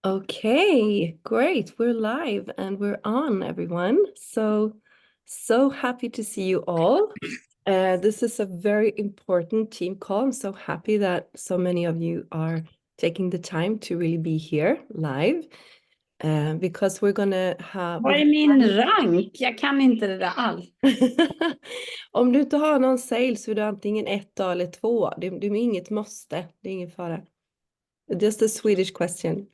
Okay, great. We're live and we're on, everyone. So happy to see you all. This is a very important team call. I'm so happy that so many of you are taking the time to really be here live because we're gonna have... Vad är min rank? Jag kan inte det där alls. Om du inte har någon sales så är du antingen 1 eller 2. Det är inget måste, det är ingen fara. Just a Swedish question.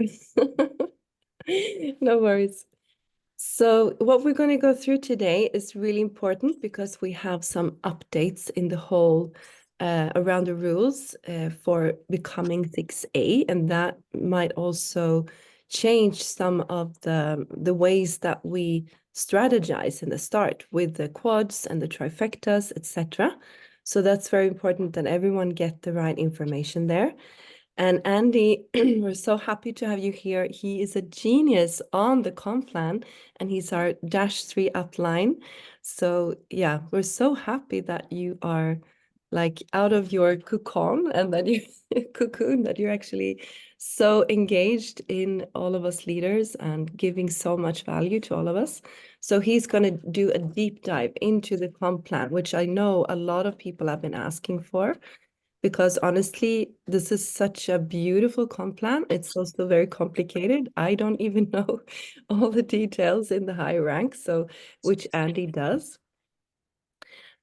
No worries. So what we're going to go through today is really important because we have some updates in the whole around the rules for becoming 6A, and that might also change some of the ways that we strategize in the start with the quads and the trifectas, etc. So that's very important that everyone get the right information there. And Andy, we're so happy to have you here. He is a genius on the comp plan, and he's our -3 upline. So yeah, we're so happy that you are like out of your cocoon and that you cocoon, that you're actually so engaged in all of us leaders and giving so much value to all of us. So he's going to do a deep dive into the comp plan, which I know a lot of people have been asking for, because honestly, this is such a beautiful comp plan. It's also very complicated. I don't even know all the details in the high rank, so which Andy does.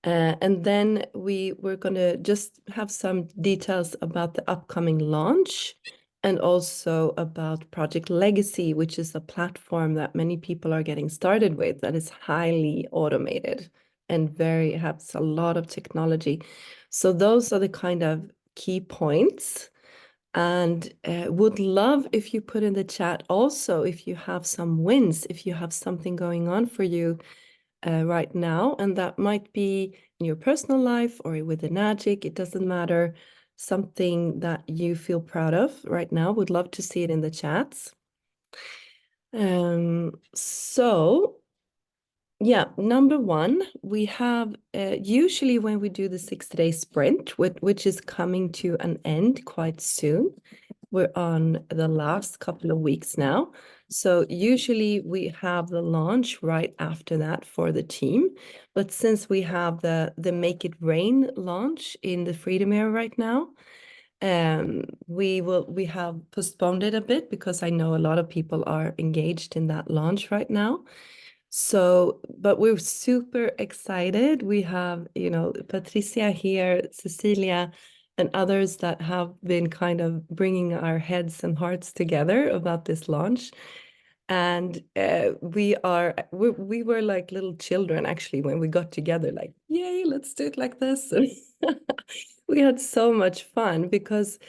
And then we're going to just have some details about the upcoming launch and also about Project Legacy, which is a platform that many people are getting started with that is highly automated and has a lot of technology. So those are the kind of key points. And would love if you put in the chat also if you have some wins, if you have something going on for you right now, and that might be in your personal life or with the Enagic, it doesn't matter, something that you feel proud of right now. Would love to see it in the chats. So yeah, number one, we have usually when we do the 60-day sprint, which is coming to an end quite soon. We're on the last couple of weeks now. So usually we have the launch right after that for the team. But since we have the Make It Rain launch in the Freedom Era right now, we have postponed it a bit because I know a lot of people are engaged in that launch right now. So, but we're super excited. We have, Patricia here, Cecilia, and others that have been kind of bringing our heads and hearts together about this launch. And we were like little children actually when we got together, like, yay, let's do it like this. We had so much fun because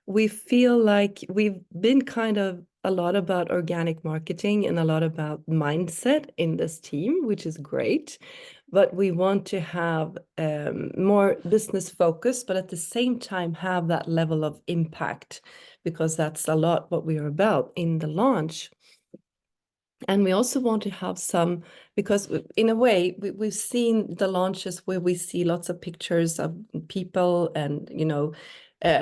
we feel like we've been kind of a lot about organic marketing and a lot about mindset in this team, which is great. But we want to have more business focus, but at the same time have that level of impact, because that's a lot what we are about in the launch. And we also want to have some, because in a way, we've seen the launches where we see lots of pictures of people and,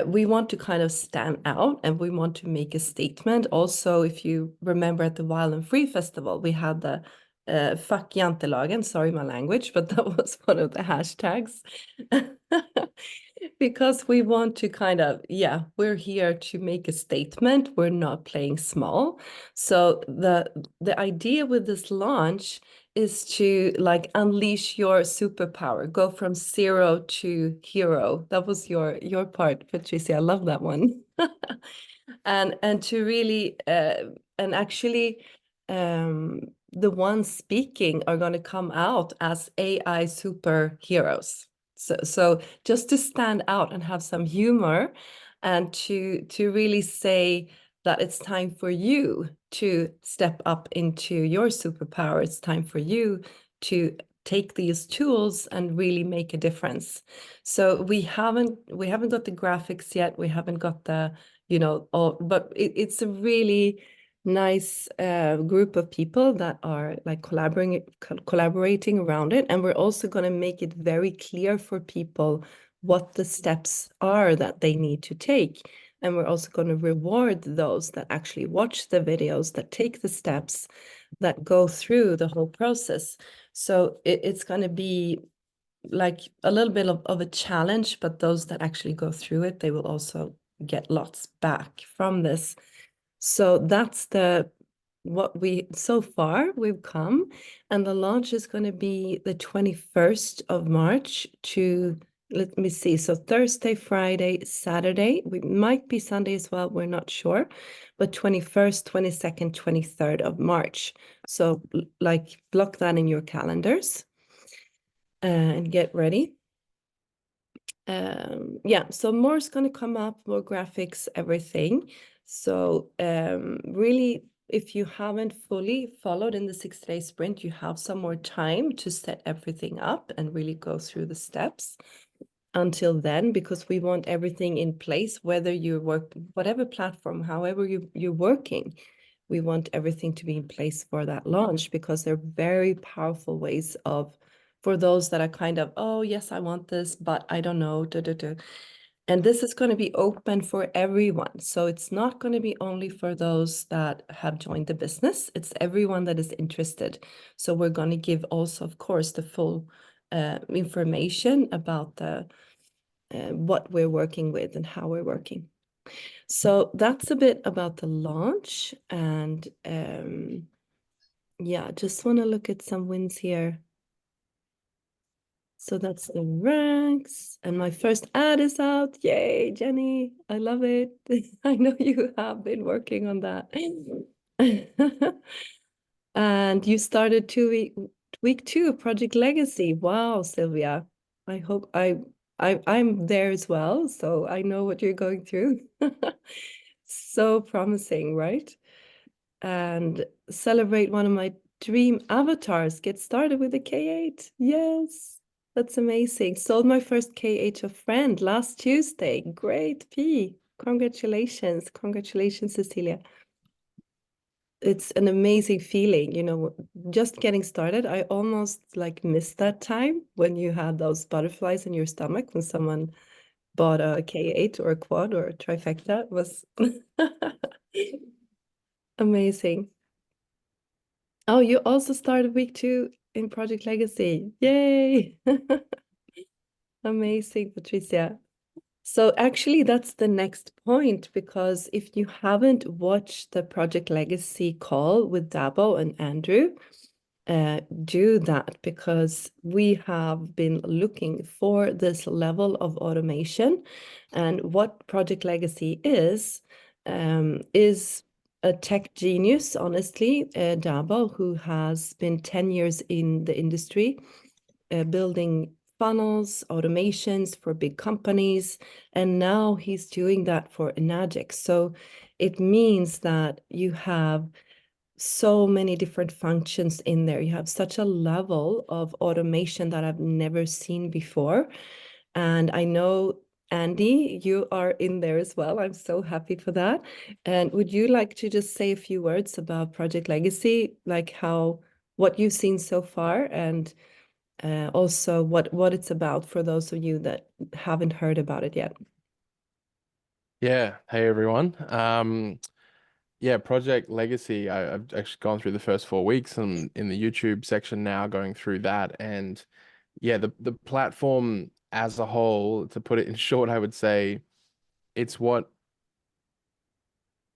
we want to kind of stand out and we want to make a statement. Also, if you remember at the Wild and Free Festival, we had the fuck jantelagen, sorry my language, but that was one of the hashtags. Because we want to kind of, we're here to make a statement. We're not playing small. So the idea with this launch is to like unleash your superpower, go from 0 to hero. That was your part, Patricia. I love that one. And to really and actually the ones speaking are going to come out as AI superheroes. So just to stand out and have some humor and to really say that it's time for you to step up into your superpower. It's time for you to take these tools and really make a difference. So we haven't got the graphics yet. We haven't got the, but it's a really nice group of people that are like collaborating around it. And we're also going to make it very clear for people what the steps are that they need to take. And we're also going to reward those that actually watch the videos, that take the steps, that go through the whole process. So it's going to be like a little bit of a challenge, but those that actually go through it, they will also get lots back from this. So that's what we so far we've come, and the launch is going to be the 21st of March to, let me see, so Thursday, Friday, Saturday, we might be Sunday as well, we're not sure, but 21st, 22nd, 23rd of March. So like block that in your calendars and get ready. Yeah, so more is going to come up, more graphics, everything. So really, if you haven't fully followed in the 6-day sprint, you have some more time to set everything up and really go through the steps until then, because we want everything in place, whether you work, whatever platform, however you're working, we want everything to be in place for that launch, because they're very powerful ways of, for those that are kind of, oh, yes, I want this, but I don't know. And this is going to be open for everyone. So it's not going to be only for those that have joined the business. It's everyone that is interested. So we're going to give also, of course, the full information about the what we're working with and how we're working. So that's a bit about the launch. And yeah, just want to look at some wins here. So that's the ranks, and my first ad is out. Yay, Jenny, I love it. I know you have been working on that. And you started week 2 of Project Legacy. Wow, Sylvia. I hope I'm there as well, so I know what you're going through. So promising, right? And celebrate one of my dream avatars. Get started with a K8. Yes, that's amazing. Sold my first K8 of friend last Tuesday. Great, P. Congratulations. Congratulations, Cecilia. It's an amazing feeling, you know, just getting started. I almost like missed that time when you had those butterflies in your stomach when someone bought a K8 or a quad or a trifecta. It was amazing. Oh, you also started week 2 in Project Legacy. Yay! Amazing, Patricia. So actually, that's the next point, because if you haven't watched the Project Legacy call with Dabo and Andrew, do that, because we have been looking for this level of automation. And what Project Legacy is a tech genius, honestly, Dabo, who has been 10 years in the industry, building funnels, automations for big companies, and now he's doing that for Enagic. So it means that you have so many different functions in there. You have such a level of automation that I've never seen before. And I know, Andy, you are in there as well. I'm so happy for that. And would you like to just say a few words about Project Legacy, like what you've seen so far, and also what it's about for those of you that haven't heard about it yet? Yeah. Hey everyone. Yeah, Project Legacy. I've actually gone through the first 4 weeks and in the YouTube section now going through that. And yeah, the platform as a whole, to put it in short, I would say it's what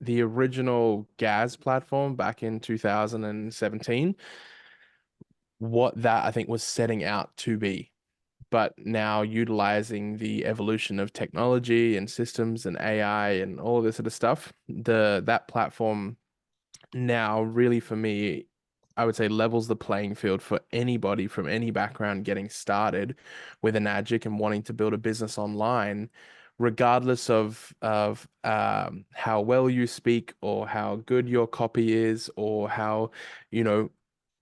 the original GAS platform back in 2017, what that I think was setting out to be. But now utilizing the evolution of technology and systems and AI and all of this sort of stuff, that platform now really for me, I would say levels the playing field for anybody from any background getting started with Enagic and wanting to build a business online, regardless of how well you speak or how good your copy is or how, you know,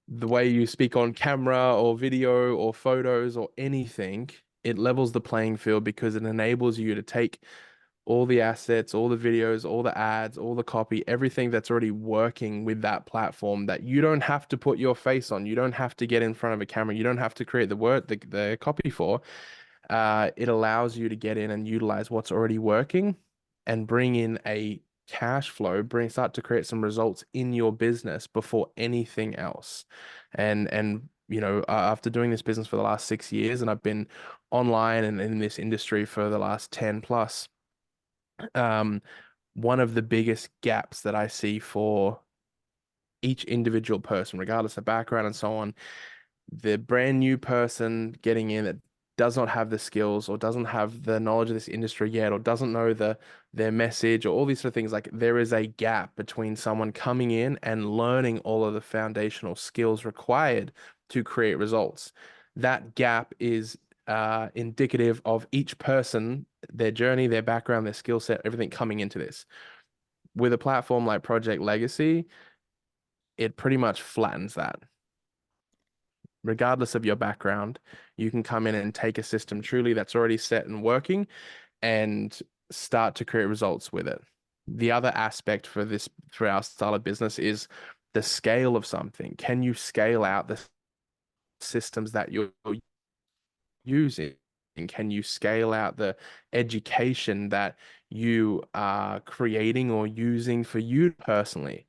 the way you speak on camera or video or photos or anything. It levels the playing field because it enables you to take all the assets, all the videos, all the ads, all the copy, everything that's already working with that platform that you don't have to put your face on. You don't have to get in front of a camera. You don't have to create the copy for. It allows you to get in and utilize what's already working and bring in a cash flow, start to create some results in your business before anything else. And you know, after doing this business for the last 6 years, and I've been online and in this industry for the last 10 plus, one of the biggest gaps that I see for each individual person, regardless of background and so on, the brand new person getting in that does not have the skills or doesn't have the knowledge of this industry yet, or doesn't know their message, or all these sort of things, like there is a gap between someone coming in and learning all of the foundational skills required to create results. That gap is indicative of each person, their journey, their background, their skill set, everything coming into this. With a platform like Project Legacy, it pretty much flattens that. Regardless of your background, you can come in and take a system truly that's already set and working and start to create results with it. The other aspect for our style of business is the scale of something. Can you scale out the systems that you're using? Can you scale out the education that you are creating or using for you personally?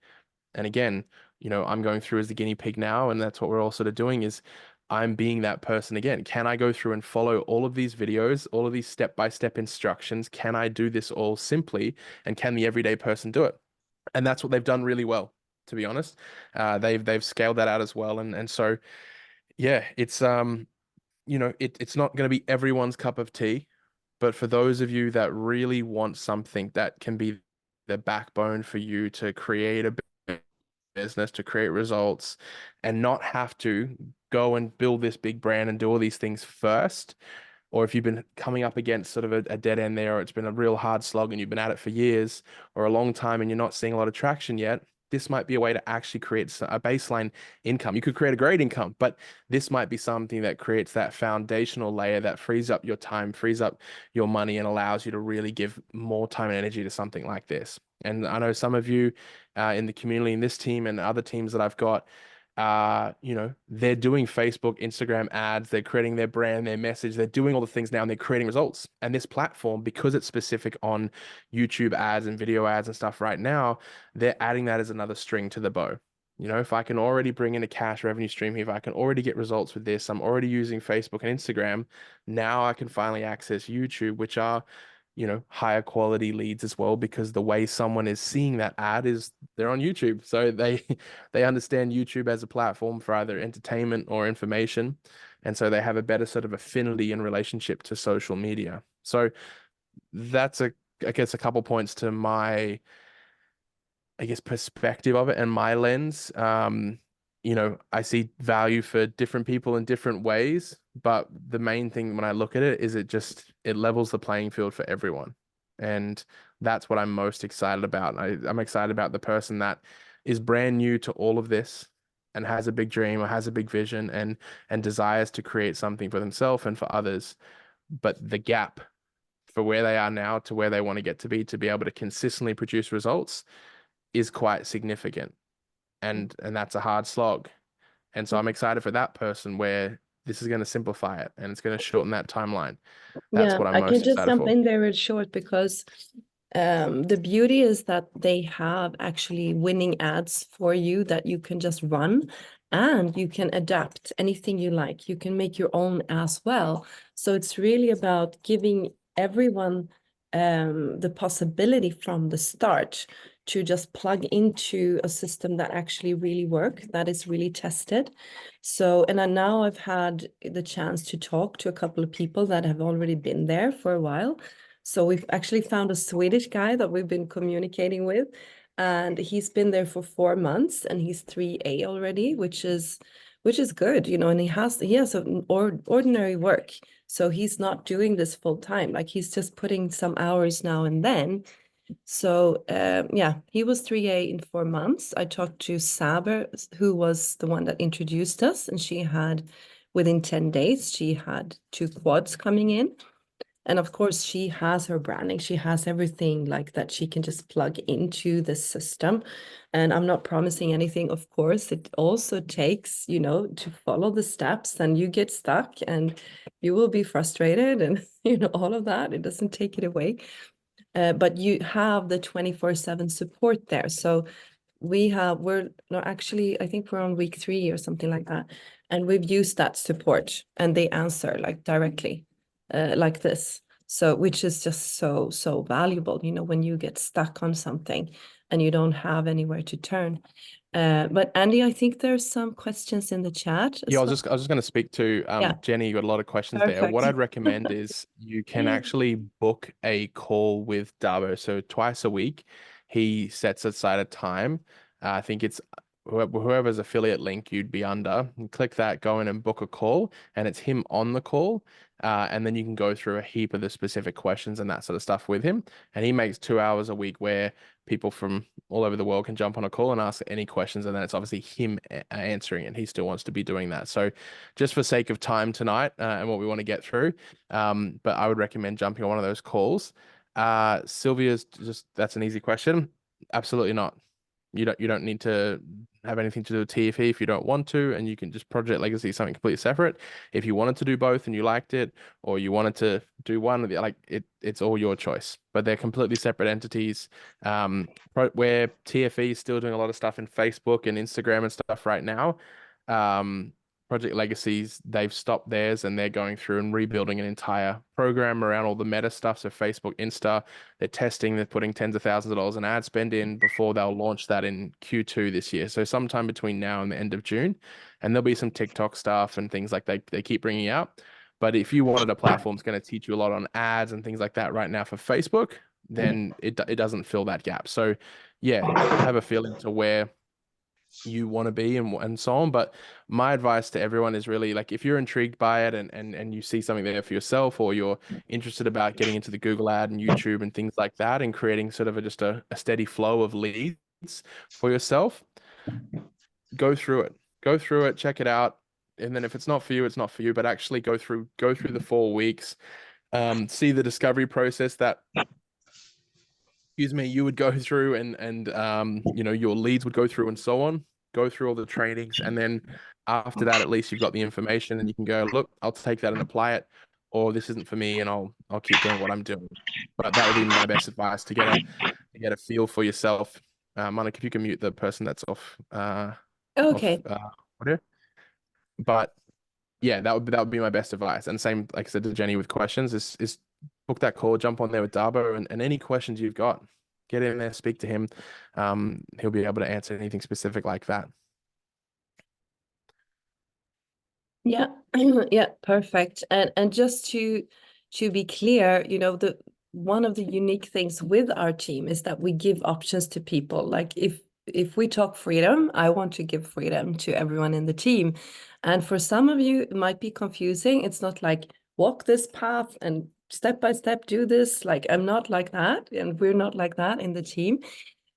And again, you know, I'm going through as the guinea pig now, and that's what we're all sort of doing, is I'm being that person again. Can I go through and follow all of these videos, all of these step-by-step instructions? Can I do this all simply? And can the everyday person do it? And that's what they've done really well, to be honest. They've scaled that out as well. And so, yeah, it's you know, it's not going to be everyone's cup of tea, but for those of you that really want something that can be the backbone for you to create a business, to create results, and not have to go and build this big brand and do all these things first, or if you've been coming up against sort of a dead end there, or it's been a real hard slog and you've been at it for years or a long time and you're not seeing a lot of traction yet, this might be a way to actually create a baseline income. You could create a great income, but this might be something that creates that foundational layer that frees up your time, frees up your money, and allows you to really give more time and energy to something like this. And I know some of you in the community, in this team and other teams that I've got, you know, they're doing Facebook, Instagram ads, they're creating their brand, their message, they're doing all the things now, and they're creating results. And this platform, because it's specific on YouTube ads and video ads and stuff right now, they're adding that as another string to the bow. You know, if I can already bring in a cash revenue stream here, if I can already get results with this, I'm already using Facebook and Instagram, now I can finally access YouTube, which are, you know, higher quality leads as well, because the way someone is seeing that ad is they're on YouTube. So they understand YouTube as a platform for either entertainment or information. And so they have a better sort of affinity and relationship to social media. So that's I guess a couple points to my, I guess, perspective of it and my lens. You know, I see value for different people in different ways, but the main thing when I look at it is it levels the playing field for everyone. And that's what I'm most excited about. I'm excited about the person that is brand new to all of this and has a big dream or has a big vision and desires to create something for themselves and for others. But the gap for where they are now to where they want to get to be able to consistently produce results is quite significant. And that's a hard slog. And so I'm excited for that person where this is going to simplify it and it's going to shorten that timeline. That's what I'm I most can just excited jump for. in there real short, because the beauty is that they have actually winning ads for you that you can just run, and you can adapt anything you like. You can make your own as well. So it's really about giving everyone the possibility from the start to just plug into a system that actually really works, that is really tested. So, and now I've had the chance to talk to a couple of people that have already been there for a while. So we've actually found a Swedish guy that we've been communicating with, and he's been there for 4 months and he's 3A already, which is good, you know, and he has an ordinary work. So he's not doing this full time, like he's just putting some hours now and then. So yeah, he was 3A in 4 months. I talked to Saber, who was the one that introduced us, and she had, within 10 days, she had 2 quads coming in. And of course, she has her branding. She has everything like that she can just plug into the system. And I'm not promising anything, of course. It also takes, you know, to follow the steps, and you get stuck and you will be frustrated and, you know, all of that. It doesn't take it away. but you have the 24/7 support there. So we're no, actually, I think we're on week 3 or something like that, and we've used that support, and they answer like directly, like this. So which is just so valuable, you know, when you get stuck on something and you don't have anywhere to turn. But Andy, I think there's some questions in the chat as Yeah, I well. was just going to speak to Yeah. Jenny. You got a lot of questions there. What Perfect. I'd recommend is you can actually book a call with Dabo. So twice a week, he sets aside a time. I think it's whoever's affiliate link you'd be under. You click that, go in and book a call, and it's him on the call. And then you can go through a heap of the specific questions and that sort of stuff with him. And he makes 2 hours a week where people from all over the world can jump on a call and ask any questions. And then it's obviously him answering, and he still wants to be doing that. So just for sake of time tonight and what we want to get through, but I would recommend jumping on one of those calls. Sylvia's just, that's an easy question. Absolutely not. You don't need to have anything to do with TFE if you don't want to, and you can just Project Legacy something completely separate. If you wanted to do both and you liked it, or you wanted to do one, like it's all your choice. But they're completely separate entities. Where TFE is still doing a lot of stuff in Facebook and Instagram and stuff right now. Project Legacies, they've stopped theirs and they're going through and rebuilding an entire program around all the meta stuff. So Facebook, Insta, they're testing, they're putting tens of thousands of dollars in ad spend in before they'll launch that in Q2 this year. So sometime between now and the end of June. And there'll be some TikTok stuff and things like they keep bringing out. But if you wanted a platform that's going to teach you a lot on ads and things like that right now for Facebook, then it doesn't fill that gap. So yeah, have a feeling to where you want to be and so on. But my advice to everyone is really like, if you're intrigued by it and you see something there for yourself, or you're interested about getting into the Google ad and YouTube and things like that, and creating sort of just a steady flow of leads for yourself, go through it, check it out. And then if it's not for you, it's not for you, but actually go through the 4 weeks, see the discovery process that, excuse me, you would go through, and you know, your leads would go through and so on, go through all the trainings. And then after that, at least you've got the information and you can go, look, I'll take that and apply it, or this isn't for me and I'll keep doing what I'm doing. But that would be my best advice, to get a feel for yourself. Monica, if you can mute the person that's off, Okay. audio. But yeah, that would be my best advice. And same, like I said to Jenny, with questions, is book that call, jump on there with Dabo, and any questions you've got, get in there, speak to him. He'll be able to answer anything specific like that. Yeah, yeah, perfect. And just to be clear, you know, the one of the unique things with our team is that we give options to people. Like if we talk freedom, I want to give freedom to everyone in the team. And for some of you, it might be confusing. It's not like walk this path and step by step do this. Like I'm not like that, and we're not like that in the team.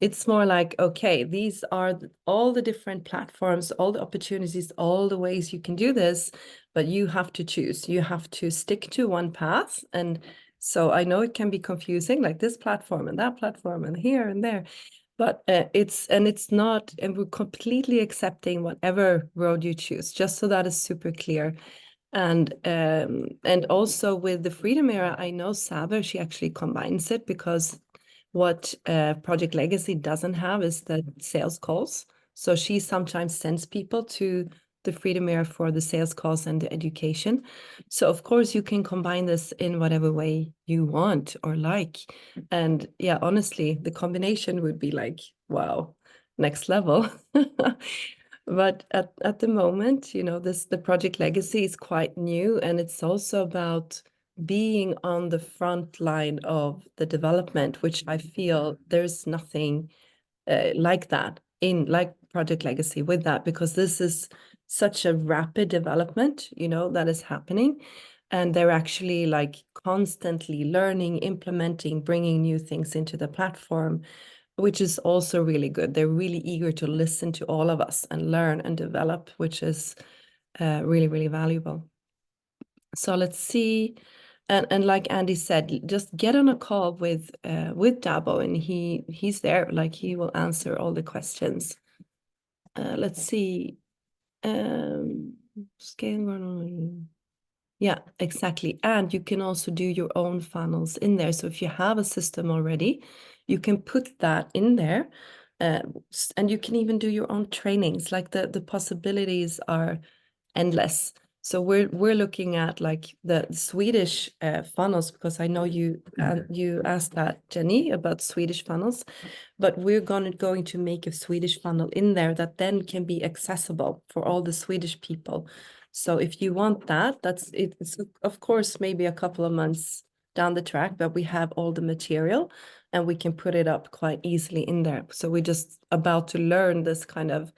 It's more like, okay, these are all the different platforms, all the opportunities, all the ways you can do this, but you have to choose. You have to stick to one path. And so I know it can be confusing, like this platform and that platform and here and there, but it's not, and we're completely accepting whatever road you choose, just so that is super clear. And also with the Freedom Era, I know Saber, she actually combines it, because what Project Legacy doesn't have is the sales calls. So she sometimes sends people to the Freedom Era for the sales calls and the education. So of course you can combine this in whatever way you want or like. And yeah, honestly, the combination would be like, wow, next level. But at the moment, you know, the Project Legacy is quite new, and it's also about being on the front line of the development, which I feel there's nothing like that in like Project Legacy with that, because this is such a rapid development, you know, that is happening. And they're actually like constantly learning, implementing, bringing new things into the platform, which is also really good. They're really eager to listen to all of us and learn and develop, which is really, really valuable. So let's see. And like Andy said, just get on a call with Dabo, and he's there, like he will answer all the questions. Let's see. Scale. Yeah, exactly. And you can also do your own funnels in there. So if you have a system already, you can put that in there. And you can even do your own trainings. Like the possibilities are endless. So we're looking at like the Swedish funnels, because I know you asked that, Jenny, about Swedish funnels, but we're going to make a Swedish funnel in there that then can be accessible for all the Swedish people. So if you want that, it's of course maybe a couple of months down the track, but we have all the material and we can put it up quite easily in there. So we're just about to learn this kind of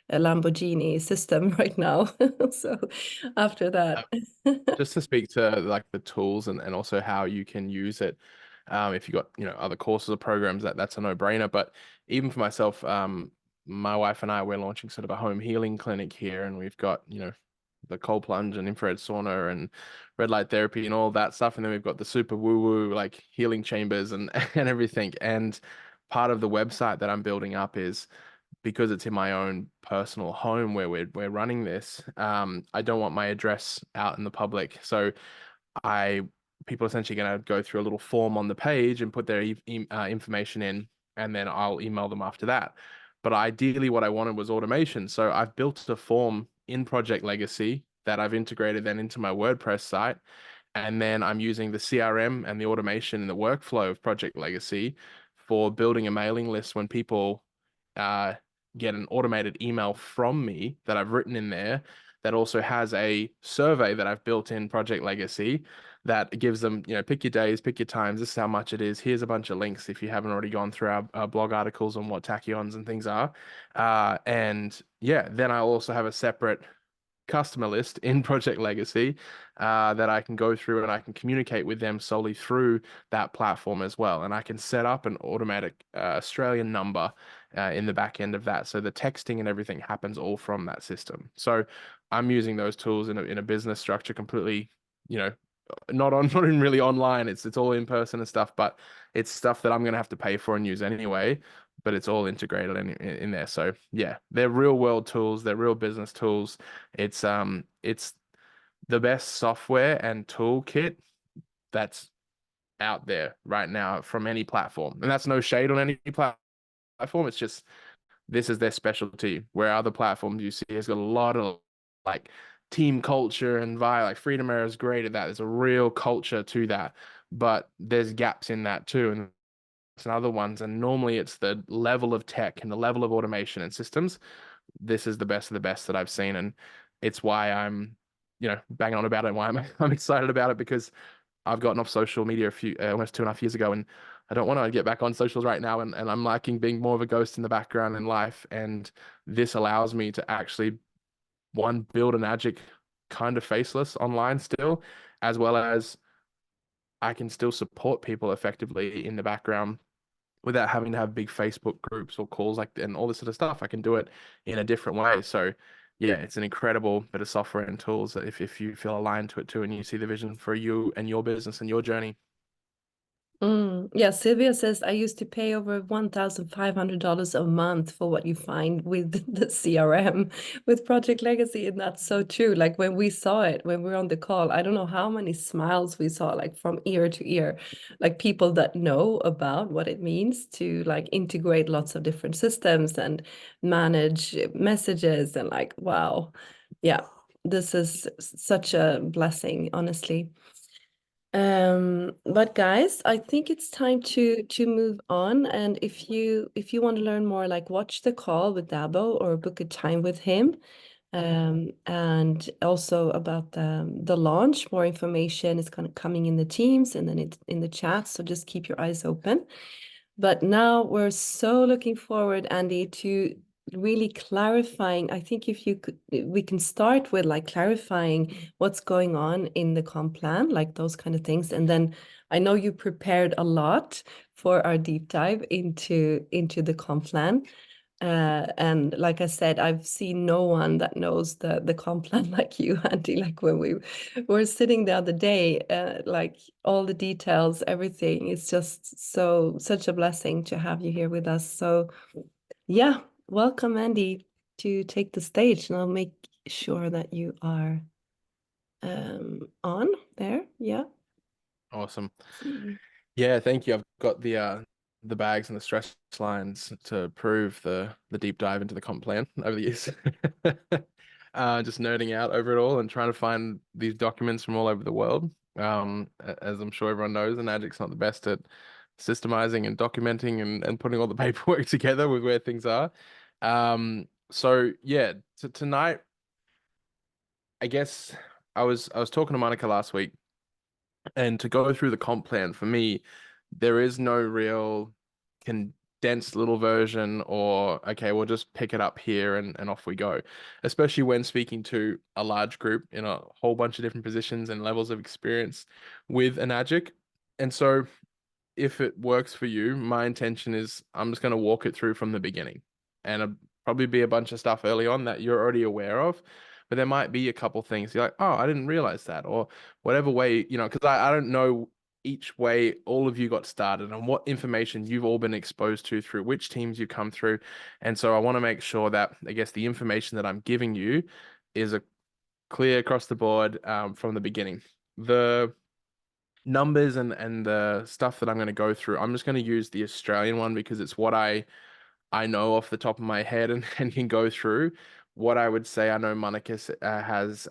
a Lamborghini system right now. So after that, Just to speak to like the tools and also how you can use it. If you got, other courses or programs, that's a no-brainer. But even for myself, my wife and I, we're launching sort of a home healing clinic here, and we've got, the cold plunge and infrared sauna and red light therapy and all that stuff. And then we've got the super woo-woo like healing chambers and and everything. And part of the website that I'm building up is, because it's in my own personal home where we're running this, I don't want my address out in the public. So people are essentially going to go through a little form on the page and put their information in, and then I'll email them after that. But ideally, what I wanted was automation. So I've built a form in Project Legacy that I've integrated then into my WordPress site. And then I'm using the CRM and the automation and the workflow of Project Legacy for building a mailing list when people get an automated email from me that I've written in there, that also has a survey that I've built in Project Legacy that gives them, pick your days, pick your times, this is how much it is. Here's a bunch of links if you haven't already gone through our blog articles on what tachyons and things are. And yeah, then I'll also have a separate customer list in Project Legacy that I can go through, and I can communicate with them solely through that platform as well. And I can set up an automatic Australian number in the back end of that. So the texting and everything happens all from that system. So I'm using those tools in a business structure completely, not even really online. It's all in person and stuff, but it's stuff that I'm going to have to pay for and use anyway, but it's all integrated in there. So yeah, they're real world tools. They're real business tools. It's the best software and toolkit that's out there right now from any platform. And that's no shade on any platform. It's just, this is their specialty, where other platforms you see has got a lot of like team culture and vibe. Like Freedom Air is great at that. There's a real culture to that, but there's gaps in that too. And other ones, and normally it's the level of tech and the level of automation and systems. This is the best of the best that I've seen, and it's why I'm, banging on about it. Why I'm excited about it, because I've gotten off social media almost 2.5 years ago, and I don't want to get back on socials right now, and I'm liking being more of a ghost in the background in life. And this allows me to actually, one, build an Agic kind of faceless online still, as well as I can still support people effectively in the background without having to have big Facebook groups or calls and all this sort of stuff. I can do it in a different way. So yeah, it's an incredible bit of software and tools that if you feel aligned to it too, and you see the vision for you and your business and your journey. Yeah, Sylvia says, I used to pay over $1,500 a month for what you find with the CRM with Project Legacy. And that's so true. Like when we saw it, when we were on the call, I don't know how many smiles we saw, like from ear to ear, like people that know about what it means to like integrate lots of different systems and manage messages, and like, wow. Yeah, this is such a blessing, honestly. But guys, I think it's time to move on. And if you want to learn more, like watch the call with Dabo or book a time with him. And also about the launch, more information is kind of coming in the Teams and then it's in the chat. So just keep your eyes open. But now we're so looking forward, Andy, to really clarifying. I think if you could, we can start with like clarifying what's going on in the comp plan, like those kind of things. And then I know you prepared a lot for our deep dive into the comp plan. And like I said, I've seen no one that knows the comp plan like you, Andy. Like when we were sitting the other day, like all the details, everything. It's just such a blessing to have you here with us. So yeah, welcome, Andy, to take the stage, and I'll make sure that you are on there. Yeah. Awesome. See. Yeah, thank you. I've got the bags and the stress lines to prove the deep dive into the comp plan over the years. Just nerding out over it all and trying to find these documents from all over the world. As I'm sure everyone knows, Enagic's not the best at systemizing and documenting and putting all the paperwork together with where things are. So yeah, tonight, I guess I was talking to Monica last week, and to go through the comp plan for me, there is no real condensed little version or, okay, we'll just pick it up here and off we go. Especially when speaking to a large group in a whole bunch of different positions and levels of experience with Enagic. And so if it works for you, my intention is I'm just going to walk it through from the beginning, and probably be a bunch of stuff early on that you're already aware of, but there might be a couple things you're like, oh, I didn't realize that, or whatever way, because I don't know each way all of you got started and what information you've all been exposed to through which teams you come through. And so I want to make sure that, I guess, the information that I'm giving you is a clear across the board from the beginning. The numbers and the stuff that I'm going to go through, I'm just going to use the Australian one because it's what I know off the top of my head and can go through. What I would say, I know Monica has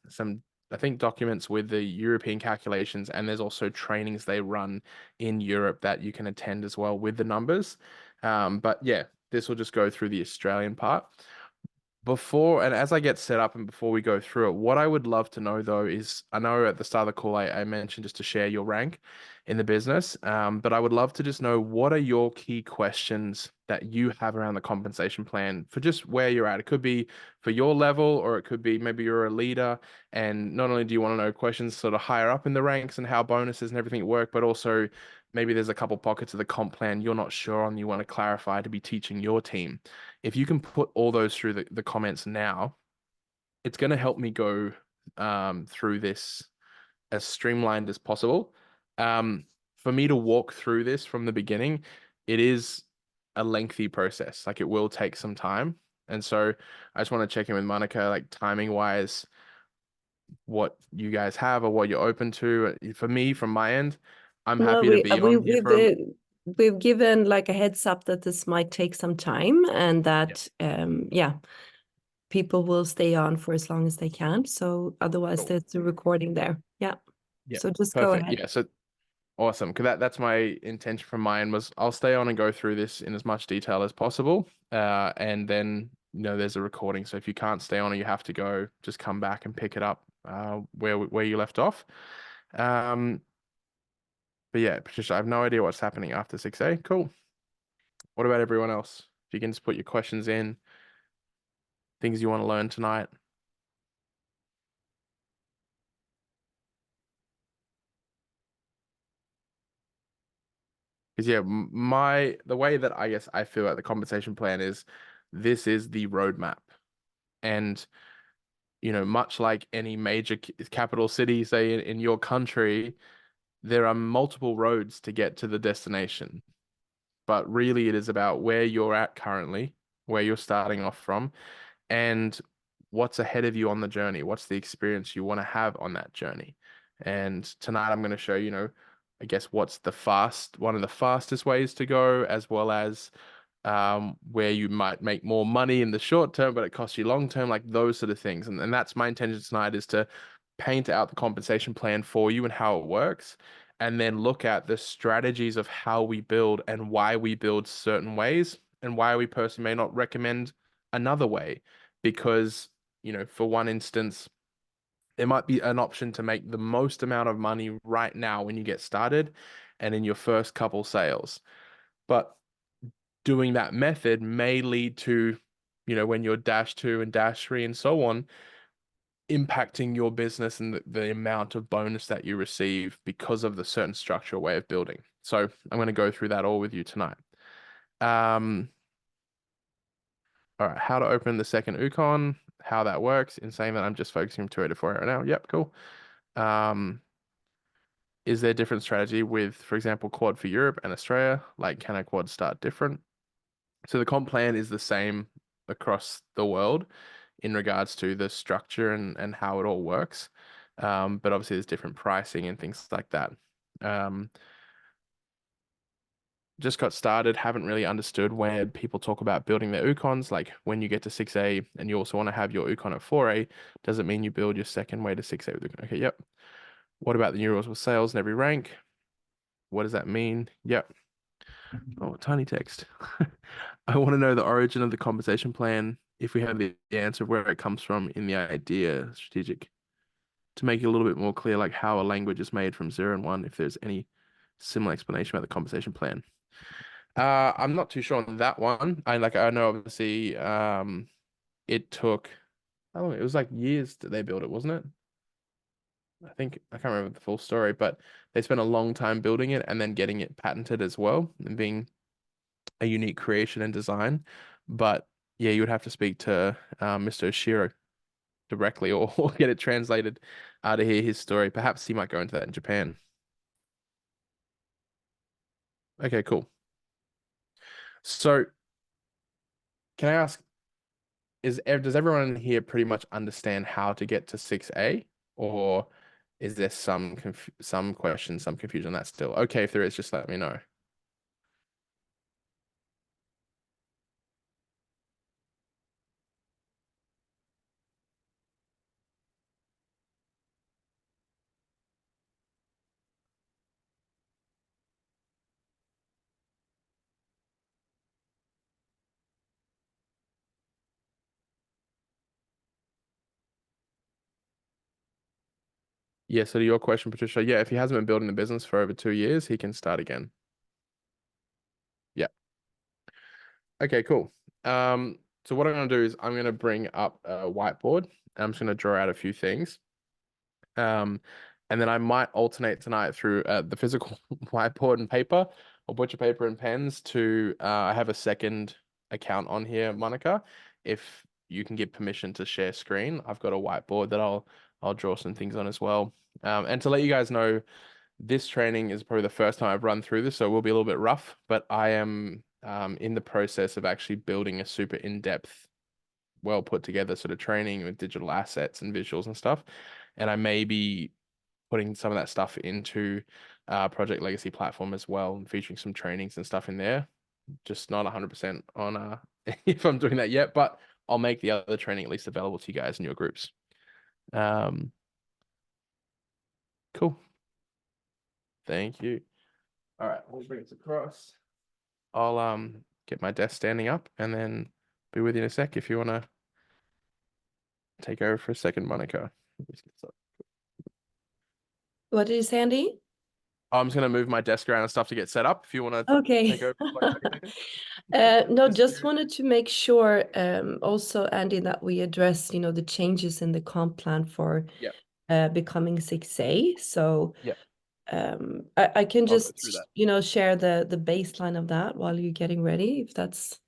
some, I think, documents with the European calculations, and there's also trainings they run in Europe that you can attend as well with the numbers. But yeah, this will just go through the Australian part. Before and as I get set up and before we go through it, what I would love to know though is, I know at the start of the call I mentioned just to share your rank in the business, but I would love to just know, what are your key questions that you have around the compensation plan for just where you're at? It could be for your level, or it could be maybe you're a leader, and not only do you want to know questions sort of higher up in the ranks and how bonuses and everything work, but also maybe there's a couple pockets of the comp plan you're not sure on, you want to clarify to be teaching your team. If you can put all those through the comments now, it's going to help me go through this as streamlined as possible. For me to walk through this from the beginning, it is a lengthy process. Like, it will take some time. And so I just want to check in with Monica, like timing wise, what you guys have or what you're open to. For me, from my end, I'm Well, happy to be on here for we've given like a heads up that this might take some time, and that yeah, people will stay on for as long as they can. So otherwise, Cool. there's a recording there. Yeah. Yeah, So just go perfect. ahead. Yeah, so awesome. Because that's my intention from mine, was I'll stay on and go through this in as much detail as possible. And then, there's a recording. So if you can't stay on or you have to go, just come back and pick it up where you left off. But yeah, Patricia, I have no idea what's happening after 6A. Cool. What about everyone else? If you can just put your questions in, things you want to learn tonight. Because yeah, the way that I guess I feel like the compensation plan is, this is the roadmap. And much like any major capital city, say in your country, there are multiple roads to get to the destination. But really, it is about where you're at currently, where you're starting off from, and what's ahead of you on the journey. What's the experience you want to have on that journey? And tonight I'm going to show, I guess, what's one of the fastest ways to go, as well as where you might make more money in the short term, but it costs you long term, like those sort of things. And that's my intention tonight, is to paint out the compensation plan for you and how it works, and then look at the strategies of how we build and why we build certain ways, and why we personally may not recommend another way. Because, for one instance, there might be an option to make the most amount of money right now when you get started and in your first couple sales. But doing that method may lead to, when you're dash 2 and dash 3 and so on, impacting your business and the amount of bonus that you receive because of the certain structure or way of building. So I'm going to go through that all with you tonight. All right, how to open the second Ukon, how that works, in saying that I'm just focusing on 284 right now. Yep, cool. Is there a different strategy with, for example, quad for Europe and Australia? Like, can a quad start different? So the comp plan is the same across the world in regards to the structure and how it all works. But obviously there's different pricing and things like that. Just got started, haven't really understood where people talk about building their Ukons. Like when you get to 6A and you also want to have your Ukon at 4A, does it mean you build your second way to 6A with Ukon? Okay, yep. What about the new rules with sales in every rank? What does that mean? Yep. Oh, tiny text. I want to know the origin of the compensation plan. If we have the answer of where it comes from in the idea strategic, to make it a little bit more clear, like how a language is made from 0 and 1, if there's any similar explanation about the compensation plan. I'm not too sure on that one. I know obviously it took how long? It was like years that they built it, wasn't it? I think I can't remember the full story, but they spent a long time building it and then getting it patented as well and being a unique creation and design. But yeah, you would have to speak to Mr. Oshiro directly or get it translated to hear his story. Perhaps he might go into that in Japan. Okay, cool. So can I ask, does everyone here pretty much understand how to get to 6A, or is there some questions, some confusion on that still? Okay, if there is, just let me know. Yeah, so to your question, Patricia, yeah, if he hasn't been building the business for over 2 years, he can start again. Yeah. Okay, cool. So what I'm gonna do is I'm gonna bring up a whiteboard. I'm just gonna draw out a few things. And then I might alternate tonight through the physical whiteboard and paper or butcher paper and pens to I have a second account on here, Monica. If you can give permission to share screen, I've got a whiteboard that I'll draw some things on as well. And to let you guys know, this training is probably the first time I've run through this, so it will be a little bit rough, but I am in the process of actually building a super in-depth, well put together sort of training with digital assets and visuals and stuff. And I may be putting some of that stuff into Project Legacy platform as well, and featuring some trainings and stuff in there. Just not 100% on if I'm doing that yet, but I'll make the other training at least available to you guys in your groups. Cool. Thank you. All right, we'll bring it across. I'll get my desk standing up and then be with you in a sec if you want to take over for a second, Monica. What did you say, Andy? I'm just going to move my desk around and stuff to get set up if you want to Okay. take over for like a second. No, just wanted to make sure, also, Andy, that we address, the changes in the comp plan for becoming 6A. So I can just, share the baseline of that while you're getting ready, if that's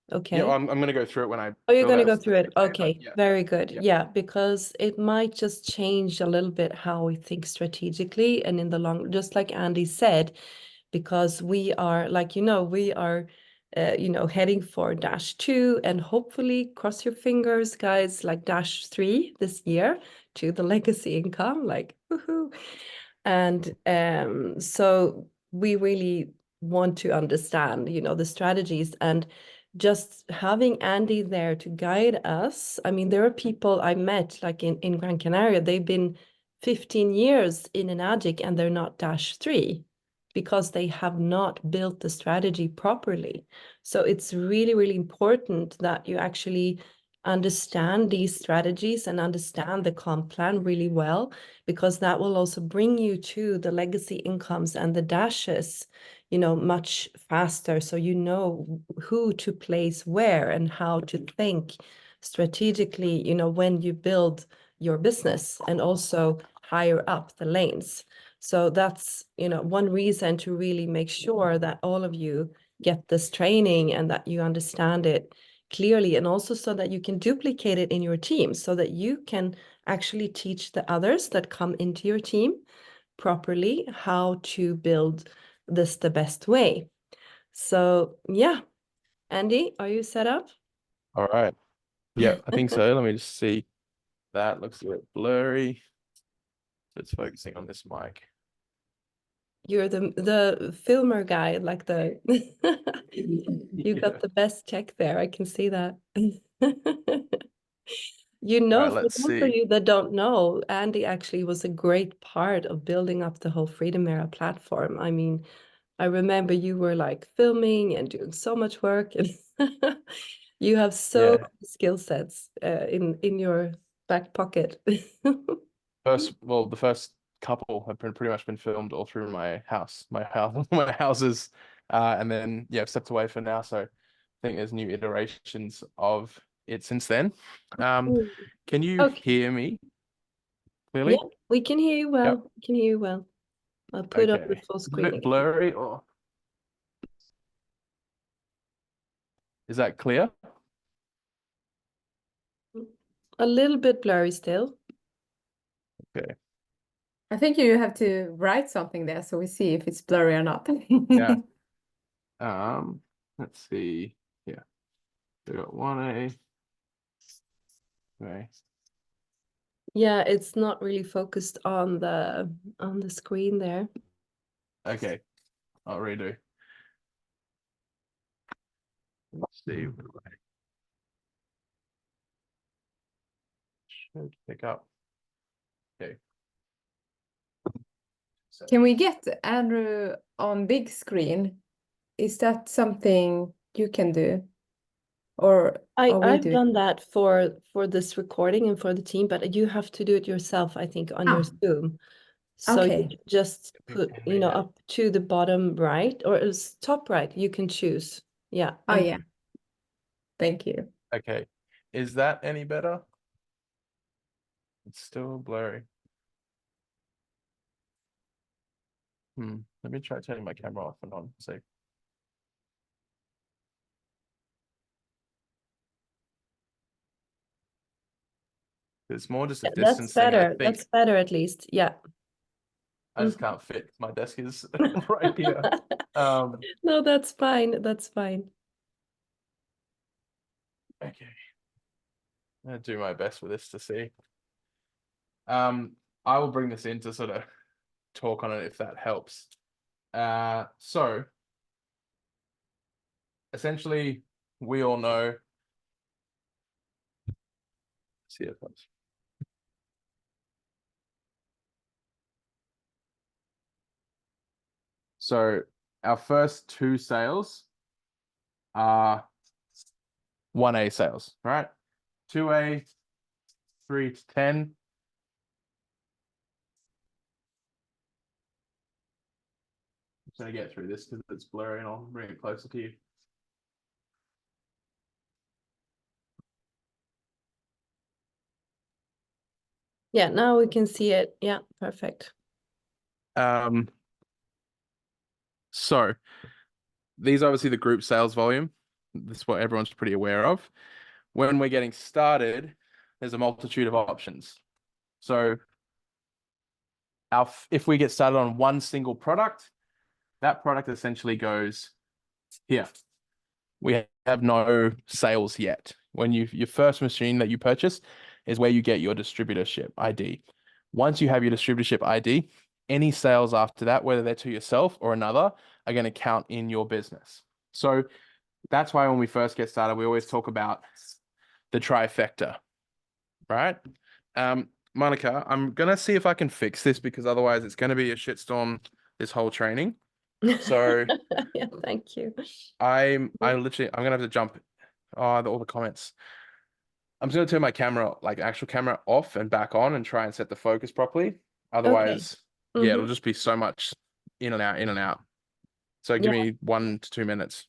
okay. Yeah, I'm going to go through it when I. Oh, you're going to go through it. Okay, very good. Yeah, because it might just change a little bit how we think strategically and in the long, just like Andy said, because we are we are heading for -2 and hopefully cross your fingers, guys, like -3 this year to the legacy income, like woohoo. And so we really want to understand the strategies, and just having Andy there to guide us. I mean, there are people I met like in Gran Canaria, they've been 15 years in Enagic and they're not -3 because they have not built the strategy properly. So it's really, really important that you actually understand these strategies and understand the comp plan really well, because that will also bring you to the legacy incomes and the dashes much faster, so who to place where and how to think strategically when you build your business, and also higher up the lanes. So that's one reason to really make sure that all of you get this training and that you understand it clearly, and also so that you can duplicate it in your team, so that you can actually teach the others that come into your team properly how to build this the best way. So yeah, Andy, are you set up? All right. Yeah, I think so. Let me just see. That looks a bit blurry. it's focusing on this mic. You're the filmer guy, like the you got Yeah. the best check there. I can see that. You All know, right, for let's those of see. you that don't know, Andy actually was a great part of building up the whole Freedom Era platform. I mean, I remember you were like filming and doing so much work, and you have so Yeah. many skill sets in your back pocket. The first couple have pretty much been filmed all through my house, my houses, and then yeah, I've stepped away for now. So I think there's new iterations of it since then. Mm. Can you Okay. hear me Yeah, clearly? we can hear you well. Yep. We can hear you well. I'll put up the Okay. full It's a screen bit again. blurry, or is that clear? A little bit blurry still. Okay. I think you have to write something there so we see if it's blurry or not. Yeah. Let's see. Yeah. We got 1A. Okay. Yeah, it's not really focused on the screen there. Okay. I'll redo. Let's see. Should pick up. Okay. Can we get Andrew on big screen? Is that something you can do? Or are we I've doing? done that for this recording and for the team, but you have to do it yourself, I think, on your Ah, Zoom. So you okay. just We put, can you know, read it. up to the bottom right or it's top right, you can choose. Yeah. Oh, and- yeah. Thank you. Okay. Is that any better? It's still blurry. Let me try turning my camera off and on. So it's more just a Yeah, that's distance thing. And I better. think That's better at least. Yeah. I just can't fit. My desk is right here. Um, No, that's fine. That's fine. okay. I'm gonna do my best with this to see. I will bring this in to sort of talk on it if that helps. So essentially, we all know. See if that's so. Our first two sales are 1A sales, right? 2A, 3 to 10. I'm just gonna get through this because it's blurry and I'll bring it closer to you. Yeah, now we can see it. Yeah, perfect. So these are obviously the group sales volume. This is what everyone's pretty aware of. When we're getting started, there's a multitude of options. So if we get started on one single product, that product essentially goes here. We have no sales yet. When your first machine that you purchase is where you get your distributorship ID. Once you have your distributorship ID, any sales after that, whether they're to yourself or another, are going to count in your business. So that's why when we first get started, we always talk about the trifecta, right? Monica, I'm going to see if I can fix this because otherwise it's going to be a shitstorm this whole training. So Yeah, thank you. I'm gonna have to jump all the comments. I'm just gonna turn my camera, like actual camera, off and back on and try and set the focus properly. Otherwise, yeah, it'll just be so much in and out, in and out. So give Yeah. me 1 to 2 minutes.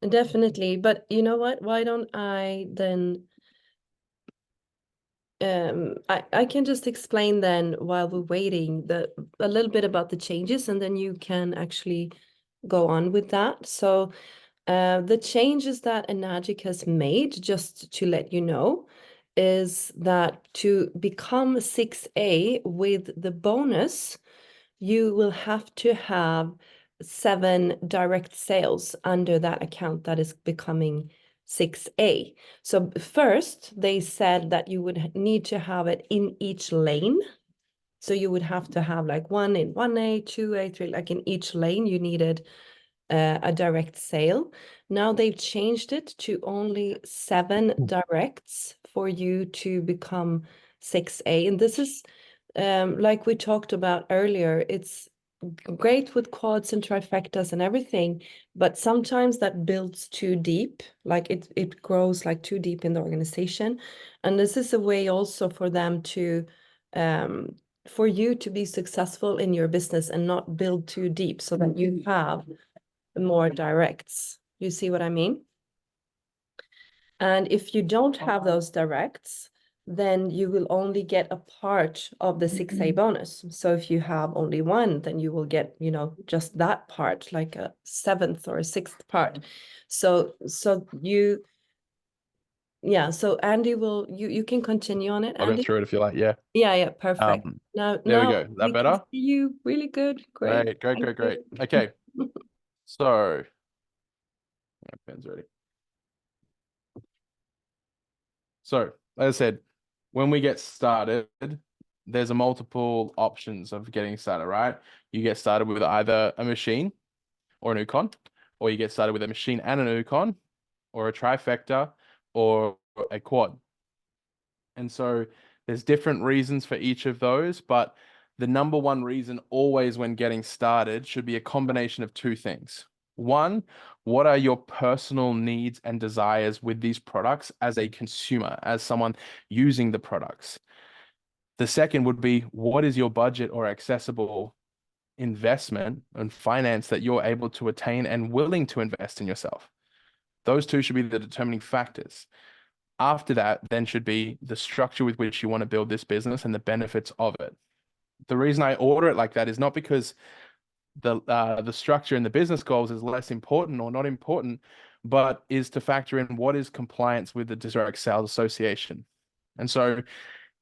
Definitely. But you know what? Why don't I then I can just explain then while we're waiting a little bit about the changes and then you can actually go on with that. So the changes that Enagic has made, just to let you know, is that to become 6A with the bonus, you will have to have 7 direct sales under that account that is becoming 6A. So first, they said that you would need to have it in each lane. So you would have to have like one in 1A, 2A, 3, like in each lane you needed a direct sale. Now they've changed it to only 7 directs for you to become 6A. And this is, like we talked about earlier, it's great with quads and trifectas and everything, but sometimes that builds too deep, like it grows like too deep in the organization. And this is a way also for them to for you to be successful in your business and not build too deep, so that you have more directs. You see what I mean? And if you don't have those directs, then you will only get a part of the 6A bonus. So if you have only one, then you will get, you know, just that part, like a 7th or a 6th part. So you, yeah, so Andy will, you can continue on it, I'll go Andy. through it if you like. Yeah. Yeah, perfect. Now There we go. Is that we can better? see you really good. Great. Great. Thank Great. you. Okay. So, yeah, pen's ready. So, as I said, when we get started, there's a multiple options of getting started, right? You get started with either a machine or an Ukon, or you get started with a machine and an Ukon, or a trifecta, or a quad. And so there's different reasons for each of those, but the number one reason always when getting started should be a combination of 2 things. One, what are your personal needs and desires with these products as a consumer, as someone using the products? The second would be, what is your budget or accessible investment and finance that you're able to attain and willing to invest in yourself? Those 2 should be the determining factors. After that, then should be the structure with which you want to build this business and the benefits of it. The reason I order it like that is not because the structure and the business goals is less important or not important, but is to factor in what is compliance with the Direct Sales Association. And so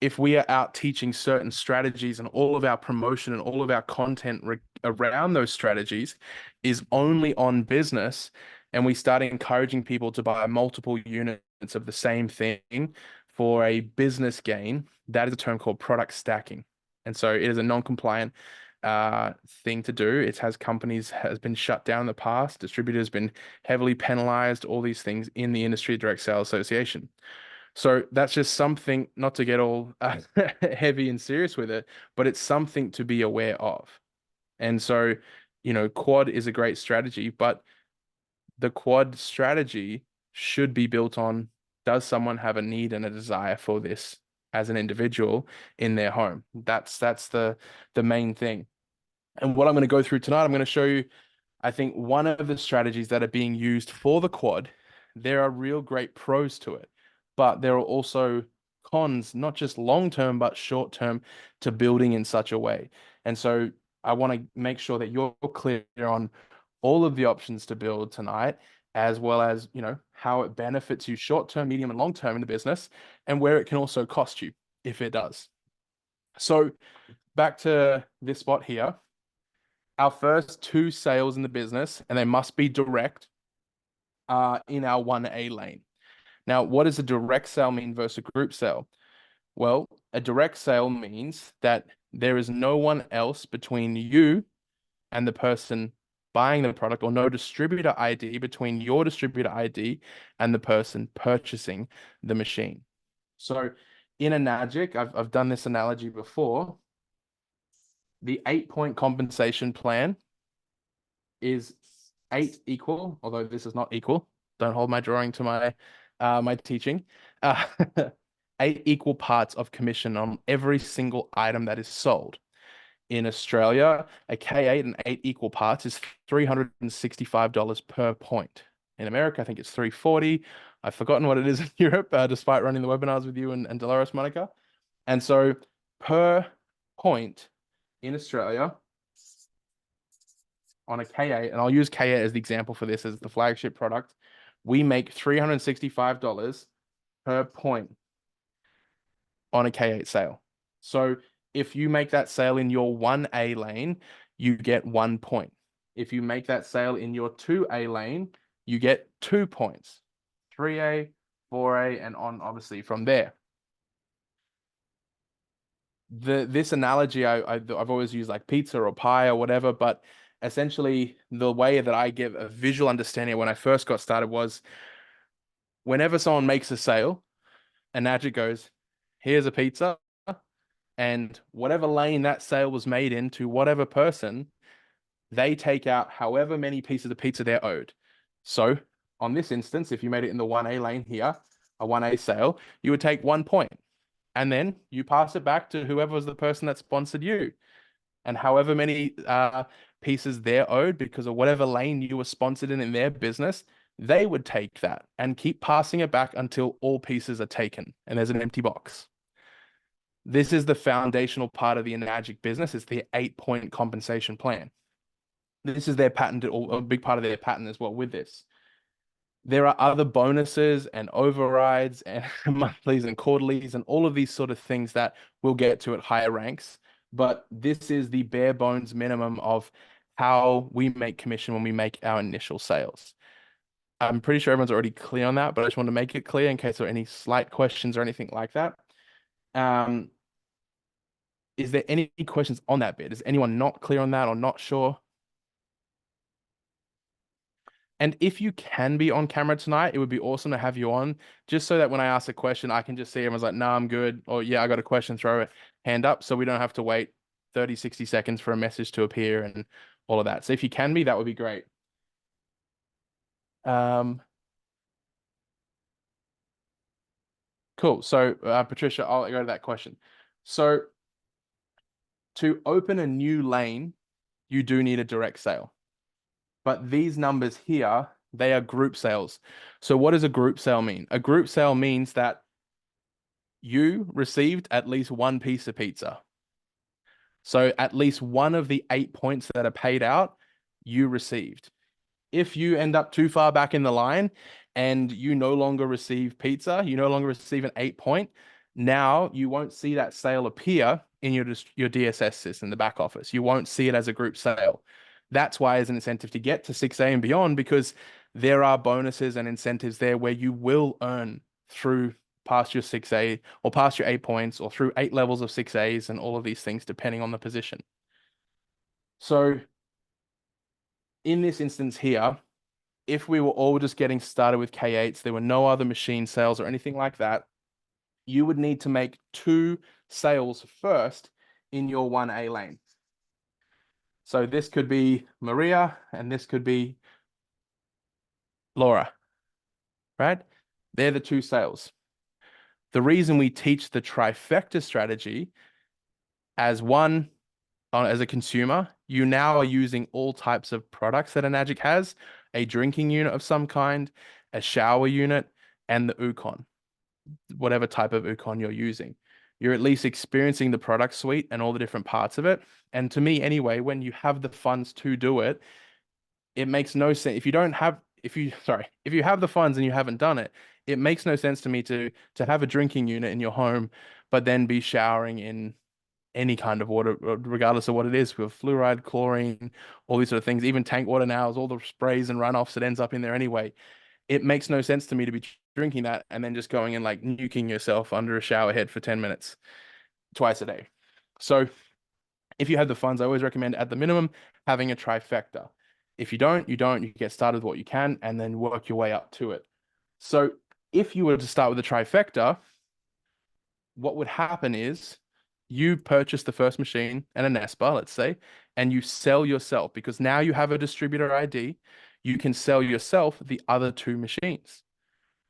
if we are out teaching certain strategies and all of our promotion and all of our content around those strategies is only on business, and we start encouraging people to buy multiple units of the same thing for a business gain, that is a term called product stacking. And so it is a non-compliant thing to do. It has been shut down in the past. Distributors been heavily penalized, all these things in the Industry Direct Sales Association. So that's just something, not to get all heavy and serious with it, but it's something to be aware of. And so, you know, quad is a great strategy, but the quad strategy should be built on, does someone have a need and a desire for this as an individual in their home? That's the main thing. And what I'm going to go through tonight, I'm going to show you, I think, one of the strategies that are being used for the quad. There are real great pros to it, but there are also cons, not just long-term, but short-term, to building in such a way. And so I want to make sure that you're clear on all of the options to build tonight, as well as, you know, how it benefits you short-term, medium, and long-term in the business, and where it can also cost you if it does. So back to this spot here. Our first 2 sales in the business, and they must be direct, in our 1A lane. Now, what does a direct sale mean versus a group sale? Well, a direct sale means that there is no one else between you and the person buying the product, or no distributor ID between your distributor ID and the person purchasing the machine. So in Enagic, I've done this analogy before. The 8-point compensation plan is 8 equal, although this is not equal. Don't hold my drawing to my my teaching. 8 equal parts of commission on every single item that is sold. In Australia, a K8 and 8 equal parts is $365 per point. In America, I think it's $340. I've forgotten what it is in Europe, despite running the webinars with you and Dolores, Monica. And so per point in Australia, on a K8, and I'll use K8 as the example for this as the flagship product, we make $365 per point on a K8 sale. So if you make that sale in your 1A lane, you get 1 point. If you make that sale in your 2A lane, you get 2 points. 3A, 4A, and on obviously from there. this analogy I've always used, like pizza or pie or whatever, but essentially the way that I give a visual understanding when I first got started was whenever someone makes a sale, Enagic goes, here's a pizza, and whatever lane that sale was made into whatever person, they take out however many pieces of pizza they're owed. So on this instance, if you made it in the 1A lane here, a 1A sale, you would take 1 point. And then you pass it back to whoever was the person that sponsored you. And however many pieces they're owed because of whatever lane you were sponsored in their business, they would take that and keep passing it back until all pieces are taken and there's an empty box. This is the foundational part of the Enagic business. It's the 8-point compensation plan. This is their patent, or a big part of their patent as well with this. There are other bonuses and overrides and monthlies and quarterlies and all of these sort of things that we'll get to at higher ranks. But this is the bare bones minimum of how we make commission when we make our initial sales. I'm pretty sure everyone's already clear on that, but I just want to make it clear in case there are any slight questions or anything like that. Is there any questions on that bit? Is anyone not clear on that or not sure? And if you can be on camera tonight, it would be awesome to have you on, just so that when I ask a question, I can just see everyone's like, no, I'm good. Or yeah, I got a question, throw a hand up. So we don't have to wait 30, 60 seconds for a message to appear and all of that. So if you can be, that would be great. Cool. So Patricia, I'll go to that question. So to open a new lane, you do need a direct sale. But these numbers here, they are group sales. So what does a group sale mean? A group sale means that you received at least one piece of pizza. So at least one of the 8 points that are paid out, you received. If you end up too far back in the line and you no longer receive pizza, you no longer receive an 8 point, now you won't see that sale appear in your DSS system, the back office. You won't see it as a group sale. That's why it's an incentive to get to 6A and beyond, because there are bonuses and incentives there where you will earn through past your 6A or past your 8 points or through 8 levels of 6As and all of these things, depending on the position. So in this instance here, if we were all just getting started with K8s, there were no other machine sales or anything like that, you would need to make 2 sales first in your 1A lane. So this could be Maria and this could be Laura, right? They're the 2 sales. The reason we teach the trifecta strategy as a consumer, you now are using all types of products that Enagic has, a drinking unit of some kind, a shower unit, and the Ukon, whatever type of Ukon you're using. You're at least experiencing the product suite and all the different parts of it. And to me anyway, when you have the funds to do it, it makes no sense. If you have the funds and you haven't done it, it makes no sense to me to have a drinking unit in your home, but then be showering in any kind of water, regardless of what it is, with fluoride, chlorine, all these sort of things, even tank water now, all the sprays and runoffs that ends up in there anyway. It makes no sense to me to be drinking that and then just going and like nuking yourself under a shower head for 10 minutes twice a day. So if you have the funds, I always recommend at the minimum having a trifecta. If you don't, you get started with what you can and then work your way up to it. So if you were to start with a trifecta, what would happen is you purchase the first machine and a NESPA, let's say, and you sell yourself, because now you have a distributor ID, you can sell yourself the other 2 machines,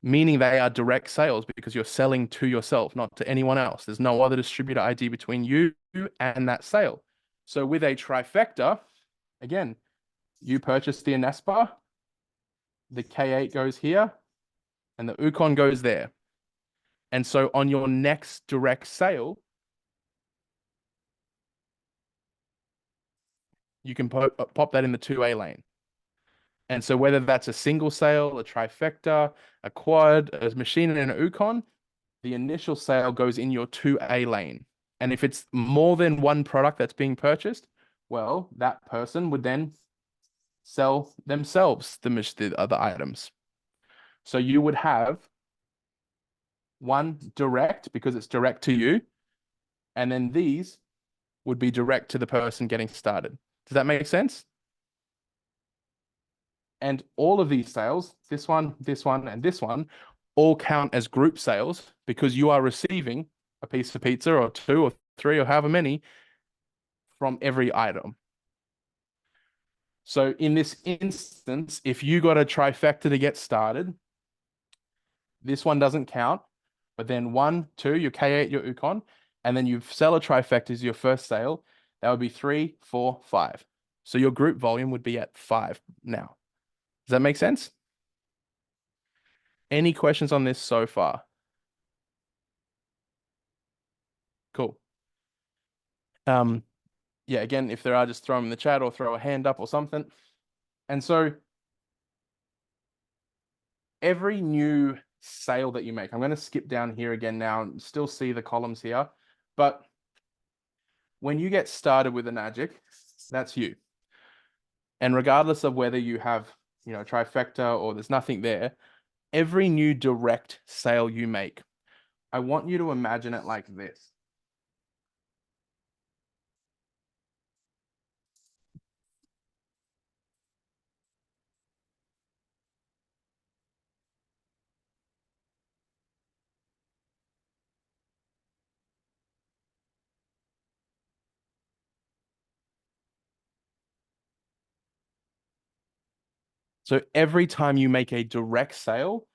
meaning they are direct sales because you're selling to yourself, not to anyone else. There's no other distributor ID between you and that sale. So with a trifecta, again, you purchase the NESPA, the K8 goes here, and the Ukon goes there. And so on your next direct sale, you can pop that in the 2A lane. And so whether that's a single sale, a trifecta, a quad, a machine and an Ukon, the initial sale goes in your 2A lane. And if it's more than one product that's being purchased, well, that person would then sell themselves the other items. So you would have one direct, because it's direct to you, And then these would be direct to the person getting started. Does that make sense? And all of these sales, this one, and this one, all count as group sales because you are receiving a piece of pizza or 2 or 3 or however many from every item. So in this instance, if you got a trifecta to get started, this one doesn't count, but then 1, 2, your K8, your Ukon, and then you sell a trifecta as your first sale, that would be 3, 4, 5. So your group volume would be at 5 now. Does that make sense? Any questions on this so far? Cool. Yeah, again, if there are, just throw them in the chat or throw a hand up or something. And so every new sale that you make, I'm going to skip down here again now and still see the columns here. But when you get started with Enagic, that's you. And regardless of whether you have, trifecta or there's nothing there, every new direct sale you make, I want you to imagine it like this. So every time you make a direct sale,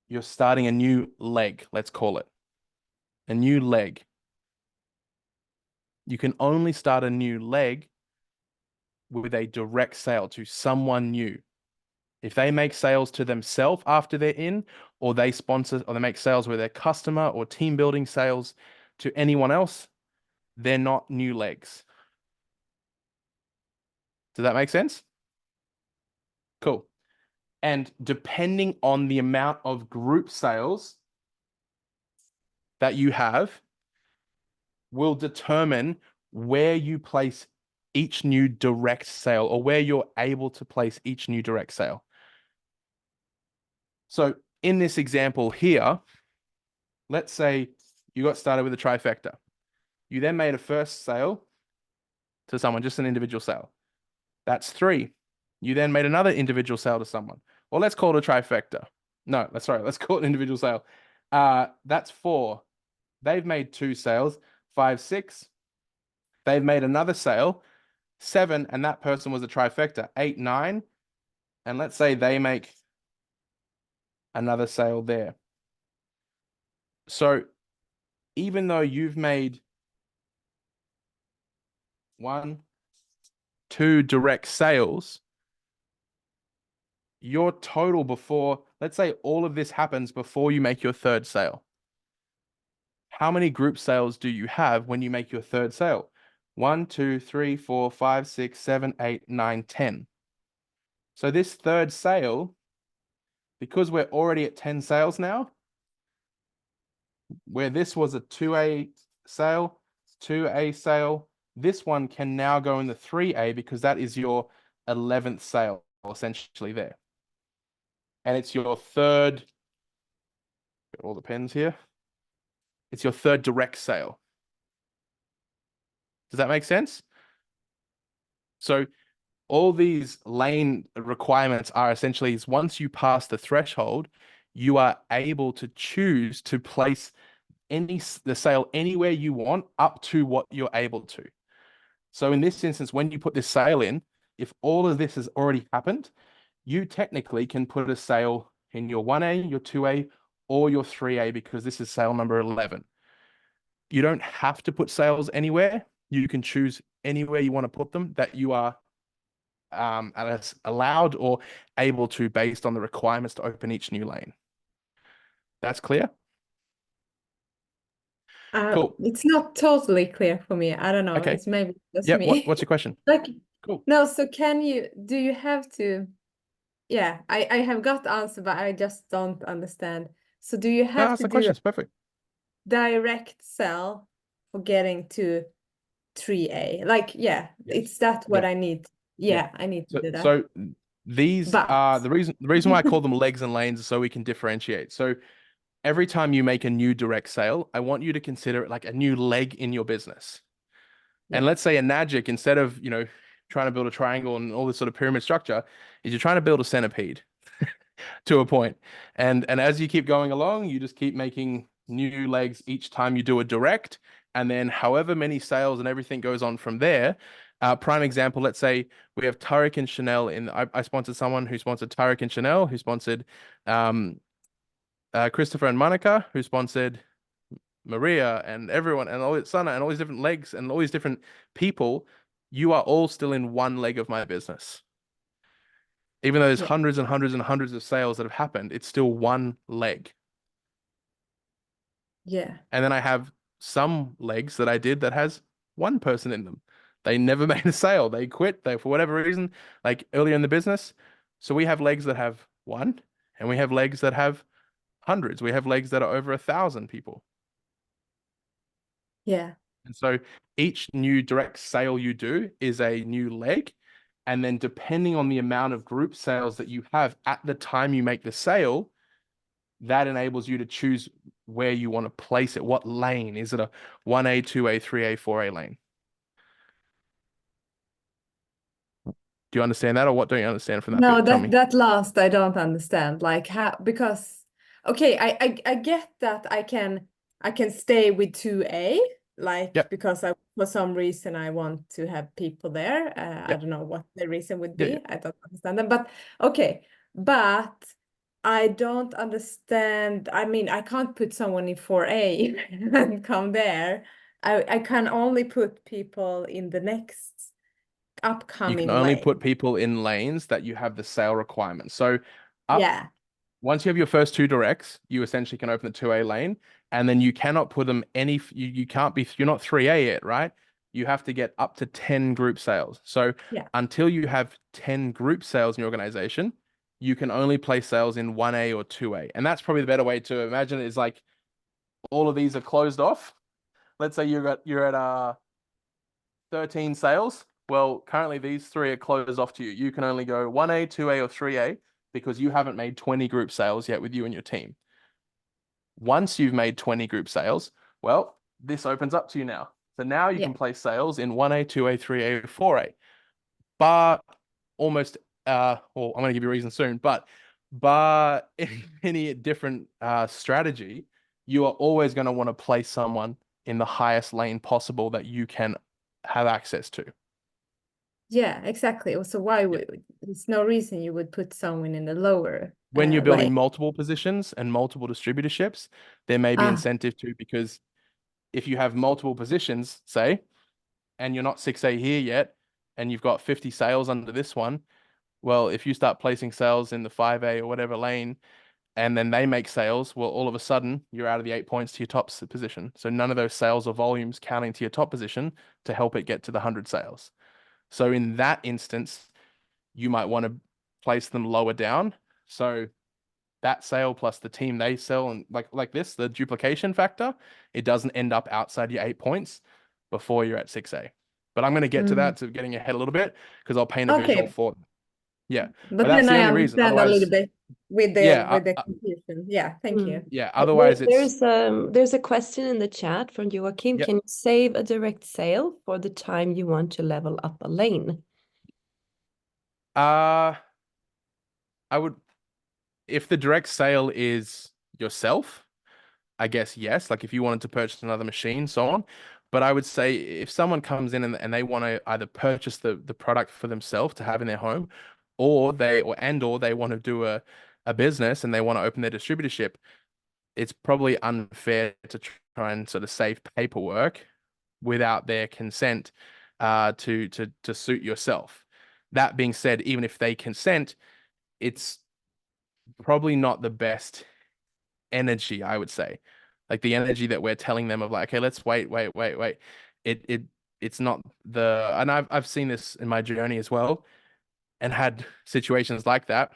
you're starting a new leg, let's call it. A new leg. You can only start a new leg with a direct sale to someone new. If they make sales to themselves after they're in, or they sponsor, or they make sales with their customer or team building sales to anyone else, they're not new legs. Does that make sense? Cool. And depending on the amount of group sales that you have, will determine where you place each new direct sale, or where you're able to place each new direct sale. So in this example here, let's say you got started with a trifecta. You then made a first sale to someone, just an individual sale. That's 3. You then made another individual sale to someone. Well, let's call it a trifecta. No, let's call it an individual sale. That's 4. They've made 2 sales, 5, 6. They've made another sale, 7, and that person was a trifecta, 8, 9. And let's say they make another sale there. So even though you've made 1, 2 direct sales, your total before, let's say all of this happens before you make your third sale. How many group sales do you have when you make your third sale? 1, 2, 3, 4, 5, 6, 7, 8, 9, 10. So this third sale, because we're already at 10 sales now, where this was a 2A sale, 2A sale, this one can now go in the 3A because that is your 11th sale essentially there. And it's your third, got all the pens here. It's your third direct sale. Does that make sense? So all these lane requirements are essentially is once you pass the threshold, you are able to choose to place the sale anywhere you want up to what you're able to. So in this instance, when you put this sale in, if all of this has already happened, you technically can put a sale in your 1A, your 2A, or your 3A because this is sale number 11. You don't have to put sales anywhere. You can choose anywhere you want to put them that you are allowed or able to based on the requirements to open each new lane. That's clear? Cool. It's not totally clear for me. I don't know. Okay. It's maybe just Yeah. me. What's your question? Like, cool. No, so do you have to, yeah, I have got the answer, but I just don't understand. So do you have That's to the do question. It's perfect. direct sell for getting to 3A? Like, yeah, Yes. it's that what Yeah. I need. Yeah. I need to do that. So these But are the reason why I call them legs and lanes is so we can differentiate. So every time you make a new direct sale, I want you to consider it like a new leg in your business. And Yeah. let's say in Magic, instead of, trying to build a triangle and all this sort of pyramid structure, is you're trying to build a centipede to a point. And as you keep going along, you just keep making new legs each time you do a direct. And then however many sales and everything goes on from there. Prime example, let's say we have Tarek and Chanel I sponsored someone who sponsored Tarek and Chanel, who sponsored Christopher and Monica, who sponsored Maria and everyone and all Sana and all these different legs and all these different people. You are all still in one leg of my business. Even though there's Yeah. hundreds and hundreds and hundreds of sales that have happened, it's still one leg. Yeah. And then I have some legs that I did that has one person in them. They never made a sale. They quit. For whatever reason, like earlier in the business. So we have legs that have one, and we have legs that have hundreds. We have legs that are over 1,000 people. Yeah. And so each new direct sale you do is a new leg. And then depending on the amount of group sales that you have at the time you make the sale, that enables you to choose where you want to place it. What lane? Is it a 1A, 2A, 3A, 4A lane? Do you understand that, or what don't you understand from that No, bit? Tell me. that last I don't understand. Like how, because okay, I get that I can stay with 2A, like Yep. because for some reason I want to have people there. I Yep. don't know what the reason would Yeah, be. yeah. I don't understand them. But okay, but I don't understand. I mean, I can't put someone in 4A and come there. I can only put people in the next You upcoming can only lane. put people in lanes that you have the sale requirement. So up, Yeah. once you have your first two directs, you essentially can open the 2A lane, and then you cannot put them you can't be, you're not 3A yet, right? You have to get up to 10 group sales. So Yeah. until you have 10 group sales in your organization, you can only place sales in 1A or 2A. And that's probably the better way to imagine it, is like all of these are closed off. Let's say you're at 13 sales. Well, currently these three are closed off to you. You can only go 1A, 2A, or 3A because you haven't made 20 group sales yet with you and your team. Once you've made 20 group sales, well, this opens up to you now. So now you Yeah. can place sales in 1A, 2A, 3A, 4A. But almost, well, I'm going to give you a reason soon, but any different strategy, you are always going to want to place someone in the highest lane possible that you can have access to. Yeah, exactly. So why would there's no reason you would put someone in the lower When you're building lane. multiple positions and multiple distributorships, there may be Ah. incentive to, because if you have multiple positions, say, and you're not 6A here yet, and you've got 50 sales under this one, well, if you start placing sales in the 5A or whatever lane, and then they make sales, well, all of a sudden you're out of the 8 points to your top position. So none of those sales or volumes counting to your top position to help it get to the 100 sales. So in that instance, you might want to place them lower down. So that sale plus the team they sell, and like this, the duplication factor, it doesn't end up outside your 8 points before you're at 6A. But I'm going to get to that, to getting ahead a little bit, because I'll paint a visual Okay, for them. Yeah, but that's then the I only reason. understand a little Otherwise, bit with yeah, the confusion. Yeah, thank you. yeah. Otherwise, it's There's a question in the chat from Joachim. Yep. Can you save a direct sale for the time you want to level up a lane? I would, if the direct sale is yourself, I guess yes. Like if you wanted to purchase another machine, so on. But I would say if someone comes in and they want to either purchase the product for themselves to have in their home, or they want to do a business and they want to open their distributorship, it's probably unfair to try and sort of save paperwork without their consent to suit yourself. That being said, even if they consent, it's probably not the best energy, I would say. Like the energy that we're telling them of like, okay, let's wait. It's not and I've seen this in my journey as well and had situations like that.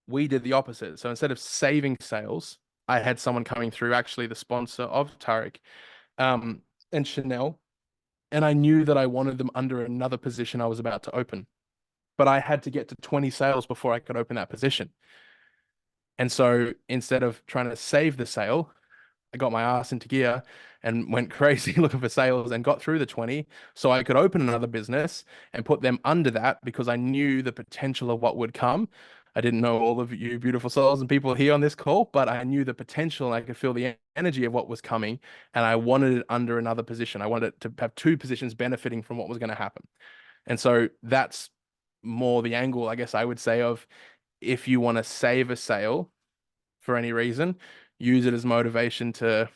We did the opposite. So instead of saving sales, I had someone coming through, actually the sponsor of Tarek, and Chanel, and I knew that I wanted them under another position I was about to open, but I had to get to 20 sales before I could open that position. And so instead of trying to save the sale, I got my ass into gear and went crazy looking for sales and got through the 20 so I could open another business and put them under that because I knew the potential of what would come. I didn't know all of you beautiful souls and people here on this call, but I knew the potential and I could feel the energy of what was coming. And I wanted it under another position. I wanted it to have two positions benefiting from what was going to happen. And so that's more the angle, I guess I would say, of if you want to save a sale for any reason, use it as motivation to,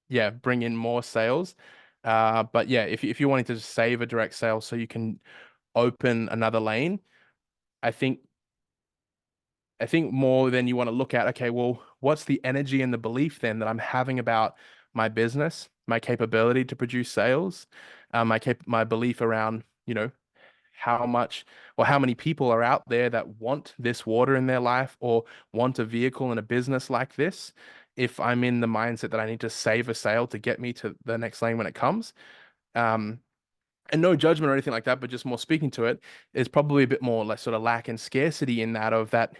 yeah, bring in more sales. But yeah, if you're wanting to save a direct sale so you can open another lane, I think more than you want to look at, okay, well, what's the energy and the belief then that I'm having about my business, my capability to produce sales, my belief around, you know, how much or how many people are out there that want this water in their life or want a vehicle in a business like this. If I'm in the mindset that I need to save a sale to get me to the next lane when it comes, and no judgment or anything like that, but just more speaking to it, is probably a bit more like sort of lack and scarcity in that of that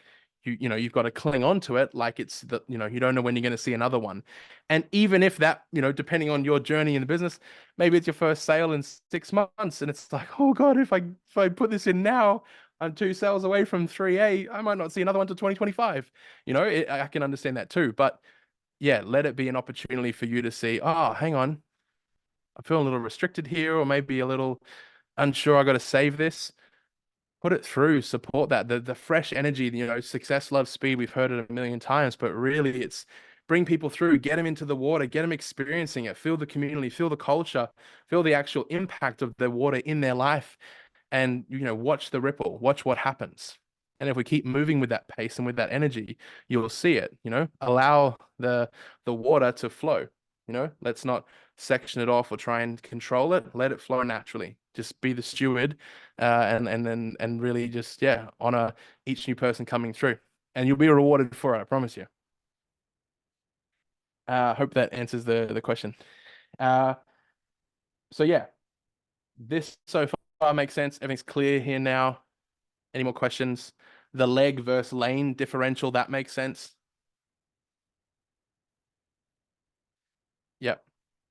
you know you've got to cling on to it like it's the you don't know when you're going to see another one. And even if that depending on your journey in the business, maybe it's your first sale in 6 months and it's like, oh God, if I put this in now, I'm 2 sales away from 3A, I might not see another one till 2025. I can understand that too, but yeah, let it be an opportunity for you to see, oh, hang on, I feel a little restricted here, or maybe a little unsure. I got to save this. Put it through, support that. The fresh energy, success loves speed. We've heard it a million times, but really it's bring people through, get them into the water, get them experiencing it, feel the community, feel the culture, feel the actual impact of the water in their life, and watch the ripple, watch what happens. And if we keep moving with that pace and with that energy, you'll see it. Allow the water to flow. Let's not section it off or try and control it. Let it flow naturally. Just be the steward, and really just honor each new person coming through, and you'll be rewarded for it. I promise you. Hope that answers the question. So yeah, this so far makes sense. Everything's clear here now. Any more questions? The leg versus lane differential, that makes sense. Yep.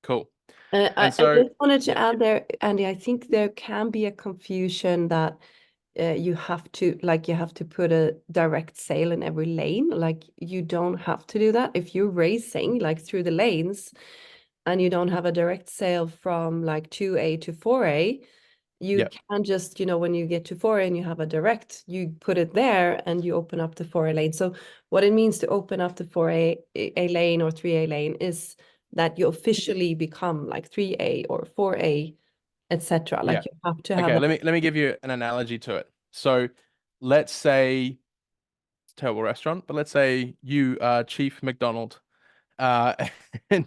Cool. I so just wanted to add there, Andy, I think there can be a confusion that you have to put a direct sale in every lane. Like you don't have to do that. If you're racing like through the lanes and you don't have a direct sale from like 2A to 4A, you can just, when you get to 4A and you have a direct, you put it there and you open up the 4A lane. So what it means to open up the 4A lane or 3A lane is that you officially become like 3A or 4A, etc. Like you have to have okay, let me give you an analogy to it. So let's say it's a terrible restaurant, but let's say you are Chief McDonald, and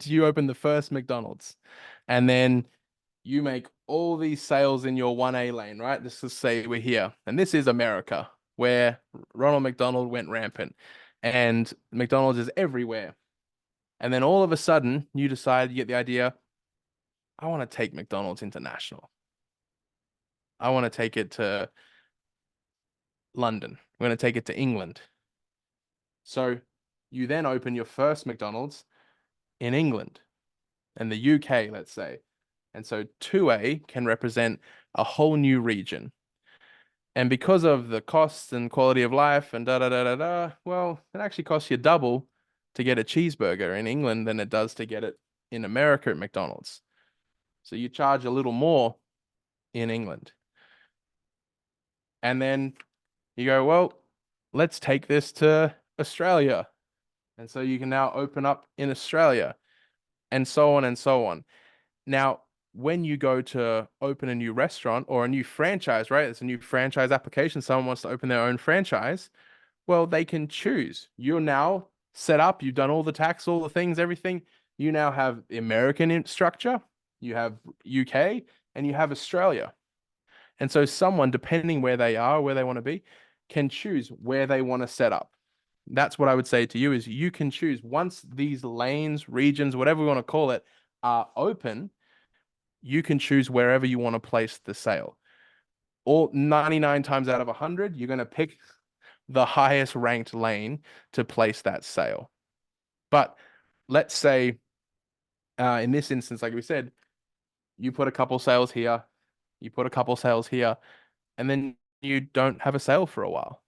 you open the first McDonald's, and then you make all these sales in your 1A lane, right? Let's just say we're here, and this is America, where Ronald McDonald went rampant, and McDonald's is everywhere. And then all of a sudden, you decide, you get the idea, I want to take McDonald's international. I want to take it to London. We're going to take it to England. So you then open your first McDonald's in England and the UK, let's say. And so 2A can represent a whole new region. And because of the costs and quality of life and well, it actually costs you double to get a cheeseburger in England than it does to get it in America at McDonald's. So you charge a little more in England. And then you go, well, let's take this to Australia. And so you can now open up in Australia, and so on and so on. Now, when you go to open a new restaurant or a new franchise, right? It's a new franchise application. Someone wants to open their own franchise. Well, they can choose. You're now set up. You've done all the tax, all the things, everything. You now have the American structure. You have UK and you have Australia. And so someone, depending where they are, where they want to be, can choose where they want to set up. That's what I would say to you is you can choose once these lanes, regions, whatever we want to call it, are open, you can choose wherever you want to place the sale. Or 99 times out of 100, you're going to pick the highest ranked lane to place that sale. But let's say in this instance, like we said, you put a couple sales here, you put a couple sales here, and then you don't have a sale for a while.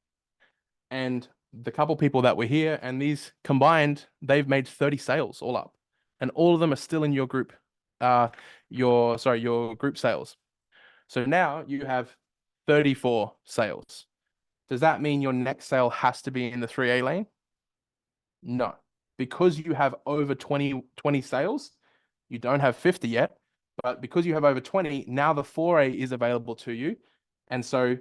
And the couple people that were here and these combined, they've made 30 sales all up. And all of them are still in your group, your group sales. So now you have 34 sales. Does that mean your next sale has to be in the 3A lane? No, because you have over 20 sales, you don't have 50 yet, but because you have over 20, now the 4A is available to you. And so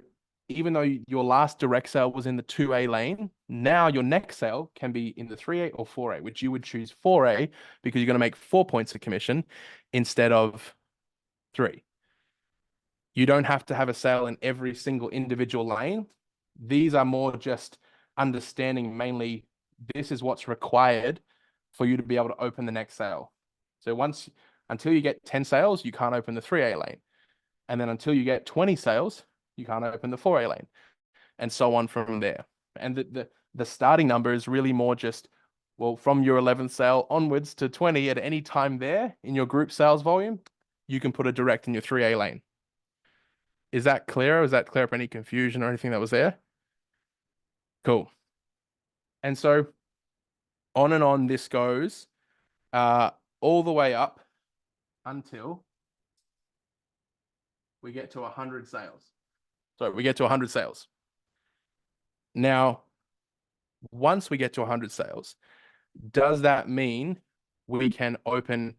even though your last direct sale was in the 2A lane, now your next sale can be in the 3A or 4A, which you would choose 4A because you're going to make 4 points of commission instead of 3. You don't have to have a sale in every single individual lane. These are more just understanding mainly this is what's required for you to be able to open the next sale. So until you get 10 sales, you can't open the 3A lane. And then until you get 20 sales, you can't open the 4A lane, and so on from there. And the starting number is really more just, well, from your 11th sale onwards to 20 at any time there in your group sales volume, you can put a direct in your 3A lane. Is that clear? Is that clear up any confusion or anything that was there? Cool. And so on and on this goes all the way up until we get to 100 sales. So we get to 100 sales. Now, once we get to 100 sales, does that mean we can open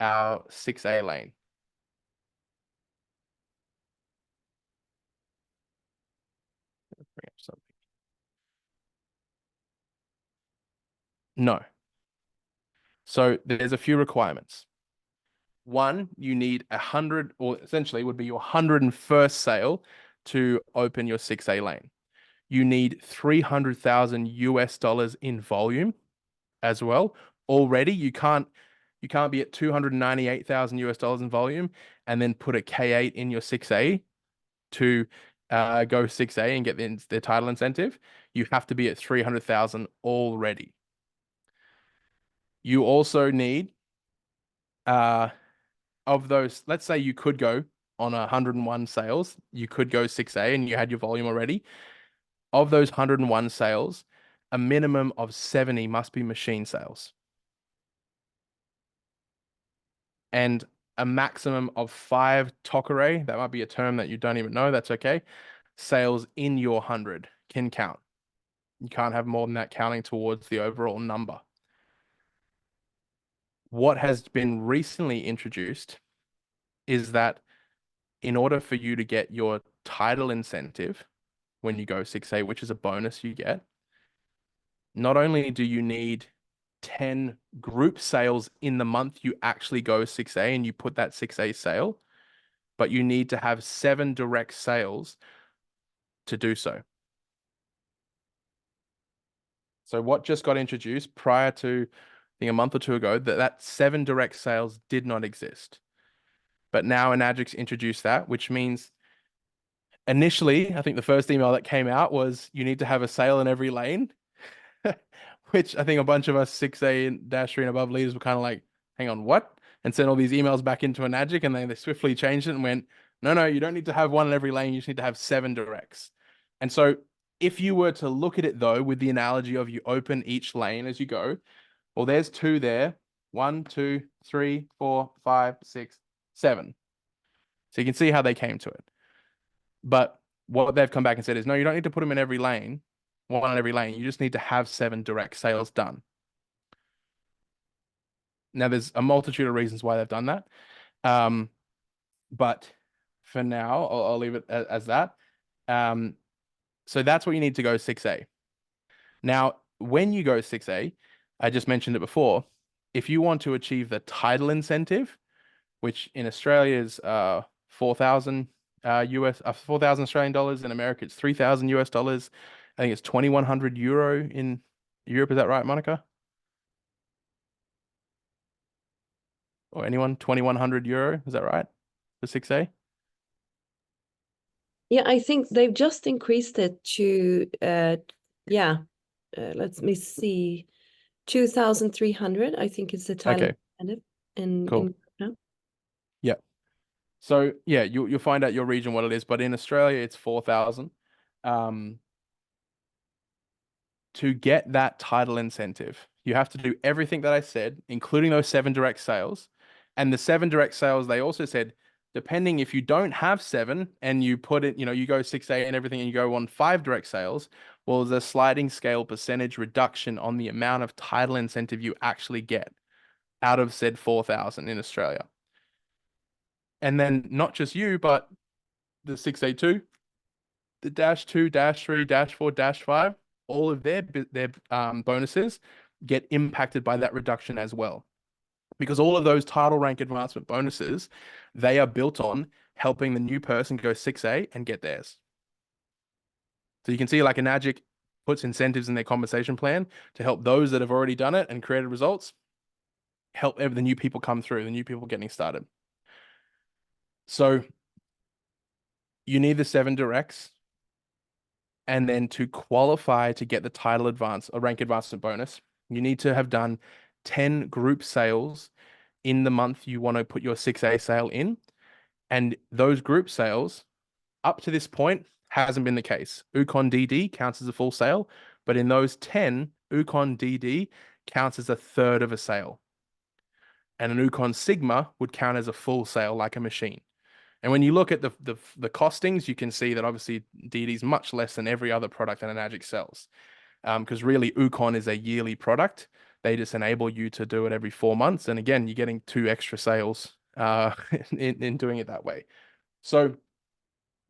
our 6A lane? Bring up something. No. So there's a few requirements. One, you need 100, or essentially would be your 101st sale to open your 6A lane. You need 300,000 US dollars in volume as well. Already, you can't be at 298,000 US dollars in volume and then put a K8 in your 6A to go 6A and get the title incentive. You have to be at 300,000 already. You also need of those, let's say you could go on 101 sales, you could go 6A and you had your volume already. Of those 101 sales, a minimum of 70 must be machine sales. And a maximum of 5 Tokaray, that might be a term that you don't even know, that's okay, sales in your 100 can count. You can't have more than that counting towards the overall number. What has been recently introduced is that in order for you to get your title incentive when you go 6A, which is a bonus you get, not only do you need 10 group sales in the month you actually go 6A and you put that 6A sale, but you need to have 7 direct sales to do so. So what just got introduced prior to, I think a month or two ago, that 7 direct sales did not exist. But now Enagic introduced that, which means initially, I think the first email that came out was you need to have a sale in every lane, which I think a bunch of us 6A and -3 and above leaders were kind of like, hang on, what? And sent all these emails back into Enagic, and they swiftly changed it and went, no, you don't need to have 1 in every lane. You just need to have 7 directs. And so if you were to look at it though, with the analogy of you open each lane as you go, well, there's 2 there. 1, 2, 3, 4, 5, 6, 7. So you can see how they came to it. But what they've come back and said is, no, you don't need to put them in every lane, 1 in every lane. You just need to have 7 direct sales done. Now, there's a multitude of reasons why they've done that. But for now, I'll leave it as that. So that's what you need to go 6A. Now, when you go 6A, I just mentioned it before, if you want to achieve the title incentive, which in Australia is 4,000 4,000 Australian dollars. In America, it's 3,000 US dollars. I think it's 2,100 euro in Europe. Is that right, Monica? Or anyone? 2,100 euro. Is that right for 6A? Yeah, I think they've just increased it to Yeah, let me see. 2,300, I think is the title Okay, incentive cool. in no? Yeah. So yeah, you'll find out your region what it is, but in Australia it's 4,000. To get that title incentive, you have to do everything that I said, including those 7 direct sales. And the 7 direct sales, they also said, depending if you don't have 7 and you put it, you go 6A and everything and you go on 5 direct sales, well, there's a sliding scale percentage reduction on the amount of title incentive you actually get out of said 4,000 in Australia. And then not just you, but the 6A2, the -2, -3, -4, -5, all of their bonuses get impacted by that reduction as well. Because all of those title rank advancement bonuses, they are built on helping the new person go 6A and get theirs. So you can see like Enagic puts incentives in their compensation plan to help those that have already done it and created results, help the new people come through, the new people getting started. So you need the 7 directs. And then to qualify to get the title advance or rank advancement bonus, you need to have done 10 group sales in the month you want to put your 6A sale in. And those group sales, up to this point, hasn't been the case. Ukon DD counts as a full sale, but in those 10, Ukon DD counts as a third of a sale. And an Ukon Sigma would count as a full sale like a machine. And when you look at the costings, you can see that obviously DD is much less than every other product that Enagic sells. Because really Ukon is a yearly product. They just enable you to do it every 4 months. And again, you're getting 2 extra sales in doing it that way. So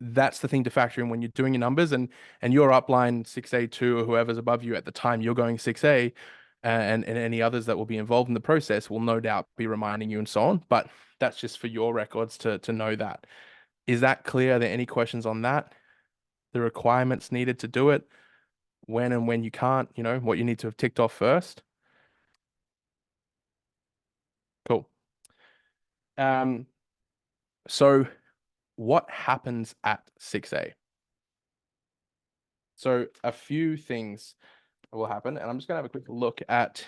that's the thing to factor in when you're doing your numbers and your upline 6A2 or whoever's above you at the time you're going 6A and any others that will be involved in the process will no doubt be reminding you and so on. But that's just for your records to know that. Is that clear? Are there any questions on that? The requirements needed to do it, when and when you can't, what you need to have ticked off first. Cool. So what happens at 6A? So a few things will happen, and I'm just gonna have a quick look at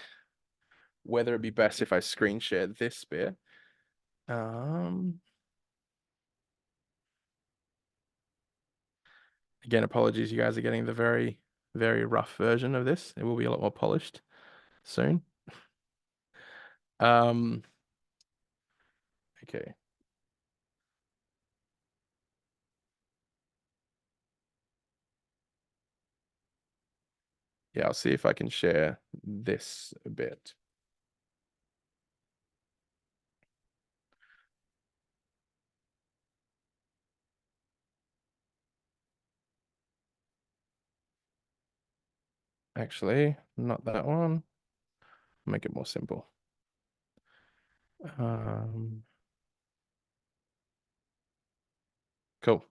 whether it'd be best if I screen share this bit. Again, apologies, you guys are getting the very, very rough version of this. It will be a lot more polished soon. Okay. Yeah, I'll see if I can share this a bit. Actually, not that one. Make it more simple. Cool.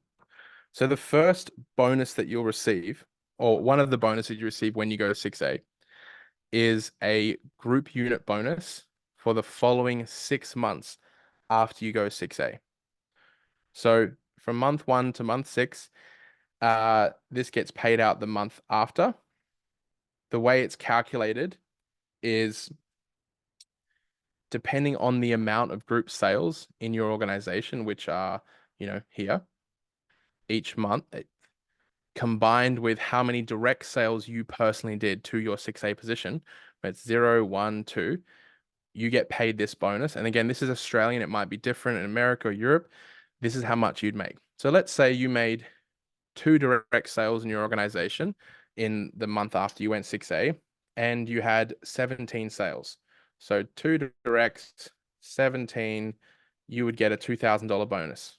So the first bonus that you'll receive, or one of the bonuses you receive when you go to 6A, is a group unit bonus for the following 6 months after you go 6A. So from month 1 to month 6, this gets paid out the month after. The way it's calculated is depending on the amount of group sales in your organization, which are, here each month, combined with how many direct sales you personally did to your 6A position. It's 0, 1, 2. You get paid this bonus. And again, this is Australian. It might be different in America or Europe. This is how much you'd make. So let's say you made 2 direct sales in your organization in the month after you went 6A and you had 17 sales. So 2 directs, 17, you would get a $2,000 bonus.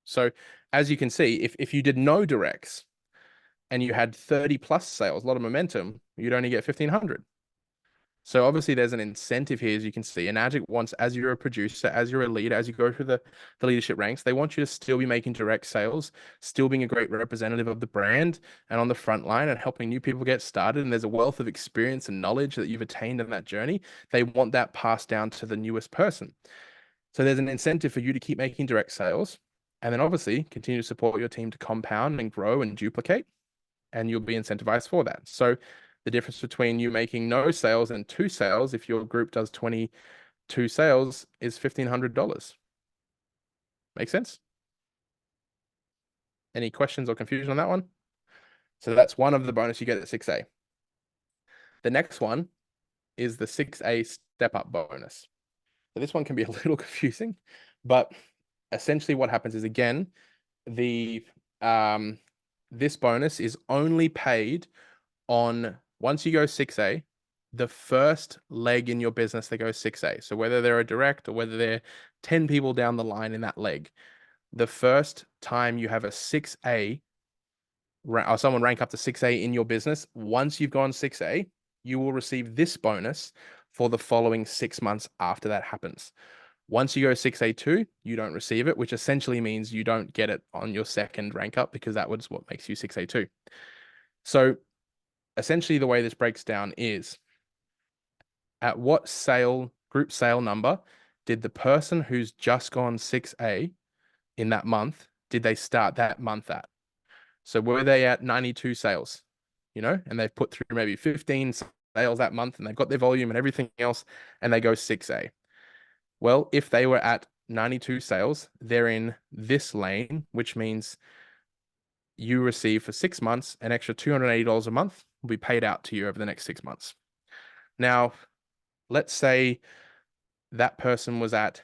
So as you can see, if you did no directs and you had 30 plus sales, a lot of momentum, you'd only get 1,500. So obviously there's an incentive here, as you can see. Enagic wants, as you're a producer, as you're a leader, as you go through the leadership ranks, they want you to still be making direct sales, still being a great representative of the brand and on the front line and helping new people get started. And there's a wealth of experience and knowledge that you've attained in that journey. They want that passed down to the newest person. So there's an incentive for you to keep making direct sales and then obviously continue to support your team to compound and grow and duplicate. and you'll be incentivized for that. So the difference between you making no sales and 2 sales, if your group does 22 sales, is $1,500. Make sense? Any questions or confusion on that one? So that's one of the bonus you get at 6A. The next one is the 6A step up bonus. So this one can be a little confusing, but essentially what happens is, again, the this bonus is only paid on, once you go 6A, the first leg in your business that goes 6A. So whether they're a direct or whether they're 10 people down the line in that leg, the first time you have a 6A or someone rank up to 6A in your business, once you've gone 6A, you will receive this bonus for the following 6 months after that happens. Once you go 6A2, you don't receive it, which essentially means you don't get it on your second rank up, because that was what makes you 6A2. So essentially the way this breaks down is, at what group sale number did the person who's just gone 6A in that month, did they start that month at? So were they at 92 sales, and they've put through maybe 15 sales that month, and they've got their volume and everything else, and they go 6A. Well, if they were at 92 sales, they're in this lane, which means you receive for 6 months an extra $280 a month will be paid out to you over the next 6 months. Now, let's say that person was at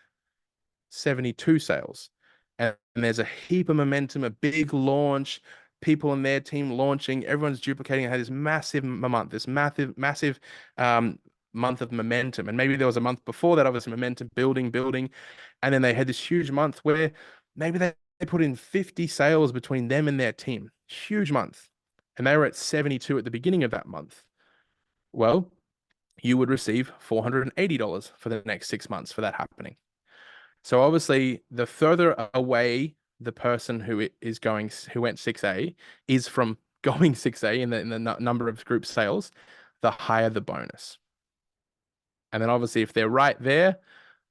72 sales, and there's a heap of momentum, a big launch, people in their team launching, everyone's duplicating. It had this massive month, this massive month of momentum. And maybe there was a month before that, obviously momentum building. And then they had this huge month where maybe they put in 50 sales between them and their team. Huge month. And they were at 72 at the beginning of that month. Well, you would receive $480 for the next 6 months for that happening. So obviously, the further away the person who went 6A is from going 6A in the number of group sales, the higher the bonus. And then obviously, if they're right there,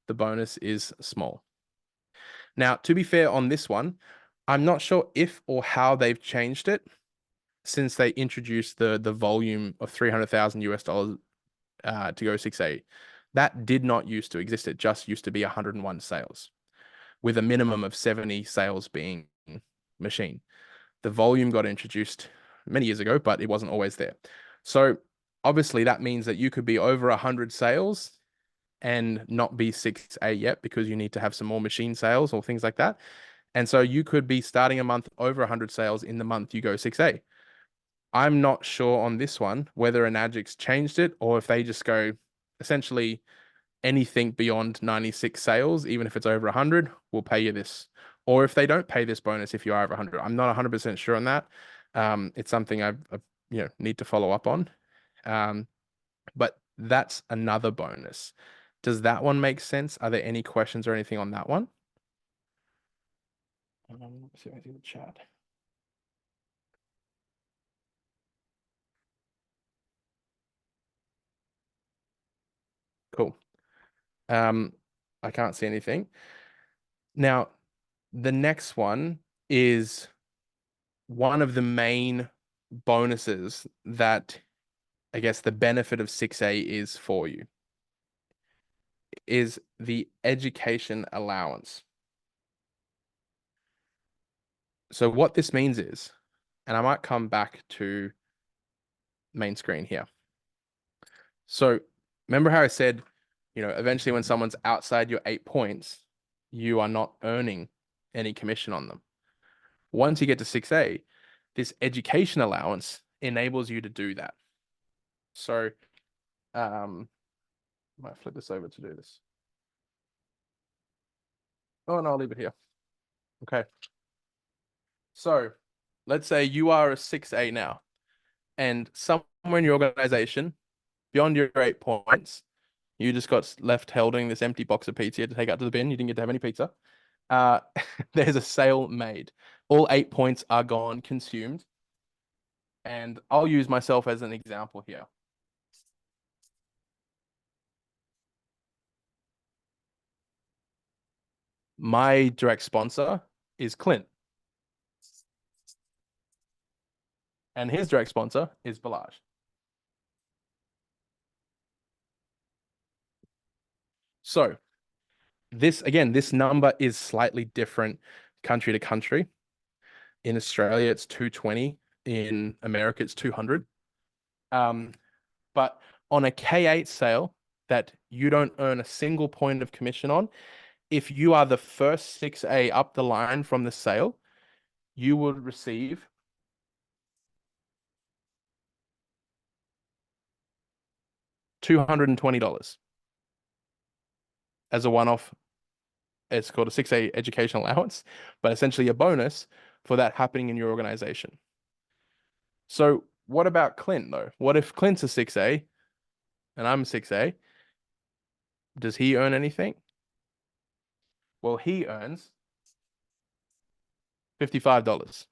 the bonus is small. Now, to be fair on this one, I'm not sure if or how they've changed it since they introduced the volume of $300,000 US to go 6A. That did not used to exist. It just used to be 101 sales with a minimum of 70 sales being machine. The volume got introduced many years ago, but it wasn't always there. So obviously that means that you could be over 100 sales and not be 6A yet, because you need to have some more machine sales or things like that. And so you could be starting a month over 100 sales in the month you go 6A. I'm not sure on this one whether Enagic changed it, or if they just go essentially anything beyond 96 sales, even if it's over 100, we'll pay you this. Or if they don't pay this bonus if you are over 100. I'm not 100% sure on that. It's something I need to follow up on. But that's another bonus. Does that one make sense? Are there any questions or anything on that one? Let's see if I see the chat. Cool. I can't see anything. Now, the next one is one of the main bonuses that I guess the benefit of 6A is for you, is the education allowance. So what this means is, and I might come back to main screen here. So remember how I said, eventually when someone's outside your 8 points, you are not earning any commission on them. Once you get to 6A, this education allowance enables you to do that. So, I might flip this over to do this. Oh, no, I'll leave it here. Okay. So let's say you are a 6A now, and somewhere in your organization, beyond your 8 points, you just got left holding this empty box of pizza you had to take out to the bin. You didn't get to have any pizza. There's a sale made. All 8 points are gone, consumed. And I'll use myself as an example here. My direct sponsor is Clint. And his direct sponsor is Balazs. So this number is slightly different country to country. In Australia, it's 220. In America, it's 200. But on a K8 sale that you don't earn a single point of commission on, if you are the first 6A up the line from the sale, you would receive $220 as a one-off. It's called a 6A education allowance, but essentially a bonus for that happening in your organization. So what about Clint though? What if Clint's a 6A and I'm a 6A? Does he earn anything? Well, he earns $55.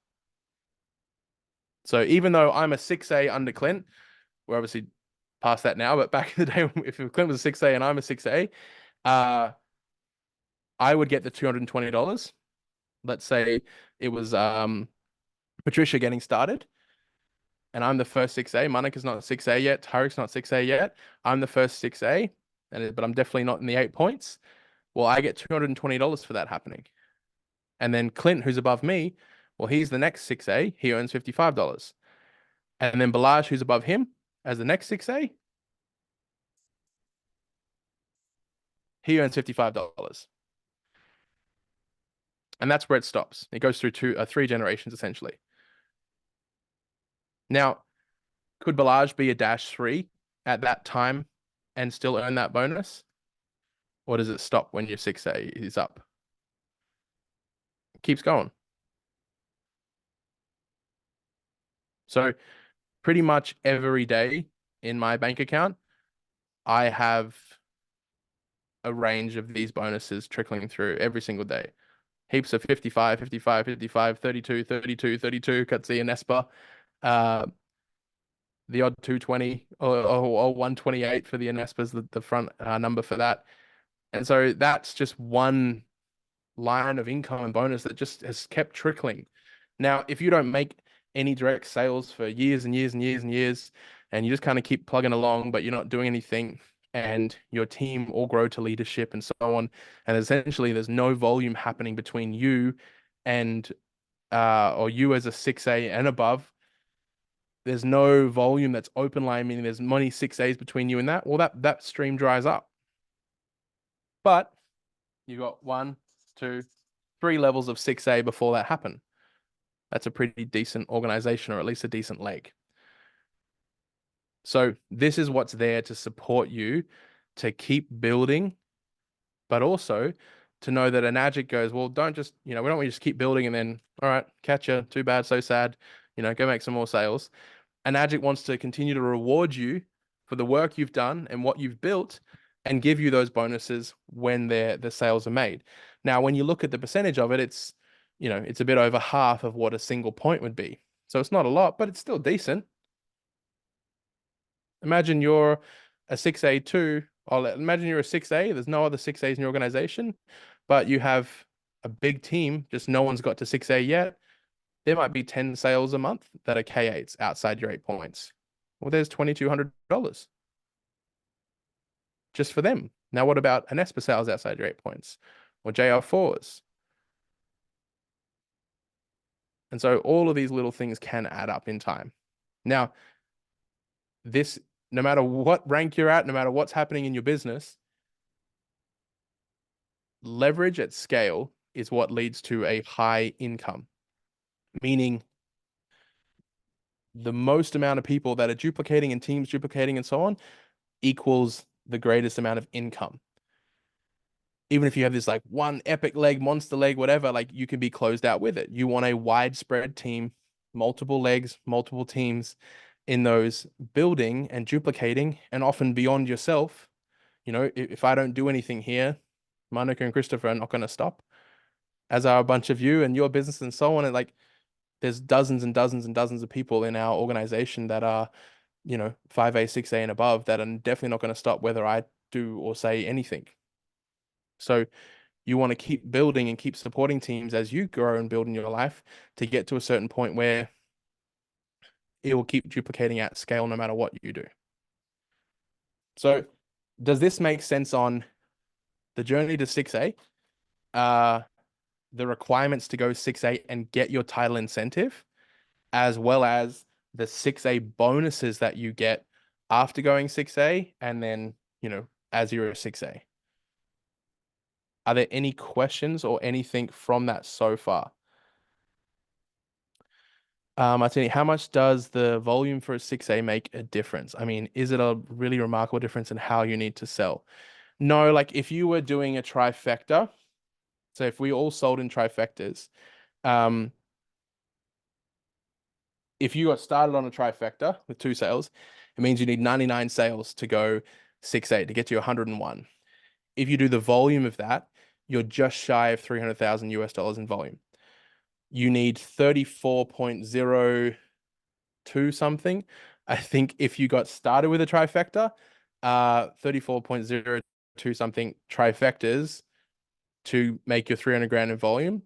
So even though I'm a 6A under Clint, we're obviously past that now, but back in the day, if Clint was a 6A and I'm a 6A, I would get the $220. Let's say it was Patricia getting started, and I'm the first 6A. Monica's not 6A yet. Tarek's not 6A yet. I'm the first 6A, but I'm definitely not in the 8 points. Well, I get $220 for that happening. And then Clint, who's above me, well, he's the next 6A. He earns $55. And then Balazs, who's above him, as the next 6A, he earns $55. And that's where it stops. It goes through three generations, essentially. Now, could Balazs be a -3 at that time and still earn that bonus? Or does it stop when your 6A is up? It keeps going. So pretty much every day in my bank account, I have a range of these bonuses trickling through every single day. Heaps of 55, 55, 55, 32, 32, 32, Cutsy and Esper. The odd 220 or 128 for the Inespa's the front number for that. And so that's just one line of income and bonus that just has kept trickling. Now, if you don't make any direct sales for years and years and years and years, and you just kind of keep plugging along, but you're not doing anything, and your team all grow to leadership and so on, and essentially there's no volume happening between you and or you as a 6A and above, there's no volume that's open line, meaning there's money 6As between you and that, well, that stream dries up. But you got 1, 2, 3 levels of 6A before that happen. That's a pretty decent organization, or at least a decent leg. So this is what's there to support you to keep building, but also to know that Enagic goes, well, don't just, we don't want you to just keep building and then, all right, catch you, too bad, so sad, go make some more sales. Enagic wants to continue to reward you for the work you've done and what you've built and give you those bonuses when the sales are made. Now, when you look at the percentage of it, it's, it's a bit over half of what a single point would be. So it's not a lot, but it's still decent. Imagine you're a 6A too. Imagine you're a 6A. There's no other 6As in your organization, but you have a big team. Just no one's got to 6A yet. There might be 10 sales a month that are K8s outside your 8 points. Well, there's $2,200 just for them. Now, what about an Esper sales outside your 8 points or JR4s? And so all of these little things can add up in time. Now, this, no matter what rank you're at, no matter what's happening in your business, leverage at scale is what leads to a high income, meaning the most amount of people that are duplicating and teams duplicating and so on equals the greatest amount of income. Even if you have this like one epic leg, monster leg, whatever, like you can be closed out with it. You want a widespread team, multiple legs, multiple teams in those building and duplicating, and often beyond yourself. If I don't do anything here, Monica and Christopher are not going to stop, as are a bunch of you and your business and so on. And like, there's dozens and dozens and dozens of people in our organization that are, 5A, 6A and above that are definitely not going to stop whether I do or say anything. So you want to keep building and keep supporting teams as you grow and build in your life to get to a certain point where it will keep duplicating at scale no matter what you do. So does this make sense on the journey to 6A, the requirements to go 6A and get your title incentive, as well as the 6A bonuses that you get after going 6A, and then, you know, as you're a 6A? Are there any questions or anything from that so far? Martini, how much does the volume for a 6A make a difference? I mean, is it a really remarkable difference in how you need to sell? No, like if you were doing a trifecta, so if we all sold in trifectas, if you got started on a trifecta with 2 sales, it means you need 99 sales to go 6A to get to 101. If you do the volume of that, you're just shy of 300,000 US dollars in volume. You need 34.02 something. I think if you got started with a trifecta, 34.02 something trifectas to make your 300 grand in volume.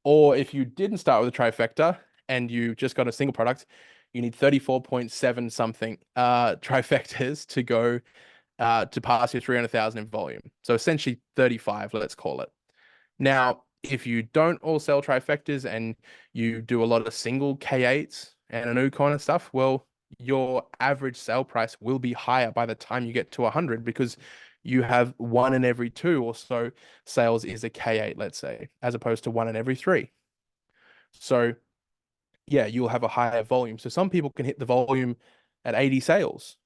Or if you didn't start with a trifecta and you just got a single product, you need 34.7 something trifectas to go to pass your 300,000 in volume. So essentially 35, let's call it. Now, if you don't all sell trifectas and you do a lot of single K8s and an Ukon and stuff, well, your average sale price will be higher by the time you get to 100, because you have 1 in every 2 or so sales is a K8, let's say, as opposed to 1 in every 3. So yeah, you'll have a higher volume. So some people can hit the volume at 80 sales.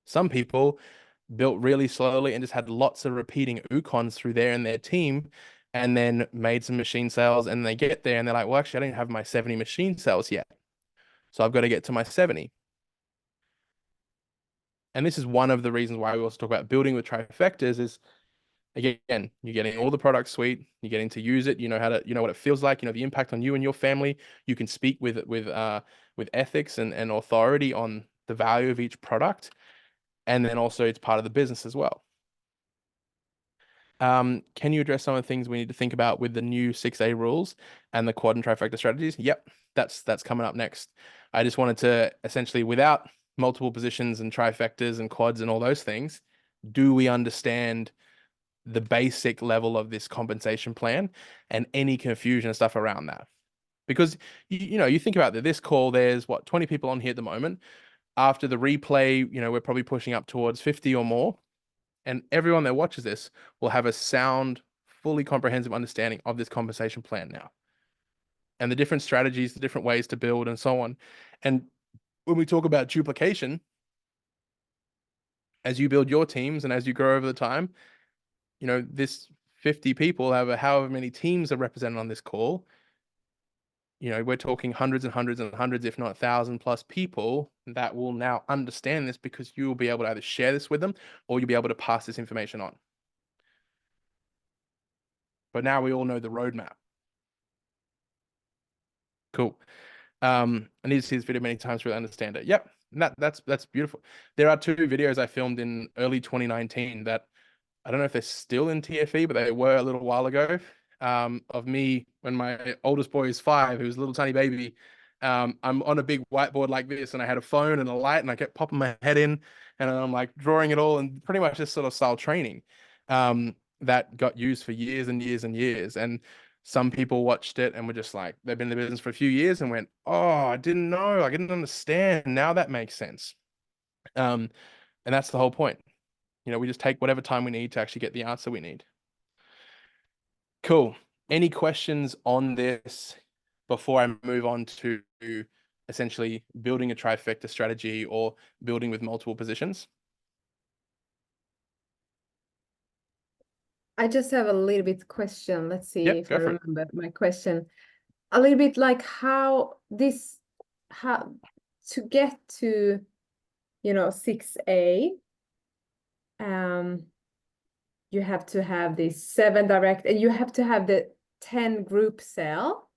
Some people built really slowly and just had lots of repeating Ukons through there in their team, and then made some machine sales, and they get there and they're like, well, actually, I don't have my 70 machine sales yet. So I've got to get to my 70. And this is one of the reasons why we also talk about building with trifectas is, again, you're getting all the product suite, you're getting to use it, you know what it feels like, you know the impact on you and your family. You can speak with ethics and authority on the value of each product. And then also it's part of the business as well. Can you address some of the things we need to think about with the new 6A rules and the quad and trifecta strategies? Yep, that's coming up next. I just wanted to essentially, without multiple positions and trifectas and quads and all those things, do we understand the basic level of this compensation plan and any confusion and stuff around that? Because you think about this call, there's 20 people on here at the moment. After the replay, we're probably pushing up towards 50 or more. And everyone that watches this will have a sound, fully comprehensive understanding of this compensation plan now, and the different strategies, the different ways to build and so on. And when we talk about duplication, as you build your teams and as you grow over the time, this 50 people, however many teams are represented on this call, we're talking hundreds and hundreds and hundreds, if not 1,000+ people that will now understand this, because you will be able to either share this with them or you'll be able to pass this information on. But now we all know the roadmap. Cool. I need to see this video many times to really understand it. Yep, that's beautiful. There are 2 videos I filmed in early 2019 that I don't know if they're still in TFE, but they were a little while ago. Of me when my oldest boy is 5, who's a little tiny baby. I'm on a big whiteboard like this, and I had a phone and a light, and I kept popping my head in, and I'm like drawing it all, and pretty much this sort of style training that got used for years and years and years. And some people watched it and were just like, they've been in the business for a few years and went, oh, I didn't know, I didn't understand. Now that makes sense. And that's the whole point. We just take whatever time we need to actually get the answer we need. Cool. Any questions on this before I move on to essentially building a trifecta strategy or building with multiple positions? I just have a little bit question. Let's see Yep, if go I for it. remember my question. A little bit like how to get to 6A, you have to have the 7 direct, and you have to have the 10 group sell.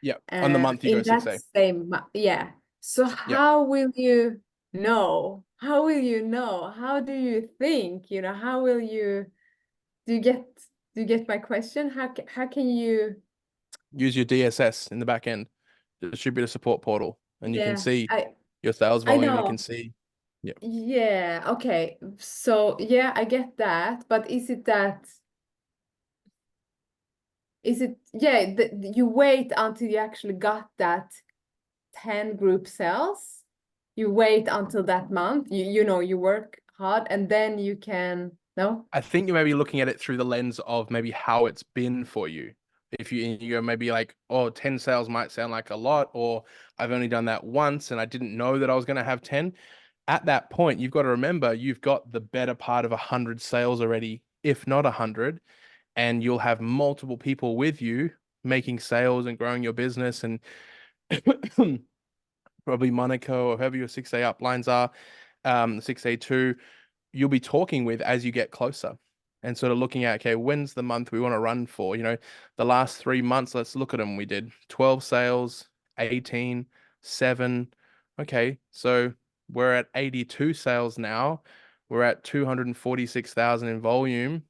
Yeah, on the month you go in that 6A. same yeah. So how will you know? How will you know? How do you think? How will you? Do you get my question? How can you use your DSS in the back end, the distributor support portal, and you can see your sales I volume, you can know. see. Yeah. Yeah, okay. So yeah, I get that, but is it yeah, you wait until you actually got that 10 group sales? You wait until that month, you know, you work hard and then you can, no? I think you may be looking at it through the lens of maybe how it's been for you. If you go maybe like, oh, 10 sales might sound like a lot, or I've only done that once and I didn't know that I was going to have 10. At that point, you've got to remember you've got the better part of 100 sales already, if not 100, and you'll have multiple people with you making sales and growing your business, and probably Monaco or whoever your 6A uplines are, 6A2, you'll be talking with as you get closer and sort of looking at, okay, when's the month we want to run for? You know, the last 3 months, let's look at them. We did 12 sales, 18, 7. Okay, so we're at 82 sales now. We're at 246,000 in volume.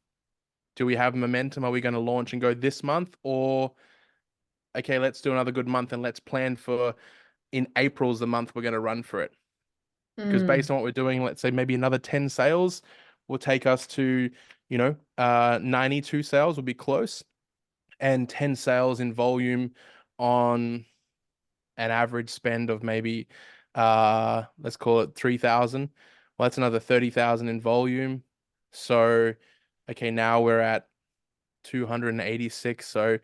Do we have momentum? Are we going to launch and go this month? Or, okay, let's do another good month and let's plan for in April's the month we're going to run for it. Because based on what we're doing, let's say maybe another 10 sales will take us to, 92 sales will be close, and 10 sales in volume on an average spend of maybe, let's call it 3,000. Well, that's another 30,000 in volume. So, okay, now we're at 286. So,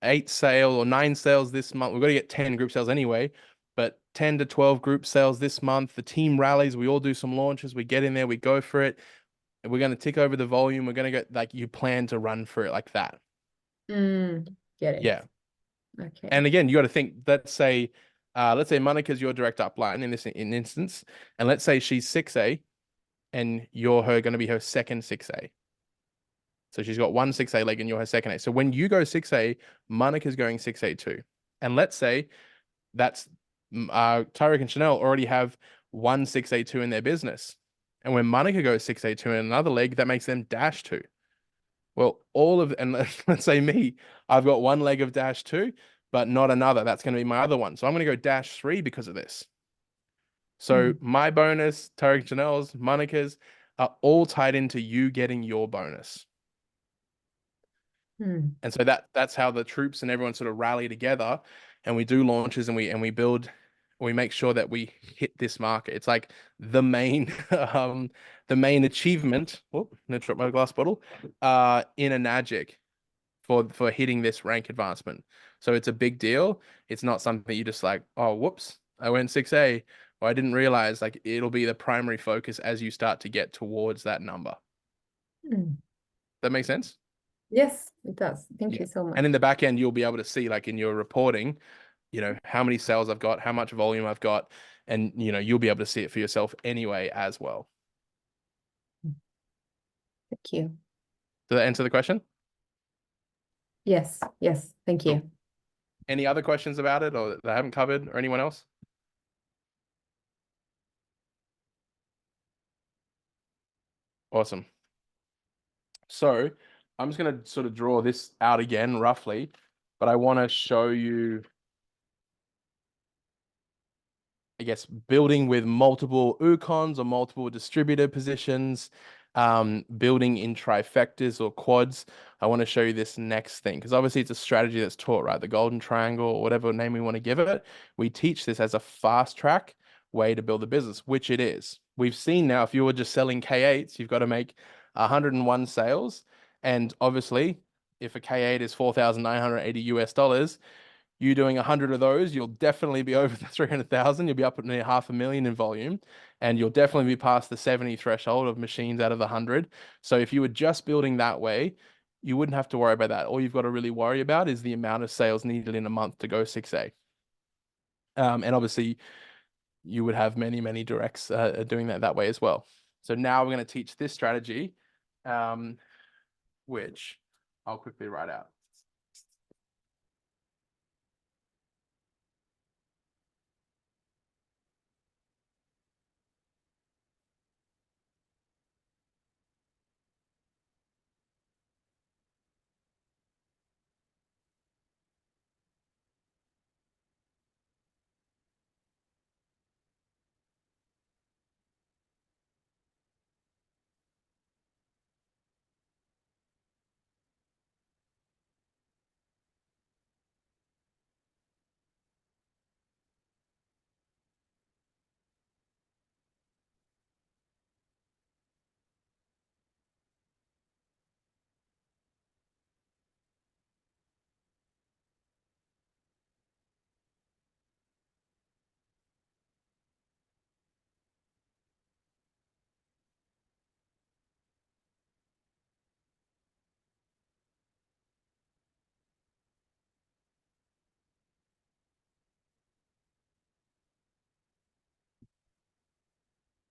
8 sale or 9 sales this month. We've got to get 10 group sales anyway, but 10 to 12 group sales this month. The team rallies, we all do some launches, we get in there, we go for it. And we're going to tick over the volume. We're going to get like you plan to run for it like that. Get it. Yeah. Okay. And again, you got to think, let's say Monica's your direct upline in this instance, and let's say she's 6A and you're going to be her second 6A. So she's got one 6A leg and you're her second A. So when you go 6A, Monica's going 6A too. And let's say that's Tyrick and Chanel already have one 6A2 in their business. And when Monica goes 6A2 in another leg, that makes them dash 2. Well, and let's say me, I've got one leg of dash 2, but not another. That's going to be my other one. So I'm going to go dash 3 because of this. So my bonus, Tyrick and Chanel's, Monica's are all tied into you getting your bonus. And so that's how the troops and everyone sort of rally together, and we do launches and we build, we make sure that we hit this market. It's like the main the main achievement. Oh, I dropped my glass bottle. In a Enagic for hitting this rank advancement. So it's a big deal. It's not something you just like, oh, whoops, I went 6A, or I didn't realize. Like, it'll be the primary focus as you start to get towards that number. That makes sense? Yes, it does. Thank Yeah. you so much. And in the back end, you'll be able to see, like in your reporting, how many sales I've got, how much volume I've got, and you'll be able to see it for yourself anyway as well. Thank you. Did that answer the question? Yes, thank Cool. you. Any other questions about it or that I haven't covered, or anyone else? Awesome. So I'm just going to sort of draw this out again roughly, but I want to show you, I guess, building with multiple Ukons or multiple distributor positions, building in trifectas or quads. I want to show you this next thing, because obviously it's a strategy that's taught, right? The golden triangle, or whatever name we want to give it. We teach this as a fast track way to build a business, which it is. We've seen now, if you were just selling K8s, you've got to make 101 sales. And obviously, if a K8 is $4,980 US, you doing 100 of those, you'll definitely be over the 300,000. You'll be up at near 500,000 in volume, and you'll definitely be past the 70 threshold of machines out of the 100. So if you were just building that way, you wouldn't have to worry about that. All you've got to really worry about is the amount of sales needed in a month to go 6A. And obviously, you would have many, many directs doing that way as well. So now we're going to teach this strategy, which I'll quickly write out.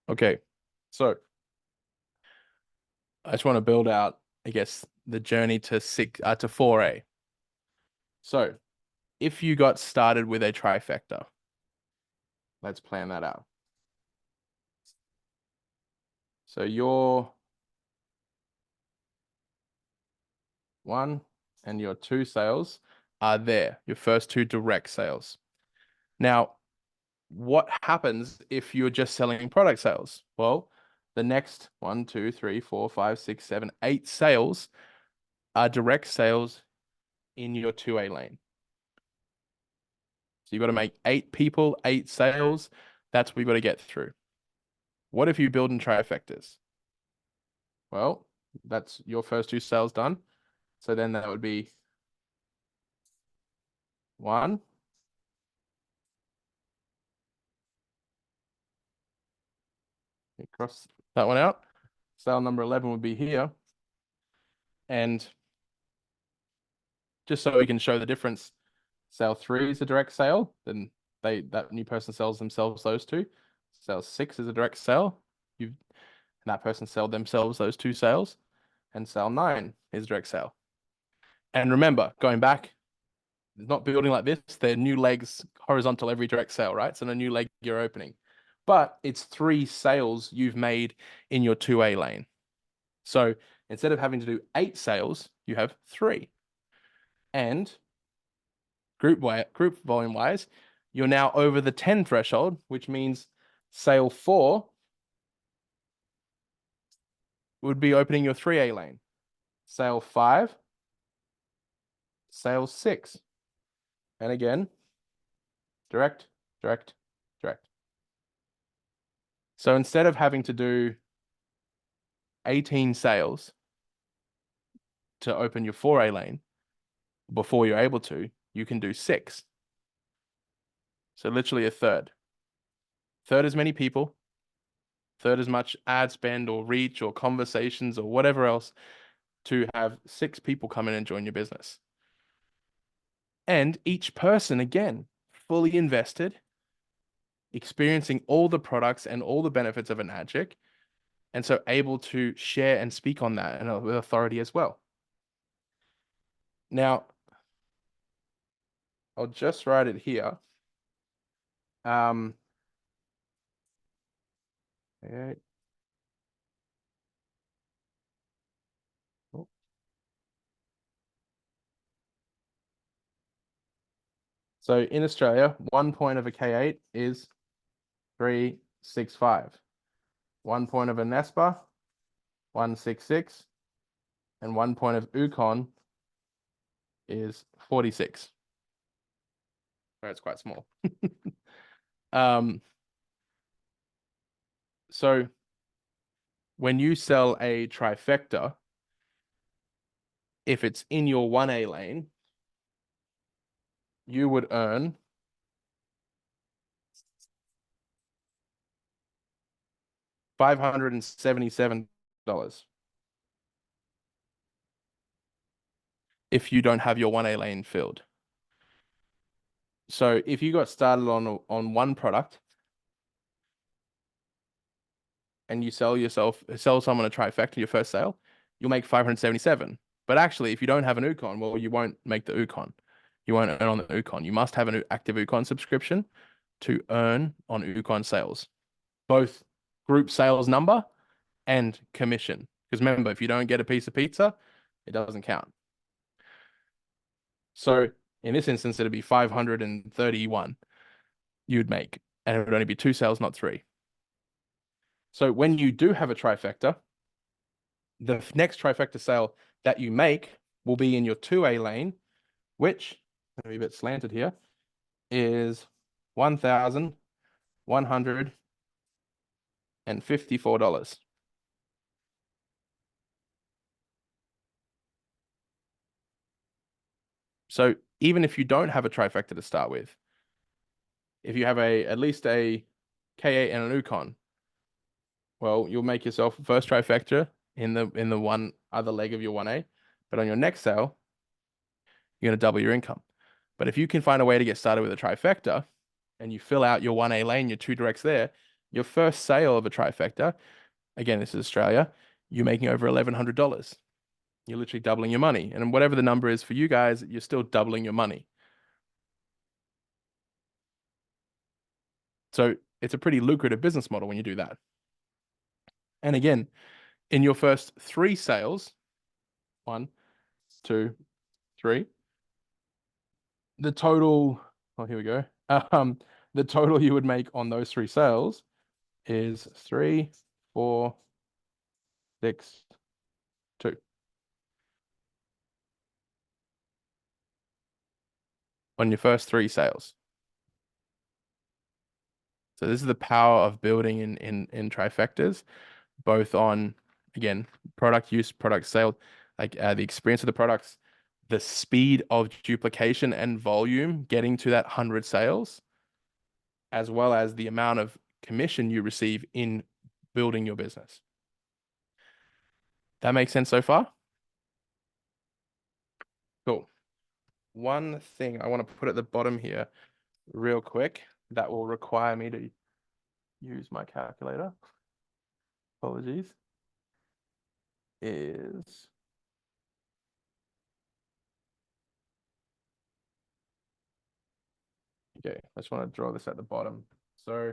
Okay, so I just want to build out, I guess, the journey to 4A. So if you got started with a trifecta, let's plan that out. So your 1 and your 2 sales are there, your first 2 direct sales. Now, what happens if you're just selling product sales? Well, the next 1, 2, 3, 4, 5, 6, 7, 8 sales are direct sales in your 2A lane. So you've got to make 8 people, 8 sales. That's what you've got to get through. What if you build in trifectas? Well, that's your first 2 sales done. So then that would be 1. Cross that one out. Sale number 11 would be here. And just so we can show the difference, sale 3 is a direct sale, then that new person sells themselves those 2. Sale 6 is a direct sale. And that person sell themselves those 2 sales. And sale 9 is a direct sale. And remember, going back, not building like this, they're new legs horizontal every direct sale, right? So a new leg you're opening. But it's 3 sales you've made in your 2A lane. So instead of having to do 8 sales, you have 3. And group volume wise, you're now over the 10 threshold, which means sale 4 would be opening your 3A lane. Sale 5, sale 6. And again, direct, direct, direct. So instead of having to do 18 sales to open your 4A lane before you're able to, you can do 6. So literally a third. Third as many people, third as much ad spend or reach or conversations or whatever else to have 6 people come in and join your business. And each person, again, fully invested, experiencing all the products and all the benefits of an Adjic, and so able to share and speak on that and with authority as well. Now, I'll just write it here. Okay. Oh. So in Australia, 1 point of a K8 is 365. 1 point of a NESPA, 166, and 1 point of UConn is 46. So it's quite small. So when you sell a trifecta, if it's in your 1A lane, you would earn $577 if you don't have your 1A lane filled. So if you got started on one product and you sell someone a trifecta, your first sale, you'll make 577. But actually, if you don't have an UConn, well, you won't make the UConn. You won't earn on the UConn. You must have an active UConn subscription to earn on UConn sales, both group sales number and commission. Because remember, if you don't get a piece of pizza, it doesn't count. So in this instance, it'd be 531 you'd make, and it would only be 2 sales, not 3. So when you do have a trifecta, the next trifecta sale that you make will be in your 2A lane, which, let me be a bit slanted here, is $1,154. So even if you don't have a trifecta to start with, if you have at least a K8 and an UConn, well, you'll make yourself first trifecta in the one other leg of your 1A, but on your next sale, you're going to double your income. But if you can find a way to get started with a trifecta and you fill out your 1A lane, your 2 directs there, Your first sale of a trifecta, again, this is Australia, you're making over $1,100. You're literally doubling your money. And whatever the number is for you guys, you're still doubling your money. So it's a pretty lucrative business model when you do that. And again, in your first 3 sales, 1, 2, 3, the total, oh, here we go. The total you would make on those 3 sales is 3, 4, 6, 2. On your first 3 sales. So this is the power of building in trifectas, both on, again, product use, product sale, like the experience of the products, the speed of duplication and volume getting to that 100 sales, as well as the amount of commission you receive in building your business. That makes sense so far? Cool. One thing I want to put at the bottom here real quick that will require me to use my calculator. Apologies. Is okay, I just want to draw this at the bottom. So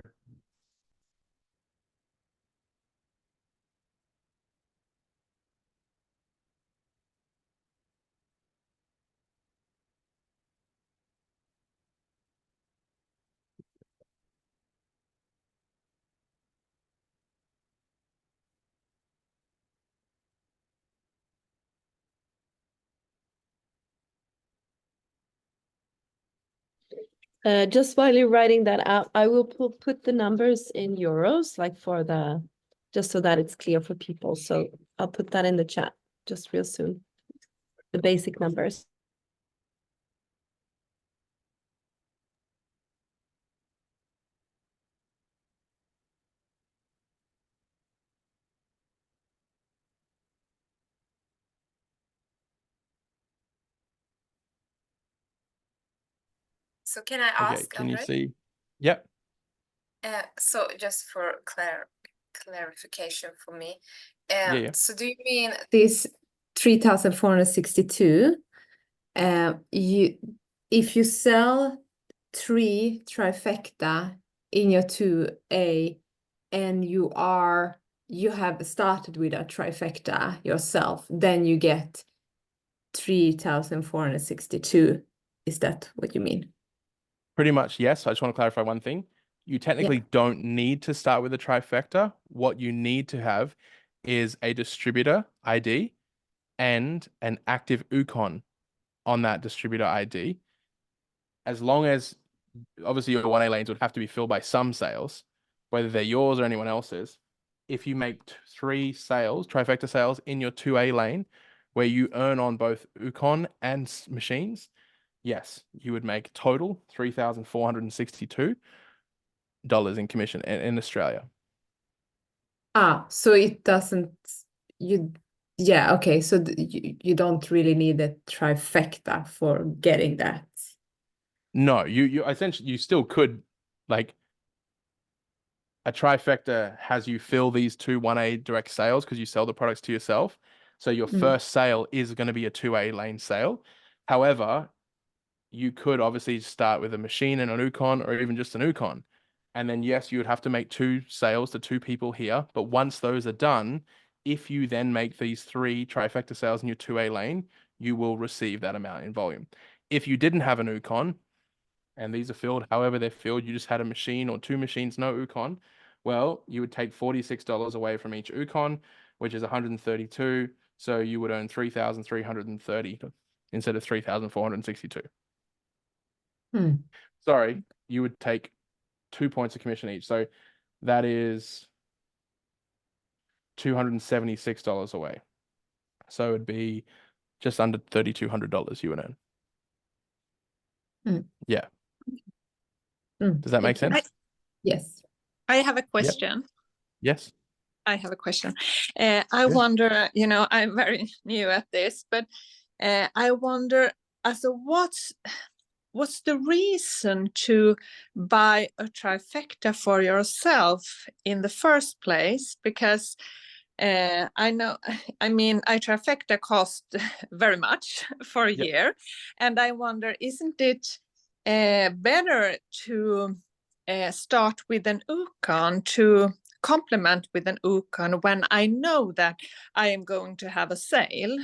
Just while you're writing that out, I will put the numbers in euros, like for the, just so that it's clear for people. So I'll put that in the chat just real soon. The basic numbers. So can I okay, ask, can you Andre? see? Yep. So just for clarification for me, Yeah. so do you mean this 3,462? If you sell 3 trifecta in your 2A and you have started with a trifecta yourself, then you get 3,462. Is that what you mean? Pretty much, yes. I just want to clarify one thing. You technically don't need to start with a trifecta. What you need to have is a distributor ID and an active UCON on that distributor ID. As long as, obviously, your 1A lanes would have to be filled by some sales, whether they're yours or anyone else's. If you make 3 sales, trifecta sales in your 2A lane, where you earn on both UCON and machines, yes, you would make total $3,462 in commission in Australia. So it doesn't, okay, so you don't really need a trifecta for getting that. No, you essentially, you still could, like, a trifecta has you fill these 2 1A direct sales because you sell the products to yourself. So your first sale is going to be a 2A lane sale. However, you could obviously start with a machine and an UCON or even just an UCON. And then, yes, you would have to make 2 sales to 2 people here. But once those are done, if you then make these 3 trifecta sales in your 2A lane, you will receive that amount in volume. If you didn't have an UCON and these are filled however they're filled, you just had a machine or 2 machines, no UCON, well, you would take $46 away from each UCON, which is $132. So you would earn $3,330 instead of $3,462. Sorry, you would take 2 points of commission each. So that is $276 away. So it'd be just under $3,200 you would earn. Yeah. Does that make sense? Yes. I have a question. Yes. I have a question. I wonder, I'm very new at this, but I wonder, what's the reason to buy a trifecta for yourself in the first place? Because I know, I mean, a trifecta cost very much for a Yep. year, and I wonder, isn't it better to start with an Ukon to complement with an Ukon when I know that I am going to have a sale?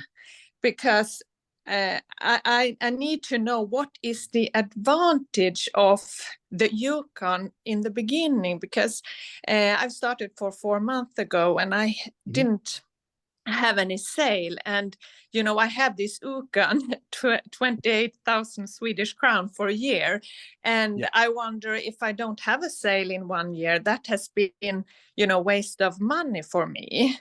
Because I need to know what is the advantage of the Yukon in the beginning, because I've started for 4 months ago and I didn't have any sale. And, you know, I had this Yukon 28,000 Swedish crown for a year. And Yeah. I wonder if I don't have a sale in 1 year, that has been, you know, waste of money for me.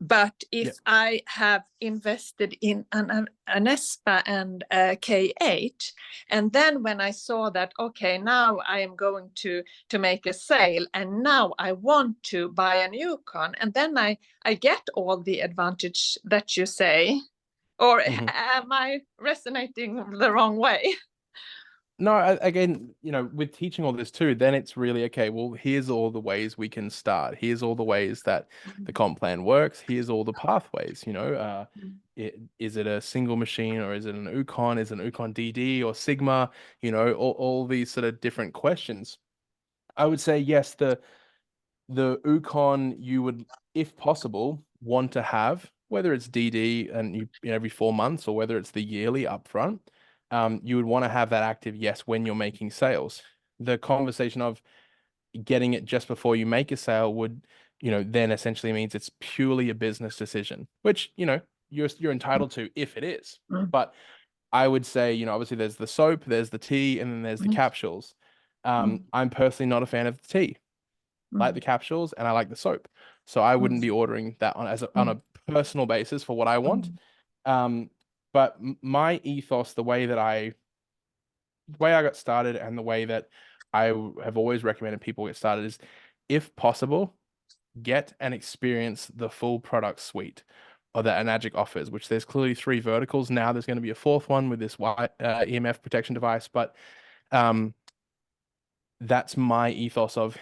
But if Yeah. I have invested in an Espa and a K8, and then when I saw that, okay, now I am going to make a sale, and now I want to buy a Yukon, and then I get all the advantage that you say, or am I resonating the wrong way? No, again, you know, with teaching all this too, then it's really, okay, well, here's all the ways we can start. Here's all the ways that the comp plan works. Here's all the pathways, you know. Is it a single machine, or is it an Ukon? Is it an Ukon DD or Sigma? You know, all these sort of different questions. I would say, yes, the Ukon you would, if possible, want to have, whether it's DD and you know, every 4 months, or whether it's the yearly upfront. You would want to have that active, yes, when you're making sales. The conversation of getting it just before you make a sale would, you know, then essentially means it's purely a business decision, which, you know, you're entitled to if it is. But I would say, you know, obviously there's the soap, there's the tea, and then there's the capsules. I'm personally not a fan of the tea. I like the capsules and I like the soap, so I wouldn't be ordering that on a personal basis for what I want. But my ethos, the way I got started, and the way that I have always recommended people get started is, if possible, get and experience the full product suite or that Enagic offers, which there's clearly 3 verticals. Now there's going to be a 4th one with this EMF protection device, but that's my ethos of,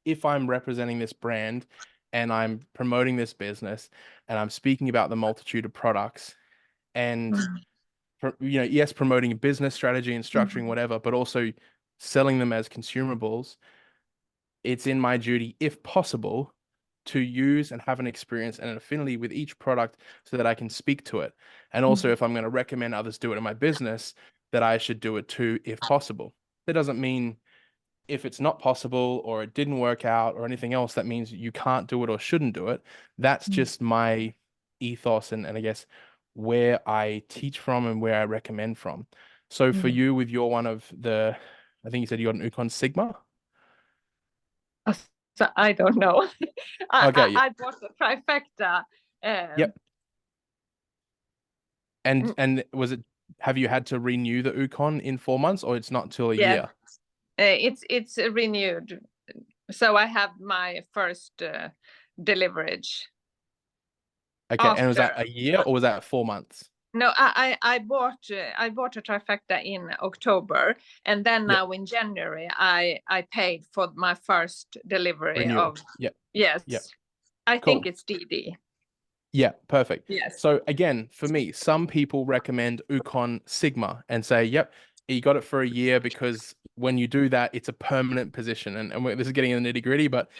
if I'm representing this brand and I'm promoting this business and I'm speaking about the multitude of products, and you know, yes, promoting a business strategy and structuring whatever, but also selling them as consumables, it's in my duty, if possible, to use and have an experience and an affinity with each product so that I can speak to it. And also, if I'm going to recommend others do it in my business, that I should do it too, if possible. That doesn't mean if it's not possible or it didn't work out or anything else, that means you can't do it or shouldn't do it. That's just my ethos and I guess where I teach from and where I recommend from. So for you, with your one of the, I think you said you got an Ukon Sigma. So I don't know. Okay, yeah. I bought a trifecta. Yep. And was it, have you had to renew the Ukon in 4 months, or it's not till a year? It's renewed. So I have my first deliverage. Okay, and was that after. a year or was that 4 months? No, I bought a trifecta in October, and then Yep. now in January I paid for my first delivery Renewal. of. Yep. Yes. Yep. I Cool. think it's DD. Yeah, perfect. Yes. So again, for me, some people recommend Ukon Sigma and say, yep, you got it for a year, because when you do that, it's a permanent position. And this is getting in the nitty gritty, but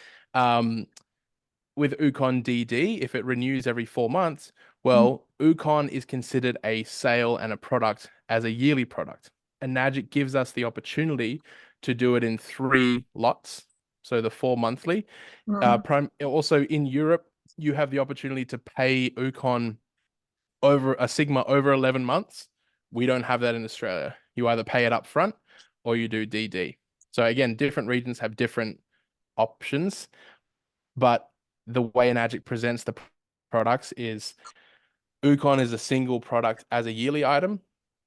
with Ukon DD, if it renews every 4 months, well, Ukon is considered a sale and a product as a yearly product. Enagic gives us the opportunity to do it in 3 lots, so the 4 monthly. Also in Europe, you have the opportunity to pay Ukon over a Sigma over 11 months. We don't have that in Australia. You either pay it up front or you do DD. So again, different regions have different options, but the way Enagic presents the products is, Ukon is a single product as a yearly item.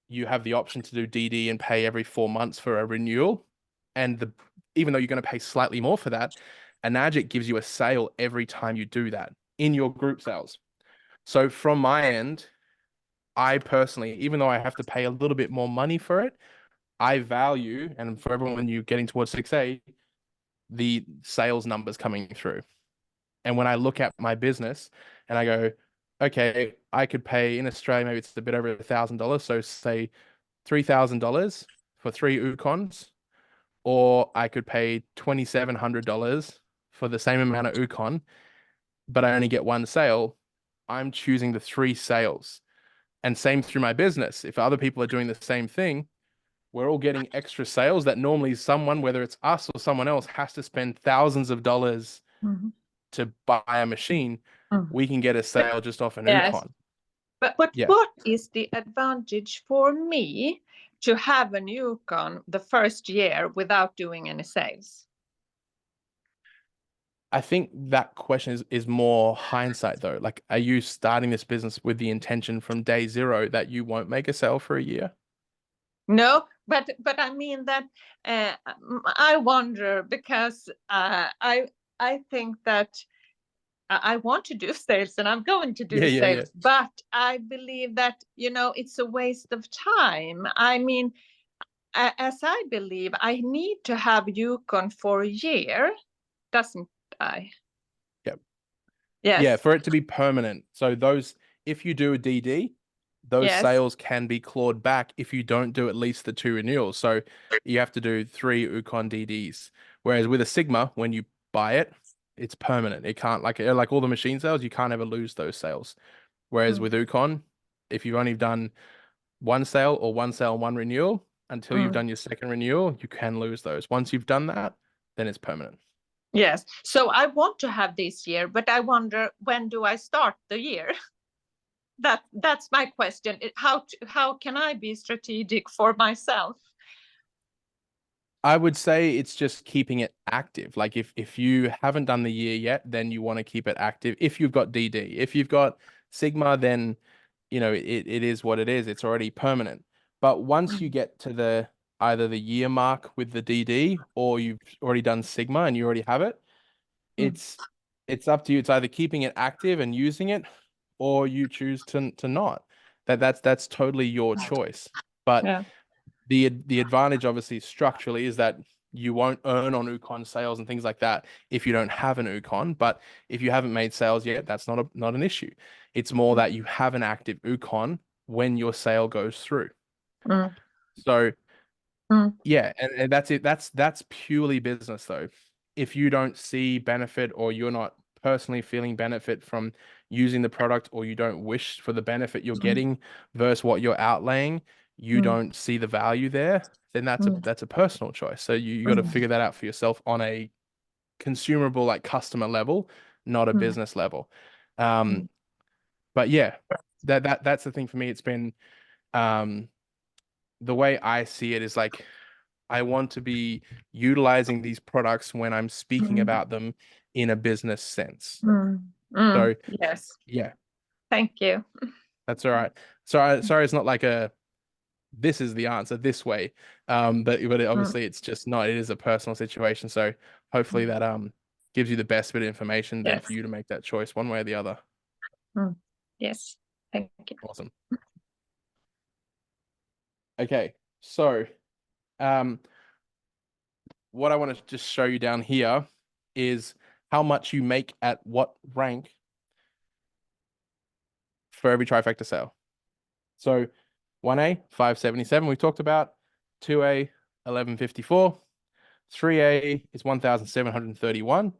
You have the option to do DD and pay every 4 months for a renewal. And even though you're going to pay slightly more for that, Enagic gives you a sale every time you do that in your group sales. So from my end, I personally, even though I have to pay a little bit more money for it, I value, and for everyone when you're getting towards 6A, the sales numbers coming through. And when I look at my business and I go, okay, I could pay in Australia, maybe it's a bit over $1,000. So say $3,000 for 3 Ukons, or I could pay $2,700 for the same amount of Ukon, but I only get 1 sale. I'm choosing the 3 sales. And same through my business. If other people are doing the same thing, we're all getting extra sales that normally someone, whether it's us or someone else, has to spend thousands of dollars Mhm. to buy a machine. Mhm. We can get a sale just off an Yes. Ukon. But Yeah. what is the advantage for me to have a Yukon the first year without doing any sales? I think that question is more hindsight though. Like, are you starting this business with the intention from day 0 that you won't make a sale for a year? No, but I mean that I wonder because I think that I want to do sales and I'm going to do Yeah. sales, but I believe that, you know, it's a waste of time. I mean, as I believe, I need to have Yukon for a year, doesn't I? Yep. Yes. Yeah, for it to be permanent. So if you do a DD, those Yes. sales can be clawed back if you don't do at least the 2 renewals. So you have to do 3 Ukon DDs. Whereas with a Sigma, when you buy it, it's permanent. It can't, like all the machine sales, you can't ever lose those sales. Whereas with Ukon, if you've only done 1 sale or 1 sale, 1 renewal, until you've done your second renewal, you can lose those. Once you've done that, then it's permanent. Yes. So I want to have this year, but I wonder, when do I start the year? That's my question. How can I be strategic for myself? I would say it's just keeping it active. Like if you haven't done the year yet, then you want to keep it active. If you've got DD, if you've got Sigma, then it is what it is. It's already permanent. But once you get to either the year mark with the DD, or you've already done Sigma and you already have it, it's up to you. It's either keeping it active and using it, or you choose to not. That's totally your choice. But Yeah. the advantage obviously structurally is that you won't earn on Ukon sales and things like that if you don't have an Ukon. But if you haven't made sales yet, that's not an issue. It's more that you have an active Ukon when your sale goes through. So yeah, and that's it. That's purely business though. If you don't see benefit, or you're not personally feeling benefit from using the product, or you don't wish for the benefit you're getting versus what you're outlaying, you don't see the value there, then that's a personal choice. So you got to figure that out for yourself on a consumable, like customer level, not a business level. But yeah, that's the thing for me. It's been the way I see it is like, I want to be utilizing these products when I'm speaking about them in a business sense. So Yes. yeah, Thank you. that's all right. Sorry, it's not like this is the answer this way. But obviously it's just not. It is a personal situation. So hopefully that gives you the best bit of information then for Yes. you to make that choice one way or the other. Yes. Thank you. Awesome. Okay, so what I want to just show you down here is how much you make at what rank for every trifecta sale. So 1A, 577 we talked about, 2A, 1154, 3A is 1,731,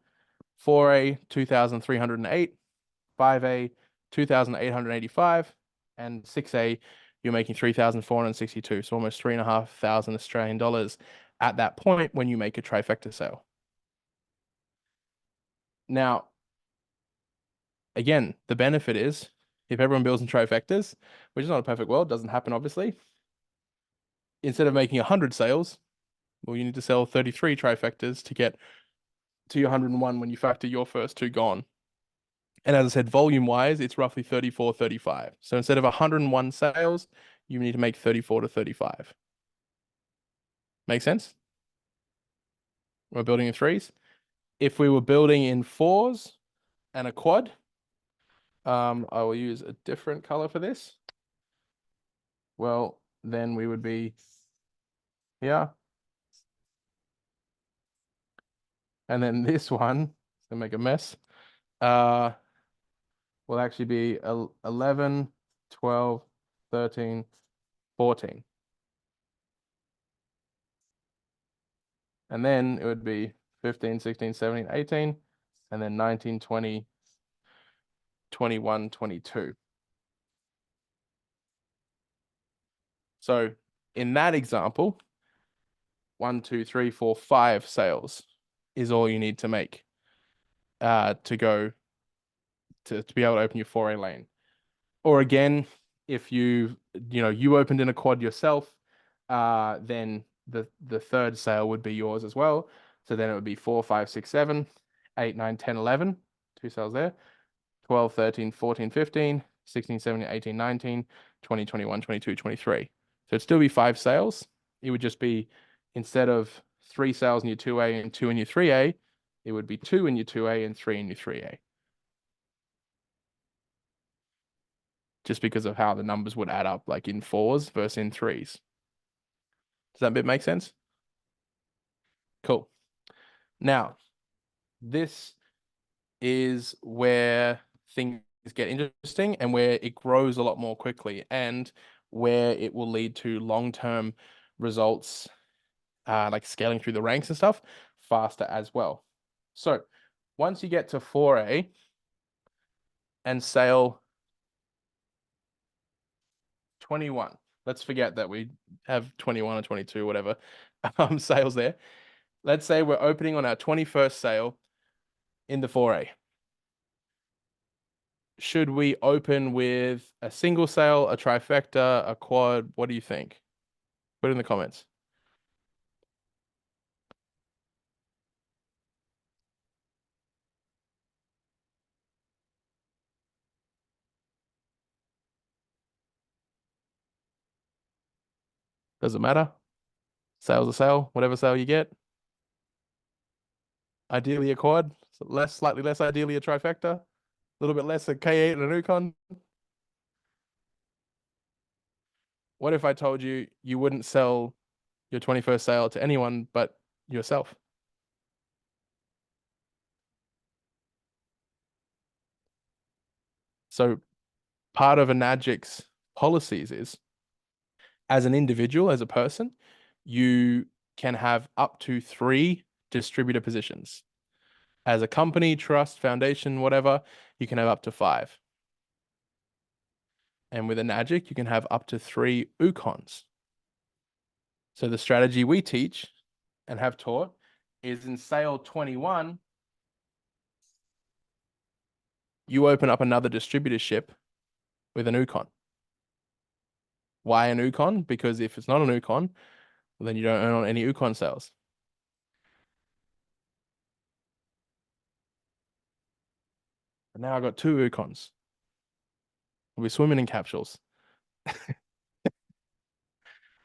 4A, 2,308, 5A, 2,885, and 6A, you're making 3,462, so almost 3,500 Australian dollars at that point when you make a trifecta sale. Now, again, the benefit is if everyone builds in trifectas, which is not a perfect world, doesn't happen obviously, instead of making 100 sales, well, you need to sell 33 trifectas to get to your 101 when you factor your first 2 gone. And as I said, volume wise, it's roughly 34, 35. So instead of 101 sales, you need to make 34 to 35. Make sense? We're building in 3s. If we were building in 4s and a quad, I will use a different color for this. Well, then we would be here. And then this one, gonna make a mess, will actually be 11, 12, 13, 14. And then it would be 15, 16, 17, 18, and then 19, 20, 21, 22. So in that example, 1, 2, 3, 4, 5 sales is all you need to make to go to be able to open your 4A lane. Or again, if you opened in a quad yourself, then the third sale would be yours as well. So then it would be 4, 5, 6, 7, 8, 9, 10, 11, 2 sales there, 12, 13, 14, 15, 16, 17, 18, 19, 20, 21, 22, 23. So it'd still be 5 sales. It would just be, instead of 3 sales in your 2A and 2 in your 3A, it would be 2 in your 2A and 3 in your 3A. Just because of how the numbers would add up, like in 4s versus in 3s. Does that bit make sense? Cool. Now, this is where things get interesting and where it grows a lot more quickly, and where it will lead to long-term results, like scaling through the ranks and stuff faster as well. So once you get to 4A and sale 21, let's forget that we have 21 or 22, whatever, sales there. Let's say we're opening on our 21st sale in the 4A. Should we open with a single sale, a trifecta, a quad? What do you think? Put it in the comments. Doesn't matter. Sale's a sale, whatever sale you get. Ideally a quad, slightly less ideally a trifecta, a little bit less a K8 and an Ukon. What if I told you you wouldn't sell your 21st sale to anyone but yourself? So part of Enagic's policies is, as an individual, as a person, you can have up to 3 distributor positions. As a company, trust, foundation, whatever, you can have up to 5. And with Enagic, you can have up to 3 Ukons. So the strategy we teach and have taught is, in sale 21, you open up another distributorship with an Ukon. Why an Ukon? Because if it's not an Ukon, then you don't earn on any Ukon sales. But now I've got 2 Ukons. We'll be swimming in capsules.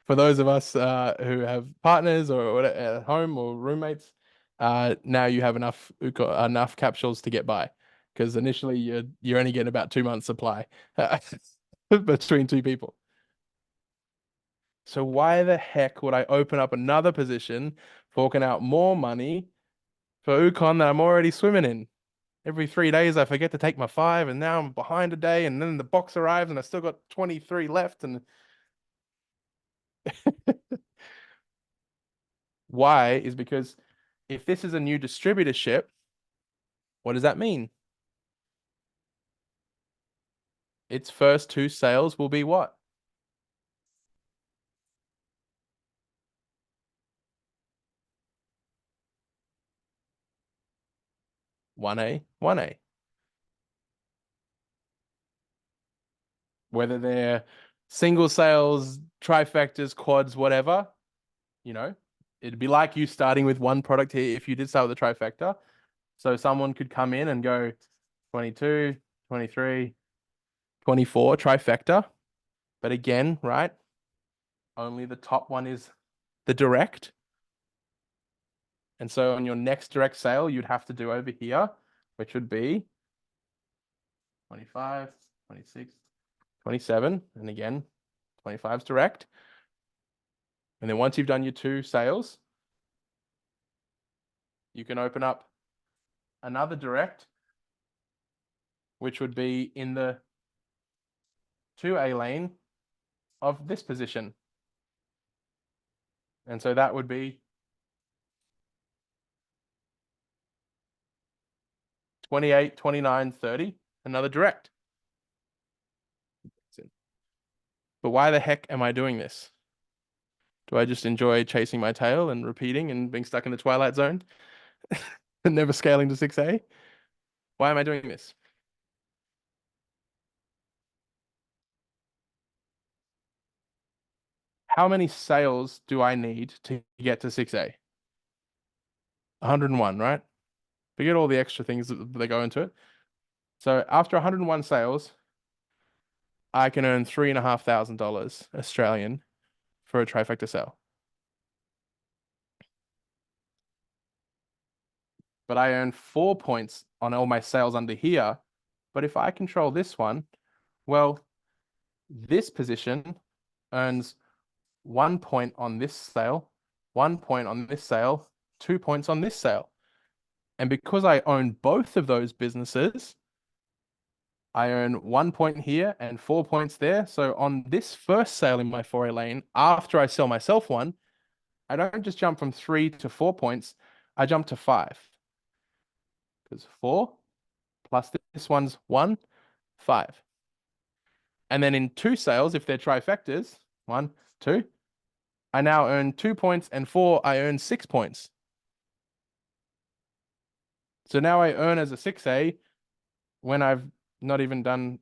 For those of us who have partners or at home or roommates, now you have enough capsules to get by, because initially you're only getting about 2 months supply between 2 people. So why the heck would I open up another position, forking out more money for Ukon that I'm already swimming in? Every 3 days I forget to take my 5, and now I'm behind a day, and then the box arrives and I still got 23 left. And why is because if this is a new distributorship, what does that mean? Its first 2 sales will be what? One A. Whether they're single sales, trifectas, quads, whatever, it'd be like you starting with one product here if you did start with a trifecta. So someone could come in and go 22, 23, 24 trifecta. But again, right? Only the top one is the direct. And so on your next direct sale, you'd have to do over here, which would be 25, 26, 27. And again, 25 is direct. And then once you've done your 2 sales, you can open up another direct, which would be in the 2A lane of this position. And so that would be 28, 29, 30, another direct. But why the heck am I doing this? Do I just enjoy chasing my tail and repeating and being stuck in the twilight zone and never scaling to 6A? Why am I doing this? How many sales do I need to get to 6A? 101, right? Forget all the extra things that go into it. So after 101 sales, I can earn $3,500 Australian for a trifecta sale. But I earn 4 points on all my sales under here. But if I control this one, well, this position earns 1 point on this sale, 1 point on this sale, 2 points on this sale. And because I own both of those businesses, I earn 1 point here and 4 points there. So on this first sale in my 4A lane, after I sell myself one, I don't just jump from 3 to 4 points, I jump to 5. Because 4 plus this one's 1, 5. And then in 2 sales, if they're trifectas, 1, 2, I now earn 2 points, and 4, I earn 6 points. So now I earn as a 6A when I've not even done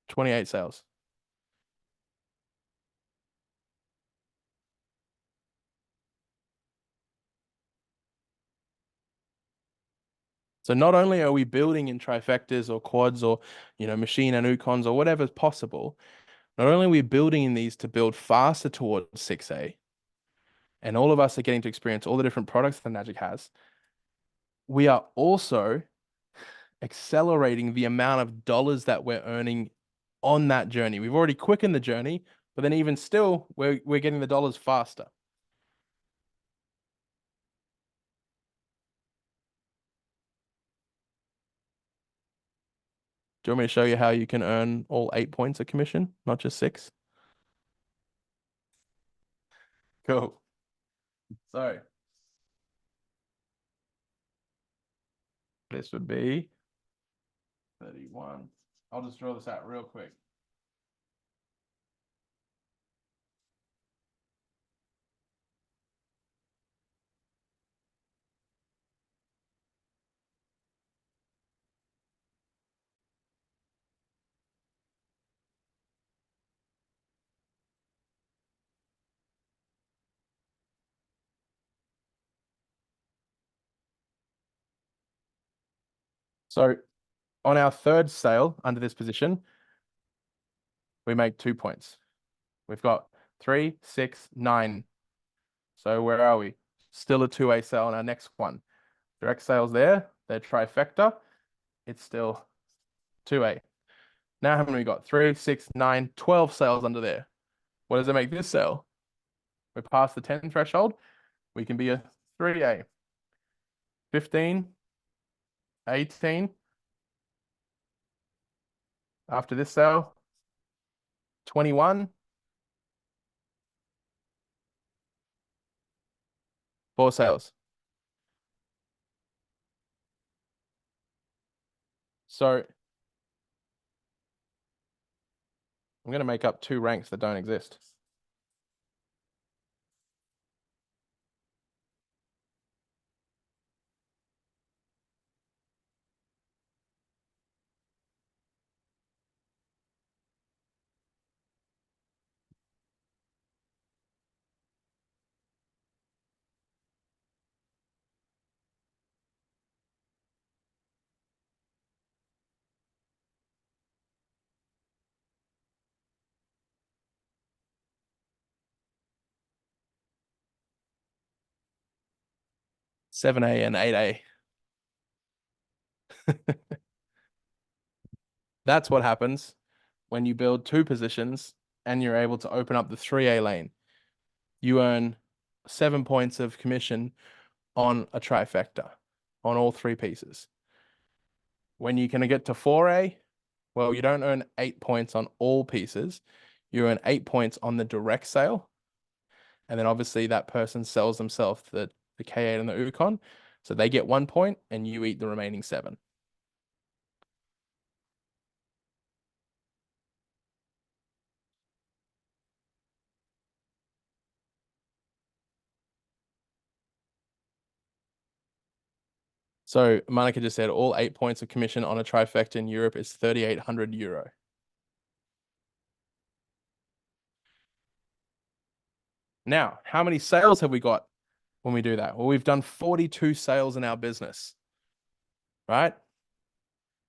28 sales. So not only are we building in trifectas or quads or, machine and ukons or whatever's possible, not only are we building in these to build faster towards 6A, and all of us are getting to experience all the different products that Magic has, we are also accelerating the amount of dollars that we're earning on that journey. We've already quickened the journey, but then even still, we're getting the dollars faster. Do you want me to show you how you can earn all 8 points of commission, not just 6? Cool. So this would be 31. I'll just draw this out real quick. So on our third sale under this position, we make 2 points. We've got 3, 6, 9. So where are we? Still a 2A sale on our next one. Direct sales there, they're trifecta. It's still 2A. Now how many we got? 3, 6, 9, 12 sales under there. What does it make this sale? We're past the 10 threshold. We can be a 3A. 15, 18. After this sale, 21. 4 sales. So I'm going to make up 2 ranks that don't exist. Seven A and 8A. That's what happens when you build 2 positions and you're able to open up the 3A lane. you earn 7 points of commission on a trifecta, on all 3 pieces. When you're going to get to 4A, well, you don't earn 8 points on all pieces. You earn 8 points on the direct sale. And then obviously that person sells themselves the K8 and the Ukon. So they get 1 point and you eat the remaining 7. So Monica just said all 8 points of commission on a trifecta in Europe is 3,800 euro. Now, how many sales have we got when we do that? Well, we've done 42 sales in our business, right?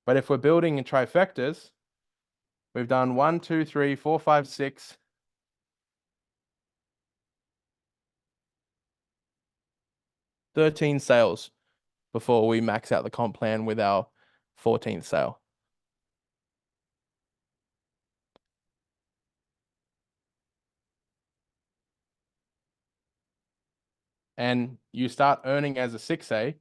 But if we're building in trifectas, we've done 1, 2, 3, 4, 5, 6. 13 sales before we max out the comp plan with our 14th sale. And you start earning as a 6A,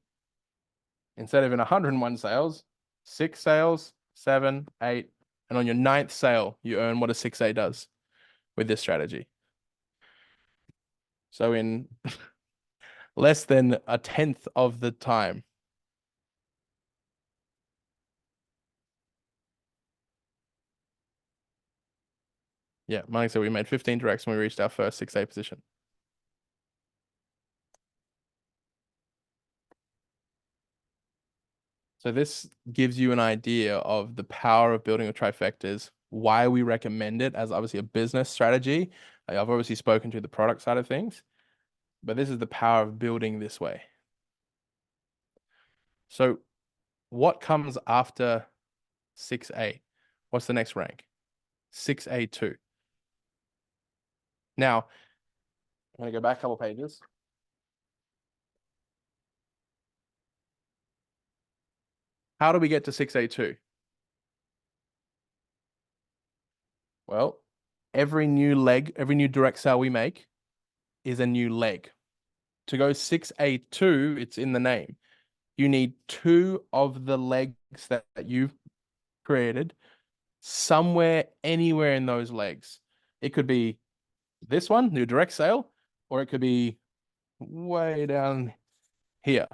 instead of in 101 sales, 6 sales, 7, 8, and on your 9th sale, you earn what a 6A does with this strategy. So in less than a 10th of the time. Yeah, Mike said we made 15 directs when we reached our first 6A position. So this gives you an idea of the power of building with trifectas, why we recommend it as obviously a business strategy. I've obviously spoken to the product side of things, but this is the power of building this way. So what comes after 6A? What's the next rank? 6A2. Now, I'm going to go back a couple pages. How do we get to 6A2? Well, every new leg, every new direct sale we make is a new leg. To go 6A2, it's in the name. You need 2 of the legs that you've created somewhere, anywhere in those legs. It could be this one, new direct sale, or it could be way down here.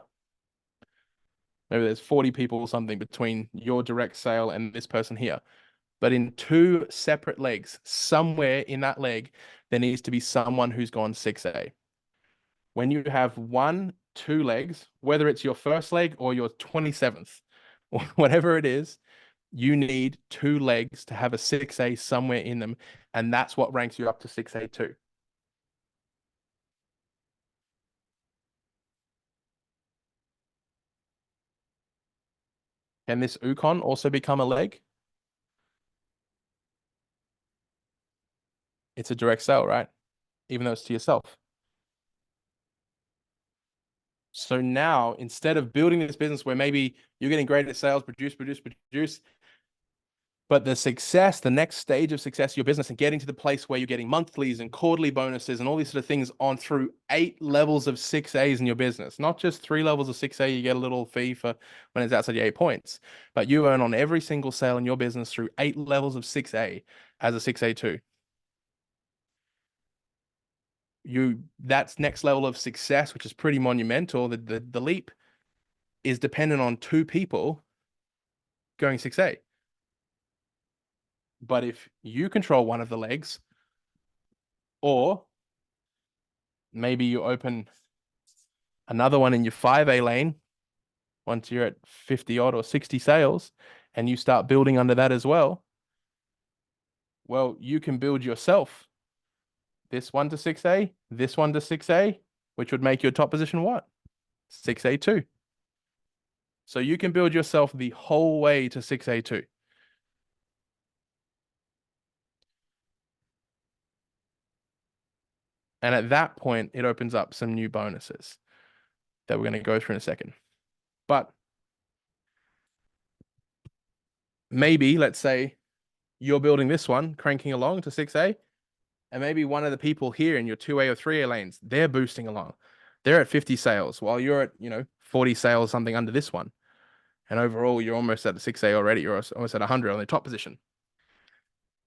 Maybe there's 40 people or something between your direct sale and this person here. But in 2 separate legs, somewhere in that leg, there needs to be someone who's gone 6A. When you have 1, 2 legs, whether it's your first leg or your 27th, or whatever it is, you need 2 legs to have a 6A somewhere in them. And that's what ranks you up to 6A2. Can this Ukon also become a leg? It's a direct sale, right? Even though it's to yourself. So now, instead of building this business where maybe you're getting great at sales, produce, but the success, the next stage of success of your business and getting to the place where you're getting monthlies and quarterly bonuses and all these sort of things on through 8 levels of 6As in your business, not just 3 levels of 6A, you get a little fee for when it's outside your 8 points, but you earn on every single sale in your business through 8 levels of 6A as a 6A2. That's next level of success, which is pretty monumental. The leap is dependent on 2 people going 6A. But if you control one of the legs, or maybe you open another one in your 5A lane once you're at 50 odd or 60 sales and you start building under that as well, well, you can build yourself this one to 6A, this one to 6A, which would make your top position what? 6A2. So you can build yourself the whole way to 6A2. And at that point, it opens up some new bonuses that we're going to go through in a second. But maybe, let's say, you're building this one, cranking along to 6A, And maybe one of the people here in your 2A or 3A lanes, they're boosting along. They're at 50 sales while you're at, 40 sales, something under this one. And overall, you're almost at the 6A already. You're almost at 100 on the top position.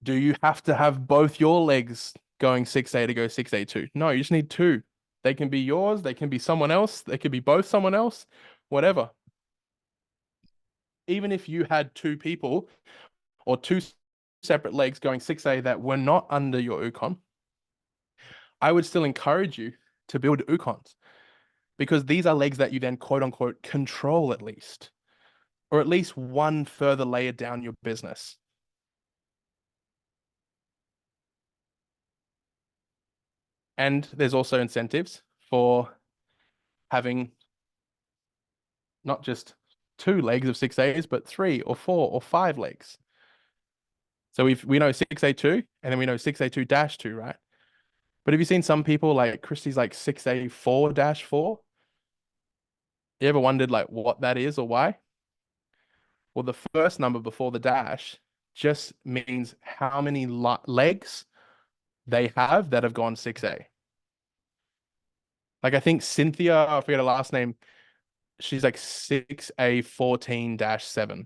Do you have to have both your legs going 6A to go 6A2? No, you just need two. They can be yours. They can be someone else. They could be both someone else, whatever. Even if you had two people or two separate legs going 6A that were not under your Ukon, I would still encourage you to build Ukons because these are legs that you then quote unquote control at least, or at least one further layer down your business. And there's also incentives for having not just two legs of 6As, but 3 or 4 or 5 legs. So we know 6A2 and then we know 6A2-2, right? But have you seen some people like Christie's like 6A4-4? You ever wondered like what that is or why? Well, the first number before the dash just means how many legs they have that have gone 6A. Like I think Cynthia, I forget her last name, she's like 6A14-7.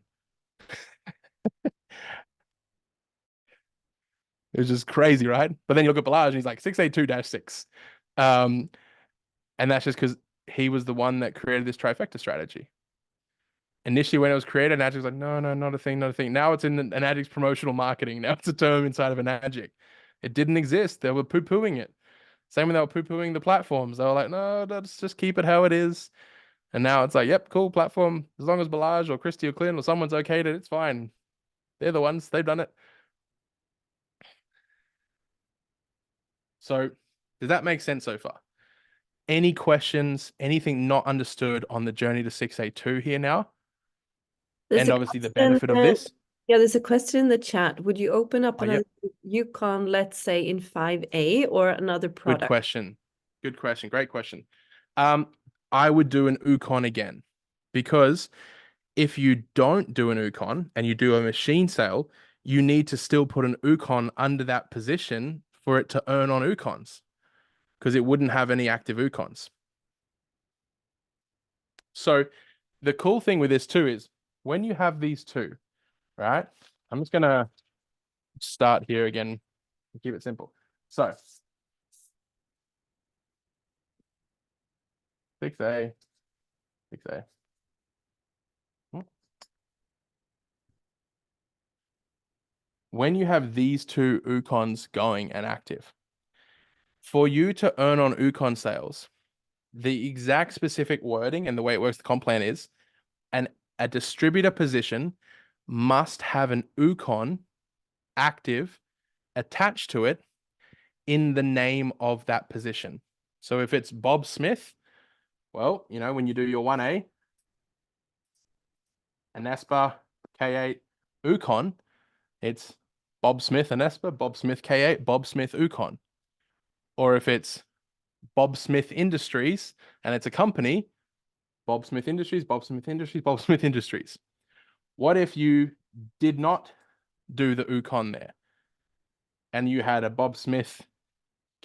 It was just crazy, right? But then you look at Balazs and he's like 6A2-6. And that's just because he was the one that created this trifecta strategy. Initially, when it was created, Enagic was like, no, not a thing, not a thing. Now it's in Enagic's promotional marketing. Now it's a term inside of Enagic. It didn't exist. They were poo-pooing it. Same when they were poo-pooing the platforms. They were like, no, let's just keep it how it is. And now it's like, yep, cool platform. As long as Balazs or Christie or Clint or someone's okayed it, it's fine. They're the ones. They've done it. So does that make sense so far? Any questions, anything not understood on the journey to 6A2 here now? There's And a obviously the question, benefit of this. Yeah, there's a question in the chat. Would you open up Oh, yep. another Yukon, let's say in 5A or another Good product? question. Good question. Great question. I would do an Ukon again because if you don't do an Ukon and you do a machine sale, you need to still put an Ukon under that position for it to earn on Ukons because it wouldn't have any active Ukons. So the cool thing with this too is when you have these two, right? I'm just going to start here again and keep it simple. So 6A, 6A. When you have these two Ukons going and active, for you to earn on Ukon sales, the exact specific wording and the way it works, the comp plan is, a distributor position must have an Ukon active attached to it in the name of that position. So if it's Bob Smith, well, when you do your 1A, Anespa K8 Ukon, it's Bob Smith Anespa, Bob Smith K8, Bob Smith Ukon. Or if it's Bob Smith Industries and it's a company, Bob Smith Industries, Bob Smith Industries, Bob Smith Industries. What if you did not do the Ukon there and you had a Bob Smith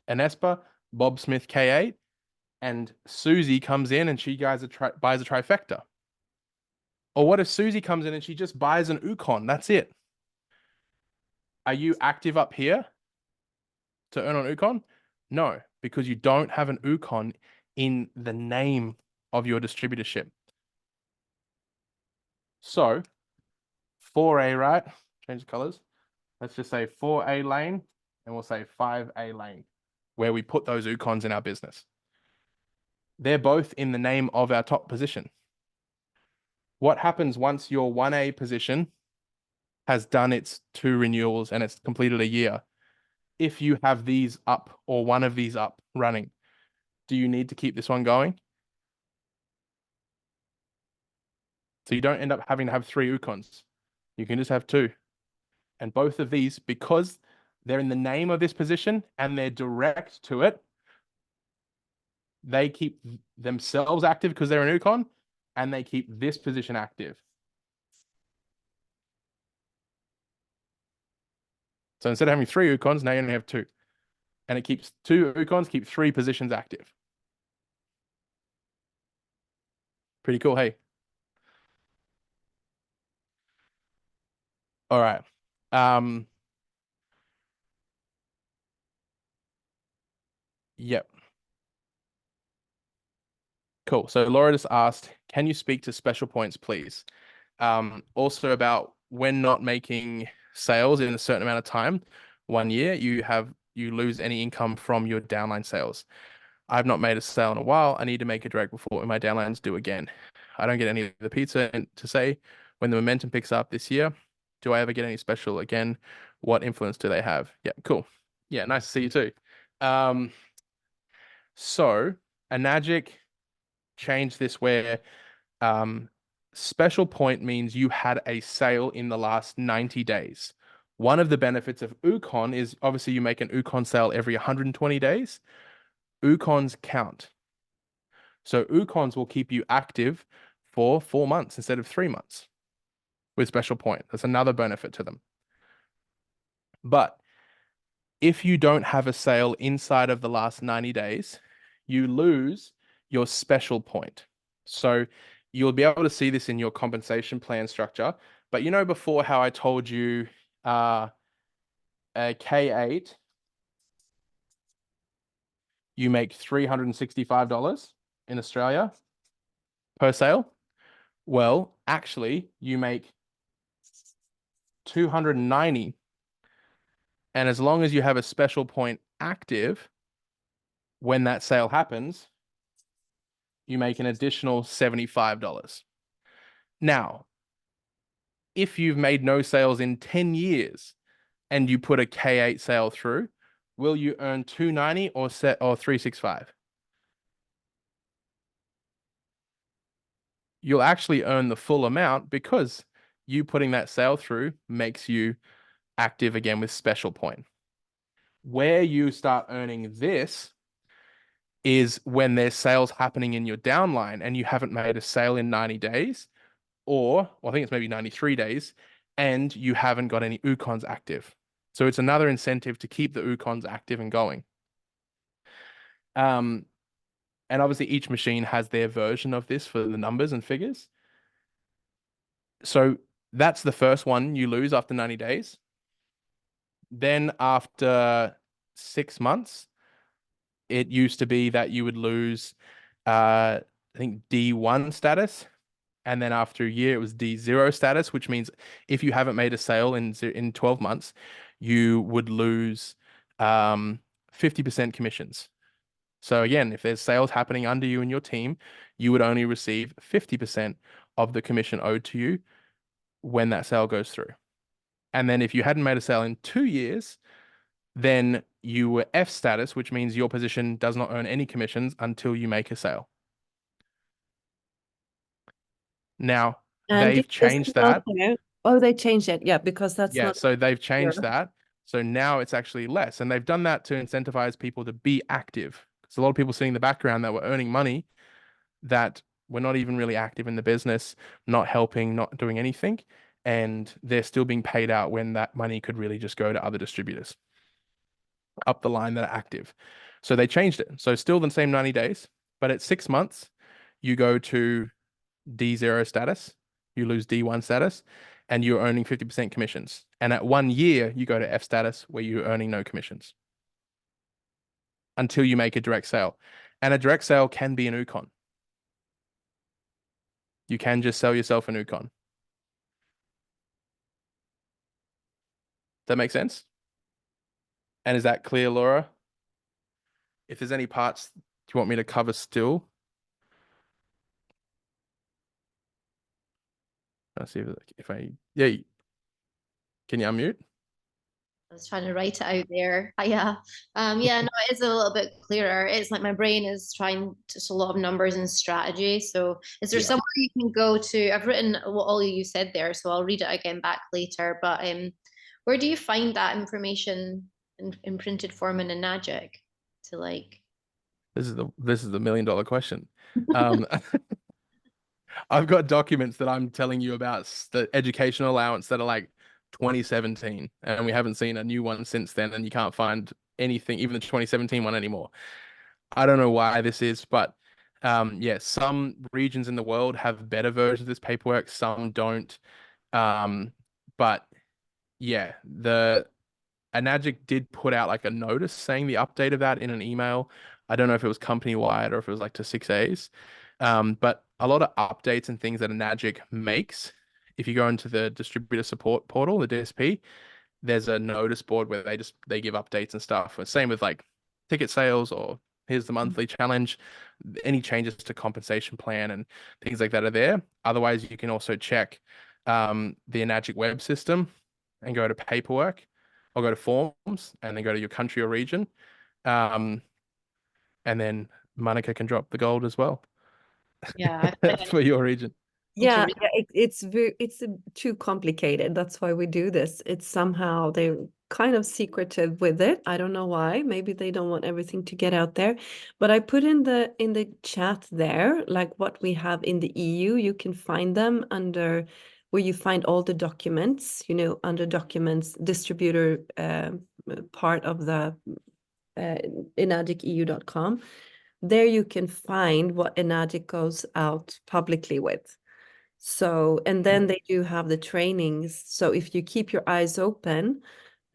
Anespa, Bob Smith K8, and Susie comes in and she buys a trifecta? Or what if Susie comes in and she just buys an Ukon? That's it. Are you active up here to earn on Ukon? No, because you don't have an Ukon in the name of your distributorship. So 4A, right? Change the colors. Let's just say 4A lane and we'll say 5A lane where we put those Ukons in our business. They're both in the name of our top position. What happens once your 1A position has done its 2 renewals and it's completed a year? If you have these up or one of these up running, do you need to keep this one going? So you don't end up having to have 3 Ukons. You can just have 2. And both of these, because they're in the name of this position and they're direct to it, they keep themselves active because they're an Ukon and they keep this position active. So instead of having 3 Ukons, now you only have 2. and it keeps 2 Ukons, keep 3 positions active. Pretty cool, hey? All right. Yep. Cool. So Laura just asked, can you speak to special points, please? Also about when not making sales in a certain amount of time, 1 year, you lose any income from your downline sales. I've not made a sale in a while. I need to make a direct before my downlines do again. I don't get any of the pizza. And to say, when the momentum picks up this year, do I ever get any special again? What influence do they have? Yeah, cool. Yeah, nice to see you too. So Enagic changed this where special point means you had a sale in the last 90 days. One of the benefits of Ukon is obviously you make an Ukon sale every 120 days. Ukons count. So Ukons will keep you active for 4 months instead of 3 months with special point. That's another benefit to them. But if you don't have a sale inside of the last 90 days, you lose your special point. So you'll be able to see this in your compensation plan structure. But you know before how I told you a K8, you make $365 in Australia per sale? Well, actually, you make 290. And as long as you have a special point active, when that sale happens, you make an additional $75. Now, if you've made no sales in 10 years and you put a K8 sale through, will you earn 290 or 365? You'll actually earn the full amount because you putting that sale through makes you active again with special point. Where you start earning this is when there's sales happening in your downline and you haven't made a sale in 90 days, or well, I think it's maybe 93 days, and you haven't got any Ukons active. So it's another incentive to keep the Ukons active and going. And obviously each machine has their version of this for the numbers and figures. So that's the first one you lose after 90 days. Then after 6 months, it used to be that you would lose, I think D1 status. And then after a year, it was D0 status, which means if you haven't made a sale in 12 months, you would lose 50% commissions. So again, if there's sales happening under you and your team, you would only receive 50% of the commission owed to you when that sale goes through. And then if you hadn't made a sale in 2 years, then you were F status, which means your position does not earn any commissions until you make a sale. Now, And they've just changed to note that. there- Oh, they changed it. Yeah, because that's Yeah, not. so they've changed Sure. that. So now it's actually less. And they've done that to incentivize people to be active. Because a lot of people sitting in the background that were earning money that were not even really active in the business, not helping, not doing anything. And they're still being paid out when that money could really just go to other distributors up the line that are active. So they changed it. So still the same 90 days, but at 6 months, you go to D0 status, you lose D1 status, and you're earning 50% commissions. And at 1 year, you go to F status where you're earning no commissions until you make a direct sale. And a direct sale can be an Ukon. You can just sell yourself an Ukon. That make sense? And is that clear, Laura? If there's any parts you want me to cover still? Let's see if yeah. Can you unmute? I was trying to write it out there. Yeah. Yeah, no, it is a little bit clearer. It's like my brain is trying just a lot of numbers and strategy. So is there Yeah. somewhere you can go to? I've written what all you said there, so I'll read it again back later. But where do you find that information in printed form in Enagic to like? This is the $1 million question. I've got documents that I'm telling you about the educational allowance that are like 2017, and we haven't seen a new one since then, and you can't find anything, even the 2017 one anymore. I don't know why this is, but yeah, some regions in the world have better versions of this paperwork, some don't. But yeah, the Enagic did put out like a notice saying the update of that in an email. I don't know if it was company wide or if it was like to 6As. But a lot of updates and things that Enagic makes, if you go into the distributor support portal, the DSP, there's a notice board where they give updates and stuff. Same with like ticket sales or here's the monthly challenge. Any changes to compensation plan and things like that are there. Otherwise, you can also check the Enagic web system and go to paperwork or go to forms and then go to your country or region. And then Monica can drop the gold as well Yeah, for your region. Yeah, read- it's too complicated. That's why we do this. It's somehow they're kind of secretive with it. I don't know why. Maybe they don't want everything to get out there. But I put in the chat there, like what we have in the EU. You can find them under where you find all the documents, under documents, distributor part of the enagiceu.com. There you can find what Enagic goes out publicly with. So, and then they do have the trainings. So if you keep your eyes open,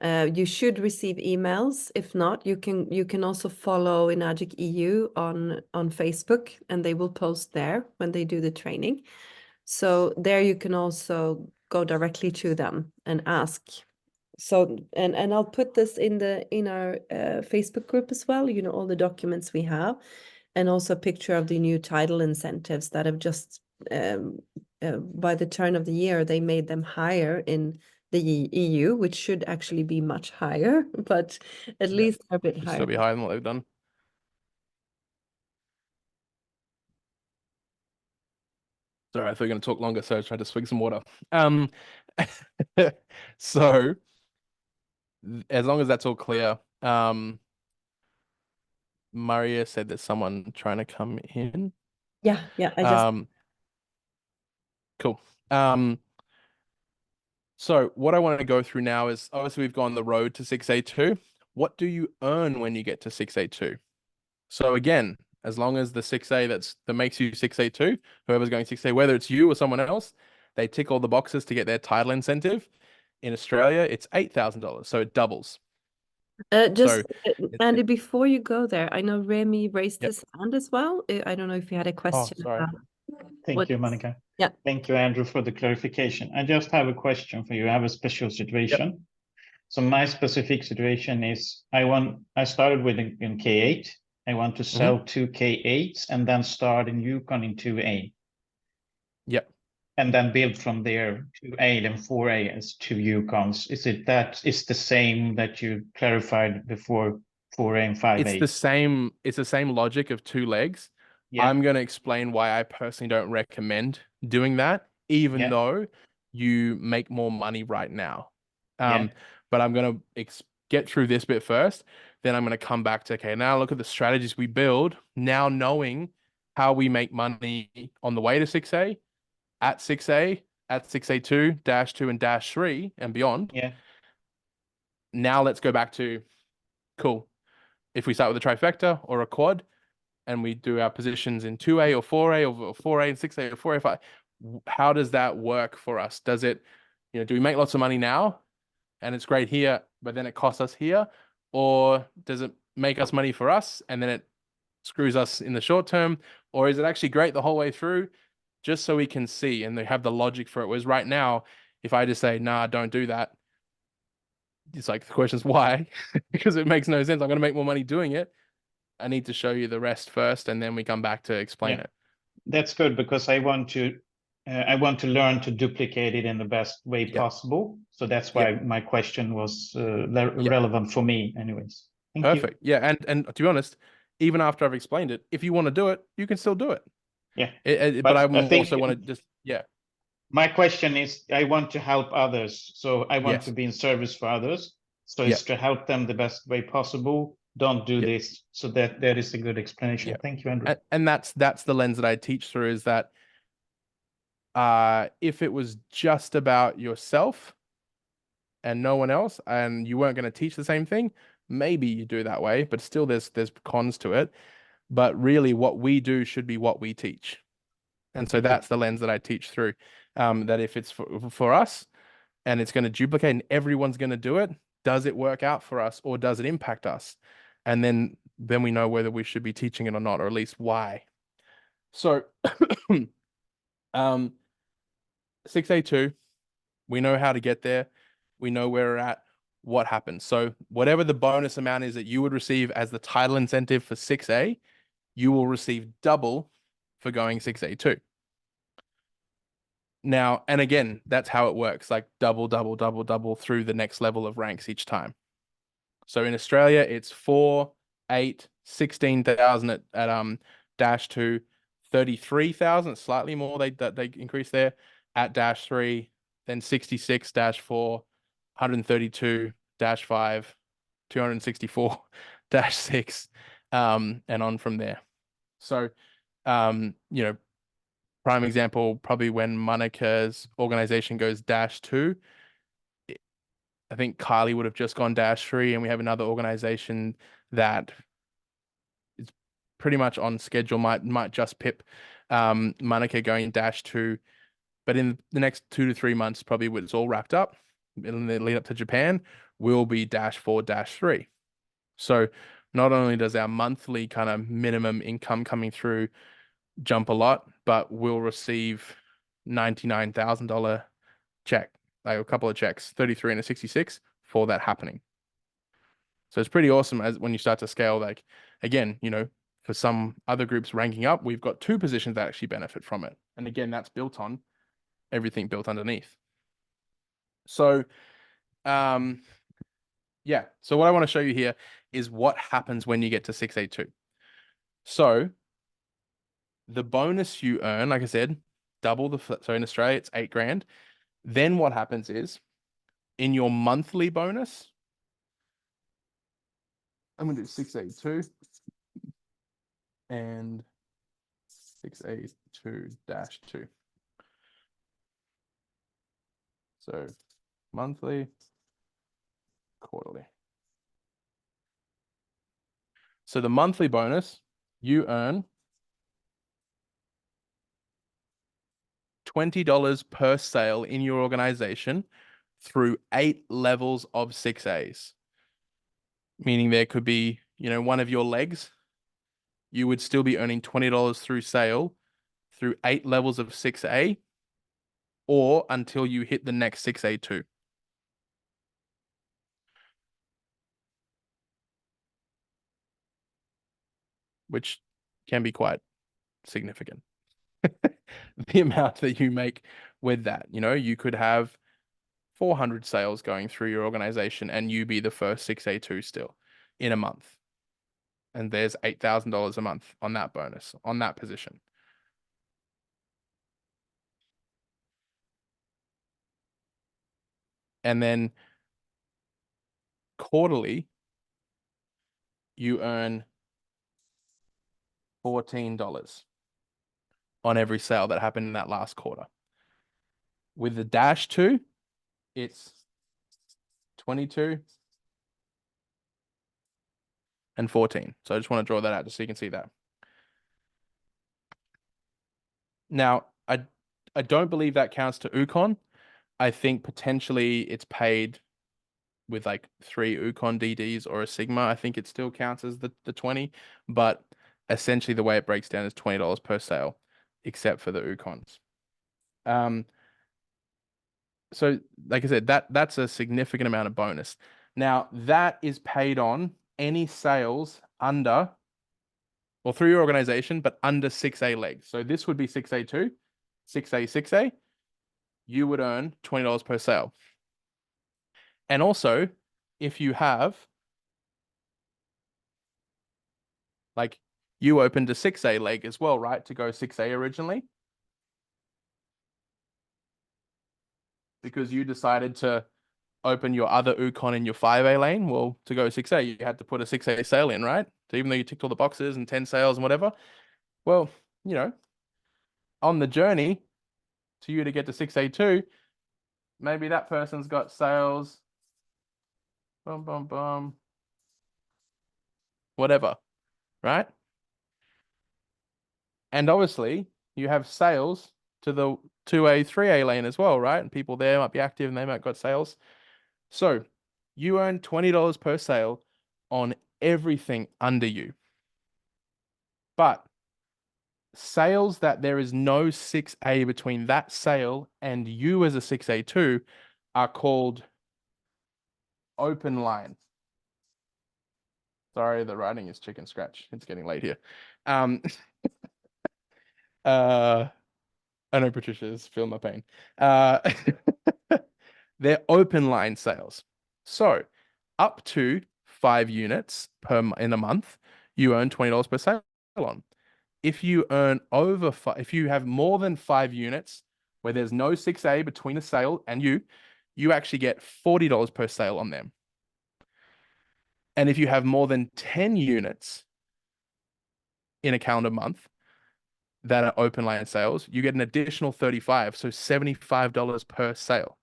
you should receive emails. If not, you can also follow Enagic EU on Facebook, and they will post there when they do the training. So there you can also go directly to them and ask. So and I'll put this in our Facebook group as well. All the documents we have, and also a picture of the new title incentives that have just by the turn of the year, they made them higher in the EU, which should actually be much higher, but at least a bit Should higher. still be higher than what they've done. Sorry, I thought you were going to talk longer, so I tried to swig some water. So as long as that's all clear, Maria said there's someone trying to come in. Yeah, I just Cool. So what I want to go through now is obviously we've gone the road to 6A2. What do you earn when you get to 6A2? So again, as long as the 6A that makes you 6A2, whoever's going 6A, whether it's you or someone else, they tick all the boxes to get their title incentive. In Australia, it's $8,000, so it doubles. just it's- Andy, before you go there, I know Remy raised Yep. his hand as well. I don't know if you had a question sorry. about Thank you, what's- Monica. Yeah. Thank you, Andrew, for the clarification. I just have a question for you. I have a special situation. So my specific situation is I started with in K8. I want to sell 2 K8s and then start in Yukon in 2A. Yep. And then build from there 2A, then 4A as 2 Yukons. Is it that is the same that you clarified before 4A and 5A? It's the same logic of 2 legs. Yeah. I'm going to explain why I personally don't recommend doing that, even though you make more money right now. But I'm going to get through this bit first. Then I'm going to come back to, okay, now look at the strategies we build. Now knowing how we make money on the way to 6A, at 6A, at 6A2, -2 and -3 and beyond. Yeah. Now let's go back to, cool. If we start with a trifecta or a quad, and we do our positions in 2A or 4A or 4A and 6A or 4A, 5, how does that work for us? Does it, do we make lots of money now and it's great here, but then it costs us here? Or does it make us money for us and then it screws us in the short term? Or is it actually great the whole way through? Just so we can see and they have the logic for it. Whereas right now, if I just say, nah, don't do that, it's like the question is why? Because it makes no sense. I'm going to make more money doing it. I need to show you the rest first, and then we come back to explain it. That's good because I want to learn to duplicate it in the best way possible. So that's why my question was relevant for me, anyways. Thank Perfect. Yeah, and to be honest, even after I've explained it, if you want to do it, you can still do it. Yeah. But I also want to just My question is, I want to help others, so I want to be in service for others. So it's to help them the best way possible. Don't do this. So that is a good explanation. Thank you, Andrew. And that's the lens that I teach through is that if it was just about yourself and no one else, and you weren't going to teach the same thing, maybe you do that way, but still there's cons to it. But really what we do should be what we teach. And so that's the lens that I teach through. That if it's for us and it's going to duplicate and everyone's going to do it, does it work out for us or does it impact us? And then we know whether we should be teaching it or not, or at least why. So 6A2, we know how to get there. We know where we're at, what happens. So whatever the bonus amount is that you would receive as the title incentive for 6A, you will receive double for going 6A2. Now, and again, that's how it works, like double, double, double, double through the next level of ranks each time. So in Australia, it's 4, 8, 16,000 at -2, 33,000, slightly more they increase there at -3, then 66 -4, 132 -5, 264 -6, and on from there. So, you know, prime example, probably when Monica's organization goes -2, I think Kylie would have just gone -3, and we have another organization that is pretty much on schedule, might just pip Monica going -2, but in the next 2 to 3 months, probably when it's all wrapped up, in the lead up to Japan, will be -4, -3. So not only does our monthly kind of minimum income coming through jump a lot, but we'll receive $99,000 check, like a couple of checks, 33 and a 66 for that happening. So it's pretty awesome as when you start to scale, like, again, you know, for some other groups ranking up, we've got 2 positions that actually benefit from it. And again, that's built on everything built underneath. So, yeah. So what I want to show you here is what happens when you get to 6A2. So the bonus you earn, like I said, double so in Australia, it's 8 grand. Then what happens is in your monthly bonus, I'm going to do 6A2 and 6A2-2. So monthly, quarterly. So the monthly bonus, you earn $20 per sale in your organization through 8 levels of 6As. Meaning there could be, you know, one of your legs, you would still be earning $20 through sale through 8 levels of 6A, or until you hit the next 6A2. Which can be quite significant. The amount that you make with that, you know, you could have 400 sales going through your organization and you be the first 6A2 still in a month. And there's $8,000 a month on that bonus, on that position. And then quarterly, you earn $14 on every sale that happened in that last quarter. With the -2, it's 22 and 14. So I just want to draw that out just so you can see that. Now, I don't believe that counts to Ukon. I think potentially it's paid with like 3 Ukon DDs or a Sigma. I think it still counts as the 20, but essentially the way it breaks down is $20 per sale, except for the Ukons. So like I said, that's a significant amount of bonus. Now that is paid on any sales under or through your organization, but under 6A legs. So this would be 6A2, 6A, 6A. You would earn $20 per sale. And also, if you have, like, you opened a 6A leg as well, right? To go 6A originally. Because you decided to open your other Ukon in your 5A lane. Well, to go 6A, you had to put a 6A sale in, right? So even though you ticked all the boxes and 10 sales and whatever, well, you know, on the journey to you to get to 6A2, maybe that person's got sales, whatever, right? And obviously you have sales to the 2A, 3A lane as well, right? And people there might be active and they might got sales. So you earn $20 per sale on everything under you. But sales that there is no 6A between that sale and you as a 6A2 are called open line. Sorry, the writing is chicken scratch. It's getting late here. I know Patricia's feeling my pain. They're open line sales. So up to 5 units in a month, you earn $20 per sale on. If you earn over if you have more than 5 units where there's no 6A between the sale and you actually get $40 per sale on them. And if you have more than 10 units in a calendar month that are open line sales, you get an additional 35, so $75 per sale.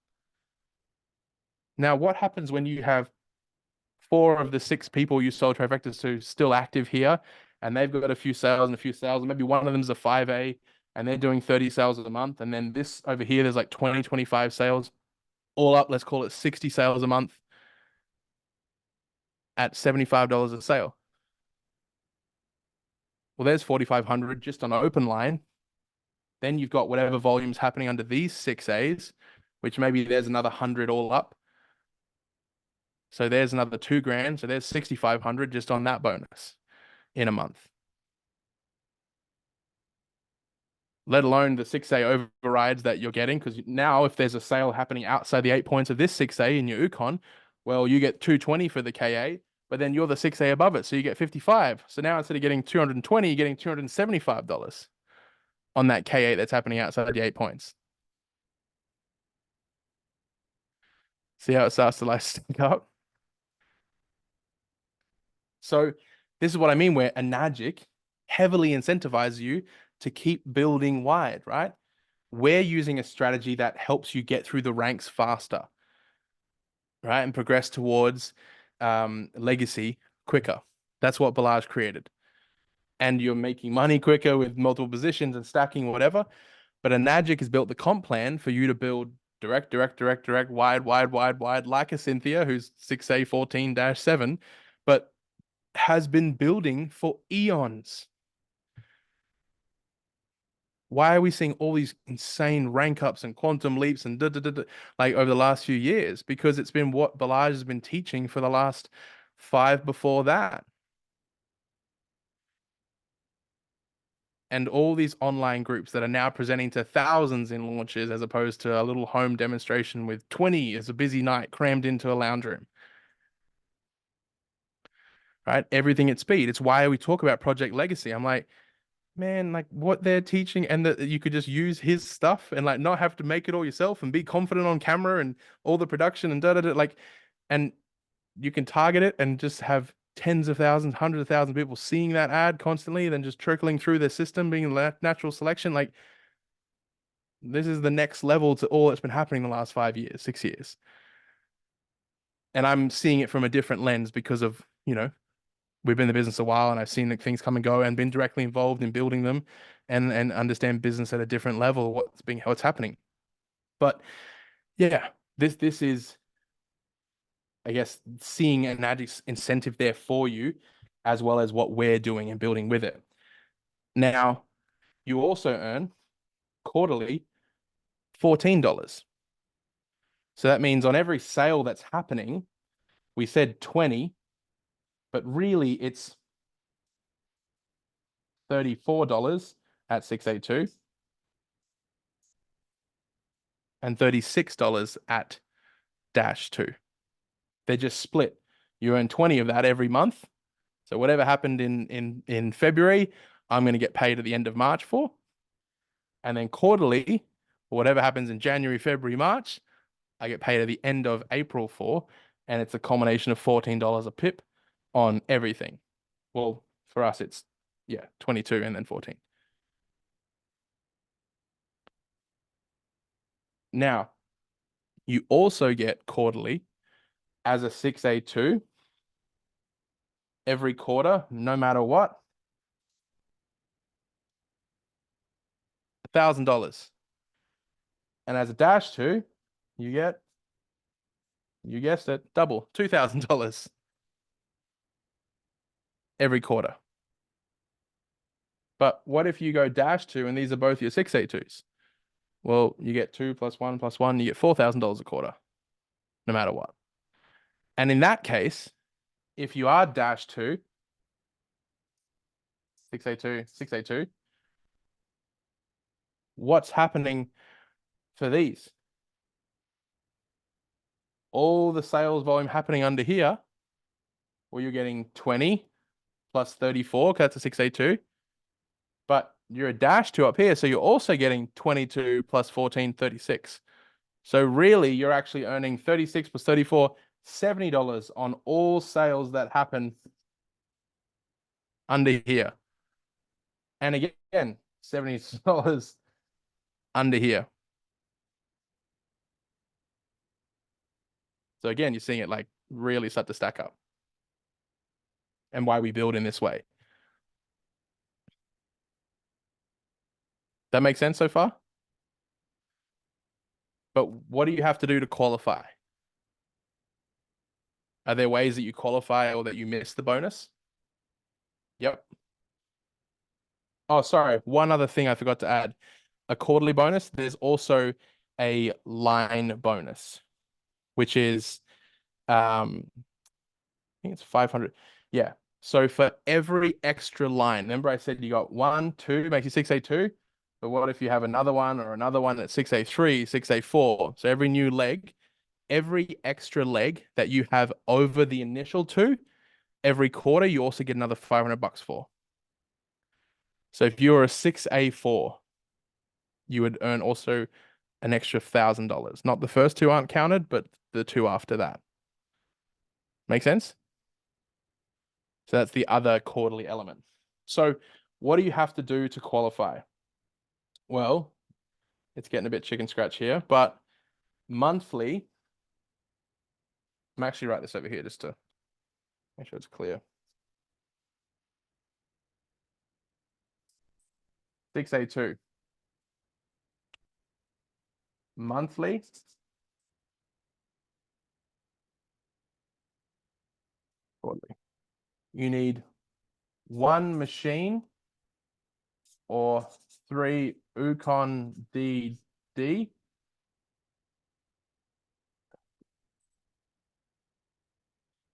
Now, what happens when you have 4 of the 6 people you sold trifectas to still active here, and they've got a few sales and a few sales, and maybe one of them's a 5A, and they're doing 30 sales a month, and then this over here, there's like 20, 25 sales, all up, let's call it 60 sales a month at $75 a sale. Well, there's 4,500 just on an open line. Then you've got whatever volume's happening under these 6As, which maybe there's another 100 all up. So there's another $2,000. So there's 6,500 just on that bonus in a month. Let alone the 6A overrides that you're getting. Because now if there's a sale happening outside the 8 points of this 6A in your Ukon, well, you get 220 for the KA, but then you're the 6A above it. So you get 55. So now instead of getting 220, you're getting $275 on that K8 that's happening outside the 8 points. See how it starts to like stack up? So this is what I mean, where Enagic heavily incentivizes you to keep building wide, right? We're using a strategy that helps you get through the ranks faster, right? And progress towards legacy quicker. That's what Balazs created. And you're making money quicker with multiple positions and stacking, whatever. But Enagic has built the comp plan for you to build direct, wide, like a Cynthia, who's 6A 14-7, but has been building for eons. Why are we seeing all these insane rank ups and quantum leaps and like over the last few years? Because it's been what Balazs has been teaching for the last 5 before that. And all these online groups that are now presenting to thousands in launches as opposed to a little home demonstration with 20 as a busy night crammed into a lounge room. Right? Everything at speed. It's why we talk about Project Legacy. I'm like, man, like what they're teaching, and that you could just use his stuff and like not have to make it all yourself and be confident on camera and all the production and like, and you can target it and just have tens of thousands, hundreds of thousands of people seeing that ad constantly, then just trickling through their system, being natural selection. Like this is the next level to all that's been happening the last 5 years, 6 years. And I'm seeing it from a different lens because of, we've been in the business a while and I've seen things come and go and been directly involved in building them and understand business at a different level, what's happening. But yeah, this is, I guess, seeing an Enagic's incentive there for you, as well as what we're doing and building with it. Now, you also earn quarterly $14. So that means on every sale that's happening, we said 20, but really it's $34 at 682 and $36 at -2. They're just split. You earn 20 of that every month. So whatever happened in February, I'm going to get paid at the end of March for. And then quarterly, whatever happens in January, February, March, I get paid at the end of April for. And it's a combination of $14 a pip on everything. Well, for us, it's 22 and then 14. Now, you also get quarterly as a 6A2 every quarter, no matter what, $1,000. And as a dash 2, you get, you guessed it, double, $2,000 every quarter. But what if you go dash 2 and these are both your 682s? Well, you get 2 plus 1 plus 1, you get $4,000 a quarter, no matter what. And in that case, if you are dash 2, 682, 682, what's happening for these? All the sales volume happening under here, well, you're getting 20 plus 34, because that's a 682. But you're a dash 2 up here, so you're also getting 22 plus 14, 36. So really, you're actually earning 36 plus 34, $70 on all sales that happen under here. And again, $70 under here. So again, you're seeing it like really start to stack up. And why we build in this way. That makes sense so far? But what do you have to do to qualify? Are there ways that you qualify or that you miss the bonus? Yep. Oh, sorry. One other thing I forgot to add. A quarterly bonus, there's also a line bonus, which is, I think it's 500. Yeah. So for every extra line, remember I said you got 1, 2, makes you 682. But what if you have another one or another one at 683, 684? So every new leg, every extra leg that you have over the initial 2, every quarter, you also get another $500 for. So if you're a 6A4, you would earn also an extra $1,000. Not the first 2 aren't counted, but the 2 after that. Make sense? So that's the other quarterly element. So what do you have to do to qualify? Well, it's getting a bit chicken scratch here, but monthly, I'm actually write this over here just to make sure it's clear. 682. Monthly. Quarterly. You need 1 machine or 3 Ukon DD.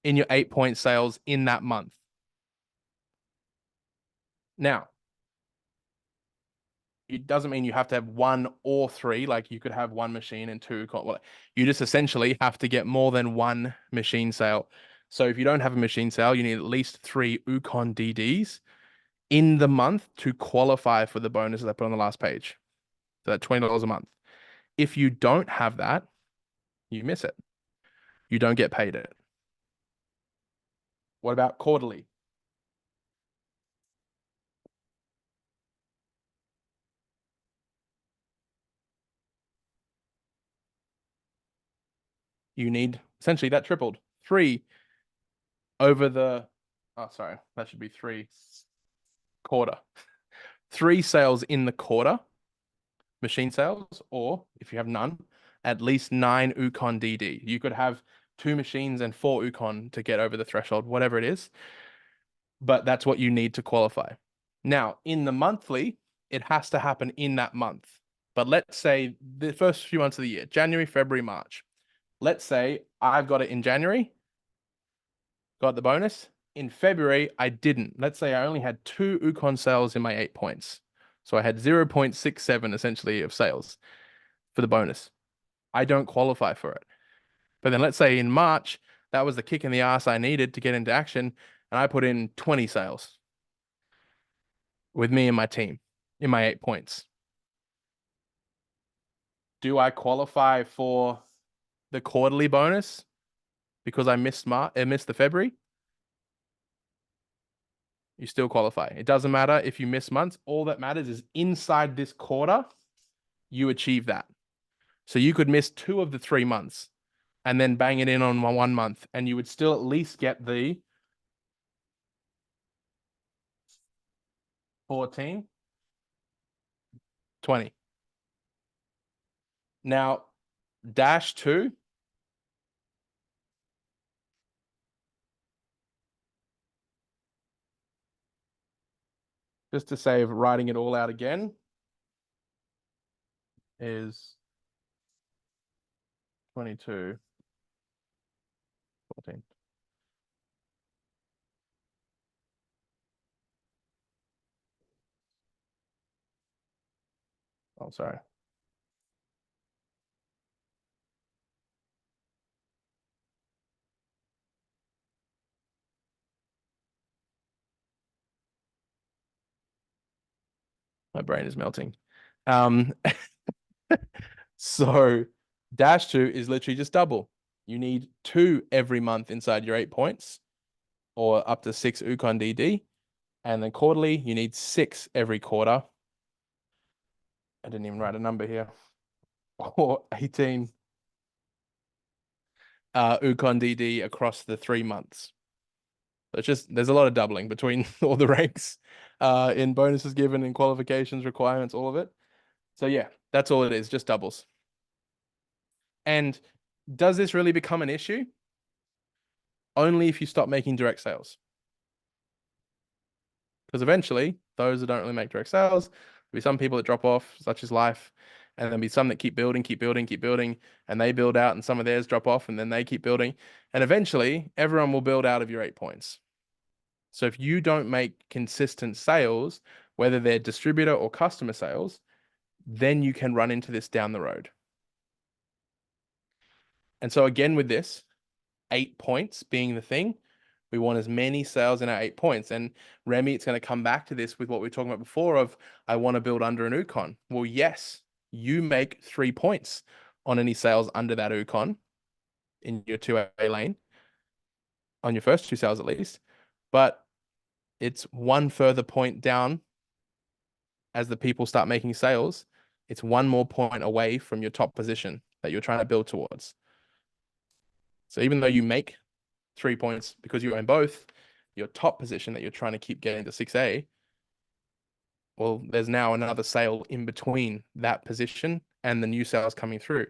In your 8-point sales in that month. Now, it doesn't mean you have to have 1 or 3, like you could have 1 machine and 2 Ukon. Well, you just essentially have to get more than 1 machine sale. So if you don't have a machine sale, you need at least 3 Ukon DDs in the month to qualify for the bonus that I put on the last page. So that's $20 a month. If you don't have that, you miss it. You don't get paid it. What about quarterly? You need essentially that tripled. 3 over the, oh, sorry, that should be 3 quarter. 3 sales in the quarter, machine sales, or if you have none, at least 9 Ukon DD. You could have 2 machines and 4 Ukon to get over the threshold, whatever it is. But that's what you need to qualify. Now, in the monthly, it has to happen in that month. But let's say the first few months of the year, January, February, March. Let's say I've got it in January, got the bonus. In February, I didn't. Let's say I only had 2 Ukon sales in my 8 points. So I had 0.67 essentially of sales for the bonus. I don't qualify for it. But then let's say in March, that was the kick in the ass I needed to get into action. And I put in 20 sales with me and my team in my 8 points. Do I qualify for the quarterly bonus because I missed the February? You still qualify. It doesn't matter if you miss months. All that matters is inside this quarter, you achieve that. So you could miss 2 of the 3 months and then bang it in on 1 month, and you would still at least get the 14, 20. Now, dash 2, just to save writing it all out again, is 22, 14. Oh, sorry. My brain is melting. So dash 2 is literally just double. You need 2 every month inside your 8 points, or up to 6 Ukon DD. And then quarterly, you need 6 every quarter. I didn't even write a number here. Or 18 Ukon DD across the 3 months. So it's just, there's a lot of doubling between all the ranks in bonuses given, in qualifications, requirements, all of it. So yeah, that's all it is, just doubles. And does this really become an issue? Only if you stop making direct sales. Because eventually, those that don't really make direct sales, there'll be some people that drop off, such as Life, and there'll be some that keep building, and they build out, and some of theirs drop off, and then they keep building. And eventually, everyone will build out of your 8 points. So if you don't make consistent sales, whether they're distributor or customer sales, then you can run into this down the road. And so again, with this, 8 points being the thing, we want as many sales in our 8 points. And Remy, it's going to come back to this with what we were talking about before of, I want to build under an Ukon. Well, yes, you make 3 points on any sales under that Ukon in your 2A lane, on your first 2 sales at least, but it's 1 further point down as the people start making sales. It's 1 more point away from your top position that you're trying to build towards. So even though you make 3 points because you own both, your top position that you're trying to keep getting to 6A, well, there's now another sale in between that position and the new sales coming through.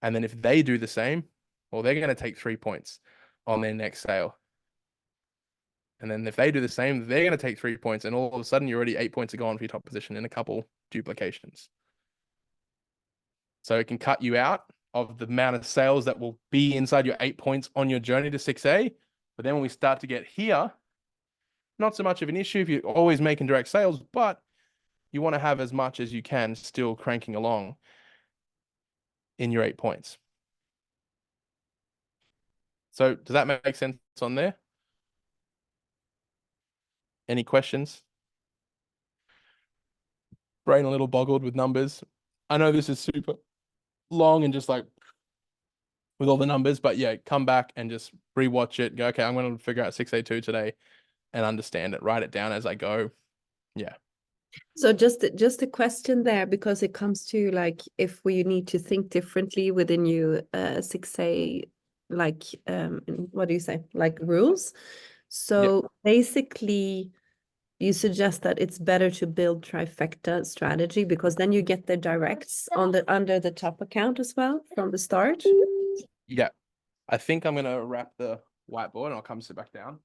And then if they do the same, well, they're going to take 3 points on their next sale. And then if they do the same, they're going to take 3 points. And all of a sudden, you're already 8 points are gone for your top position in a couple duplications. So it can cut you out of the amount of sales that will be inside your 8 points on your journey to 6A. But then when we start to get here, not so much of an issue if you're always making direct sales, but you want to have as much as you can still cranking along in your 8 points. So does that make sense on there? Any questions? Brain a little boggled with numbers. I know this is super long and just like with all the numbers, but yeah, come back and just rewatch it. Go, okay, I'm going to figure out 6A2 today and understand it. Write it down as I go. Yeah. So just a question there, because it comes to like if we need to think differently within you 6A, like what do you say, like rules. So basically you suggest that it's better to build trifecta strategy because then you get the directs on the under the top account as well from the start. Yeah. I think I'm gonna wrap the whiteboard and I'll come sit back down.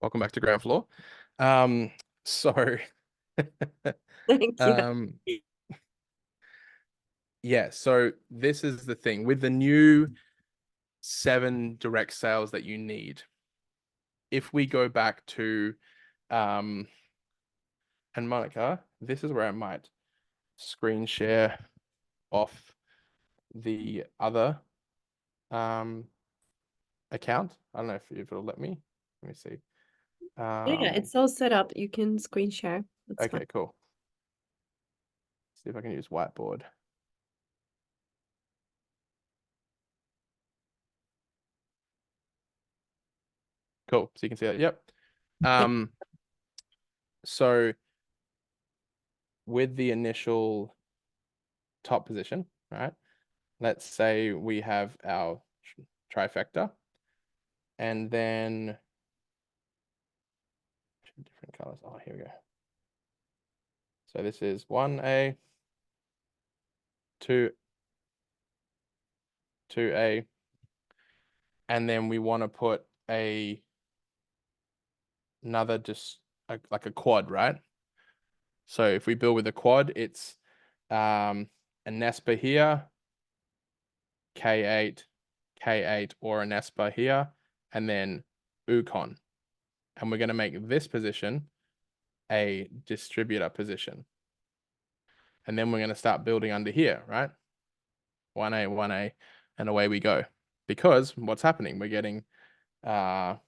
Welcome back to ground floor. So Thank you. yeah, so this is the thing with the new 7 direct sales that you need. If we go back to and Monica, this is where I might screen share off the other account. I don't know if it'll let me. Let me see. Yeah, it's all set up. You can screen share. That's Okay, fine. cool. See if I can use whiteboard. Cool. So you can see that. Yep. So with the initial top position, right? Let's say we have our trifecta, and then different colors. Oh, here we go. So this is 1A, 2A, and then we want to put another like a quad, right? So if we build with a quad, it's a Nespa here, K8, K8, or a Nespa here, and then Ukon. And we're going to make this position a distributor position. And then we're going to start building under here, right? 1A, 1A, and away we go. Because what's happening? We're getting 1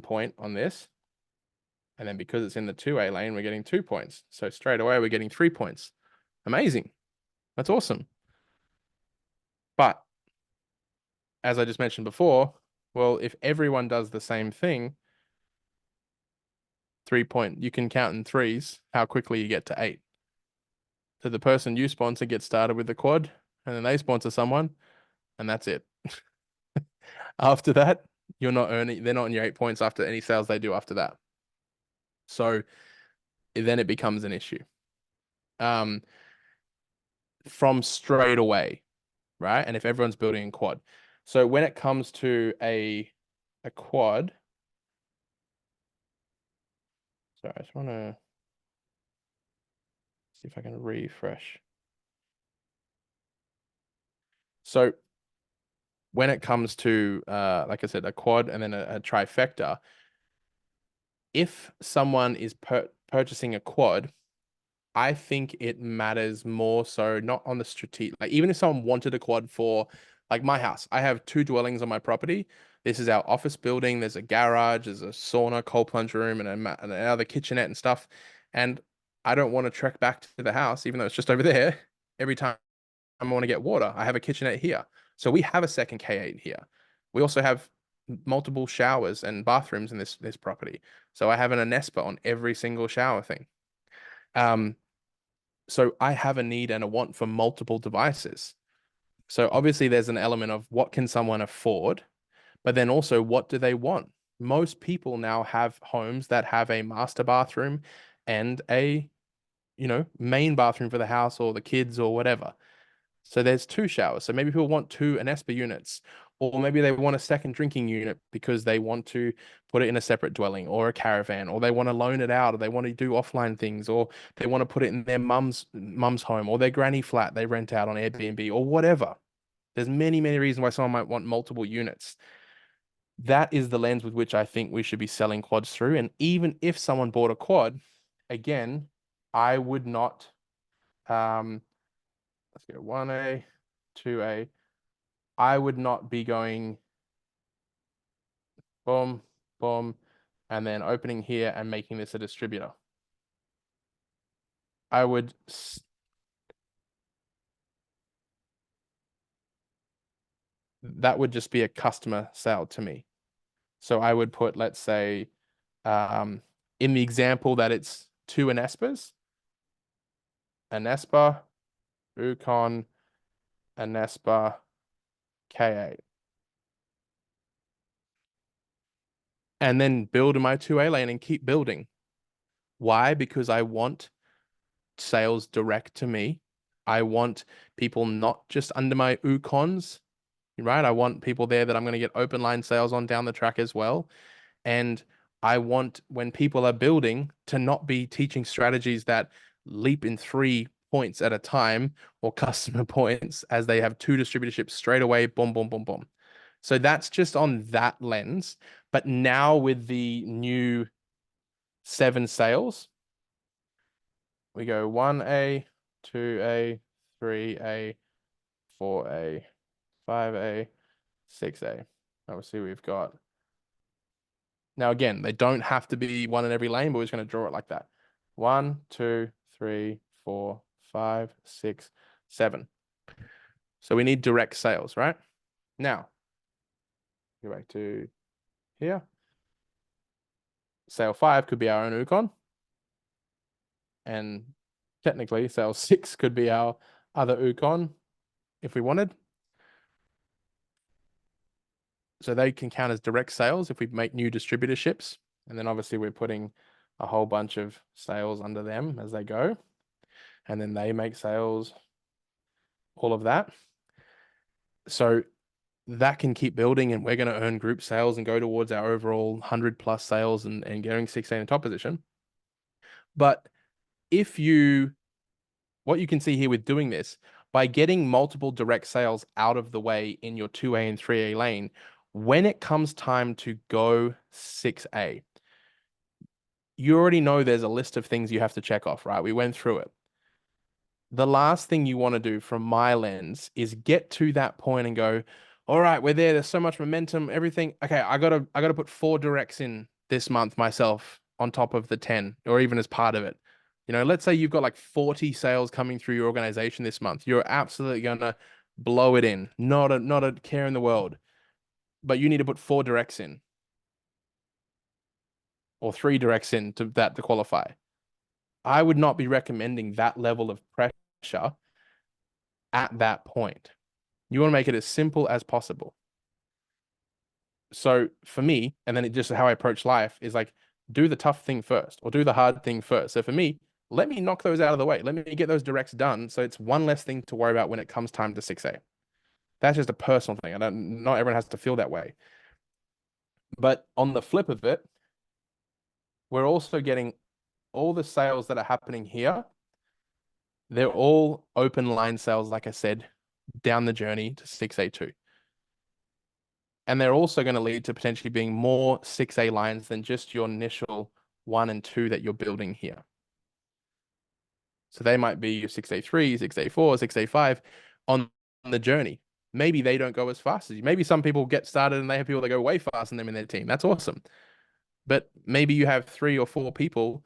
point on this. And then because it's in the 2A lane, we're getting 2 points. So straight away, we're getting 3 points. Amazing. That's awesome. But as I just mentioned before, well, if everyone does the same thing, 3 point, you can count in threes how quickly you get to 8. So the person you sponsor gets started with the quad, and then they sponsor someone, and that's it. After that, they're not on your 8 points after any sales they do after that. So then it becomes an issue. From straight away, right? And if everyone's building a quad. So when it comes to a quad, sorry, I just want to see if I can refresh. So when it comes to, like I said, a quad and then a trifecta, if someone is purchasing a quad, I think it matters more so not on the strategic, like even if someone wanted a quad for like my house, I have 2 dwellings on my property. This is our office building. There's a garage, there's a sauna, cold plunge room, and another kitchenette and stuff. And I don't want to trek back to the house, even though it's just over there. Every time I want to get water, I have a kitchenette here. So we have a second K8 here. We also have multiple showers and bathrooms in this property. So I have an Anespa on every single shower thing. So I have a need and a want for multiple devices. So obviously there's an element of what can someone afford, but then also what do they want? Most people now have homes that have a master bathroom and a, main bathroom for the house or the kids or whatever. So there's 2 showers. So maybe people want 2 Anespa units, or maybe they want a second drinking unit because they want to put it in a separate dwelling or a caravan, or they want to loan it out, or they want to do offline things, or they want to put it in their mum's home or their granny flat they rent out on Airbnb or whatever. There's many, many reasons why someone might want multiple units. That is the lens with which I think we should be selling quads through. And even if someone bought a quad, again, I would not, let's go 1A, 2A. I would not be going boom, boom, and then opening here and making this a distributor. I would that would just be a customer sale to me. So I would put, let's say, in the example that it's 2 Anespas, Anespa, Ukon, Anespa, K8. And then build my 2A lane and keep building. Why? Because I want sales direct to me. I want people not just under my Ukons, right? I want people there that I'm going to get open line sales on down the track as well. And I want, when people are building, to not be teaching strategies that leap in 3 points at a time or customer points as they have 2 distributorships straight away, boom, boom, boom, boom. So that's just on that lens. But now with the new 7 sales, we go 1A, 2A, 3A, 4A, 5A, 6A. Obviously, we've got. Now, again, they don't have to be 1 in every lane, but we're just going to draw it like that. 1, 2, 3, 4, 5, 6, 7. So we need direct sales, right? Now, go back to here. Sale 5 could be our own Ukon. And technically cell 6 could be our other Ukon if we wanted. So they can count as direct sales if we make new distributorships. And then obviously we're putting a whole bunch of sales under them as they go. And then they make sales, all of that. So that can keep building, and we're going to earn group sales and go towards our overall 100 plus sales and getting 16 in top position. But what you can see here with doing this, by getting multiple direct sales out of the way in your 2A and 3A lane, when it comes time to go 6A, you already know there's a list of things you have to check off, right? We went through it. The last thing you want to do from my lens is get to that point and go, all right, we're there. There's so much momentum, everything. Okay, I gotta put 4 directs in this month myself on top of the 10, or even as part of it. You know, let's say you've got like 40 sales coming through your organization this month. You're absolutely gonna blow it in. Not a care in the world. But you need to put 4 directs in. Or 3 directs in to qualify. I would not be recommending that level of pressure at that point. You want to make it as simple as possible. So for me, and then it just how I approach life is like, do the tough thing first or do the hard thing first. So for me, let me knock those out of the way. Let me get those directs done. So it's one less thing to worry about when it comes time to 6A. That's just a personal thing. Not everyone has to feel that way. But on the flip of it, we're also getting all the sales that are happening here. They're all open line sales, like I said, down the journey to 6A2. And they're also going to lead to potentially being more 6A lines than just your initial 1 and 2 that you're building here. So they might be your 6A3, 6A4, 6A5 on the journey. Maybe they don't go as fast as you. Maybe some people get started and they have people that go way faster than them in their team. That's awesome. But maybe you have 3 or 4 people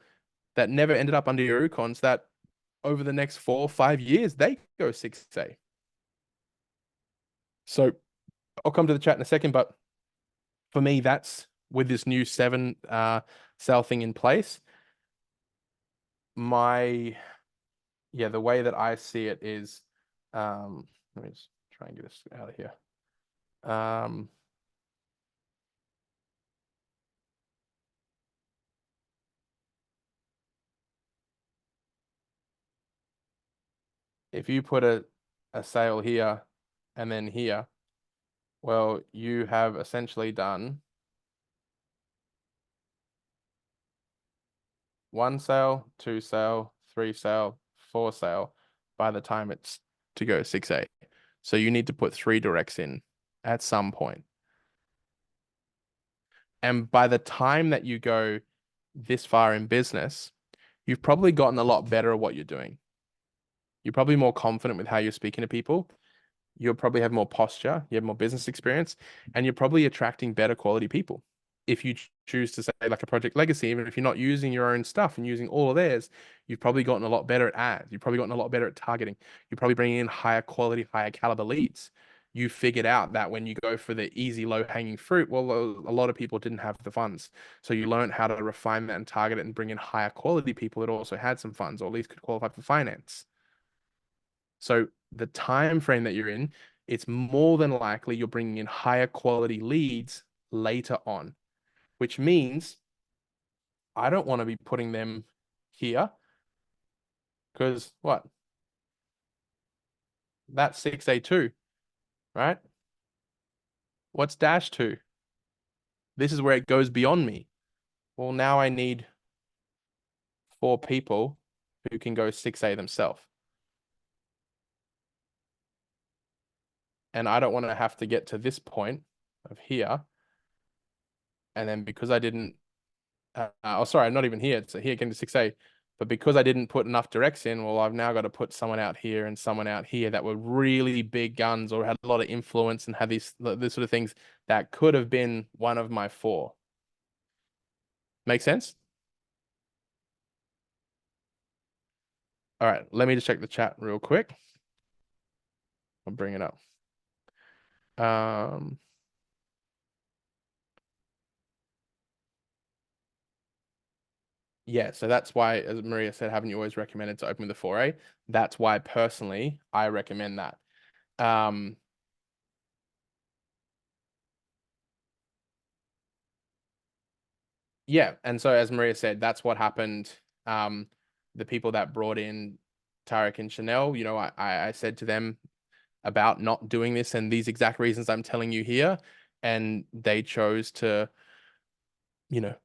that never ended up under your Ukons that over the next 4 or 5 years, they go 6A. So I'll come to the chat in a second, but for me, that's with this new 7 cell thing in place. The way that I see it is, let me just try and get this out of here. If you put a sale here and then here, well, you have essentially done 1 sale, 2 sale, 3 sale, 4 sale by the time it's to go 6A. So you need to put 3 directs in at some point. And by the time that you go this far in business, you've probably gotten a lot better at what you're doing. You're probably more confident with how you're speaking to people. You'll probably have more posture, you have more business experience, and you're probably attracting better quality people. If you choose to say like a Project Legacy, even if you're not using your own stuff and using all of theirs, you've probably gotten a lot better at ads. You've probably gotten a lot better at targeting. You're probably bringing in higher quality, higher caliber leads. You figured out that when you go for the easy, low hanging fruit, well, a lot of people didn't have the funds. So you learned how to refine that and target it and bring in higher quality people that also had some funds or at least could qualify for finance. So the time frame that you're in, it's more than likely you're bringing in higher quality leads later on, which means I don't want to be putting them here because what? That's 6A2, right? What's dash 2? This is where it goes beyond me. Well, now I need 4 people who can go 6A themselves. And I don't want to have to get to this point of here. And then because I didn't, sorry, I'm not even here. It's here getting to 6A. But because I didn't put enough directs in, well, I've now got to put someone out here and someone out here that were really big guns or had a lot of influence and had this sort of things that could have been one of my 4. Make sense? All right, let me just check the chat real quick. I'll bring it up. Yeah, so that's why, as Maria said, haven't you always recommended to open with a 4A? That's why personally I recommend that. Yeah, and so as Maria said, that's what happened. The people that brought in Tarek and Chanel, you know, I said to them about not doing this and these exact reasons I'm telling you here, and they chose to, you know,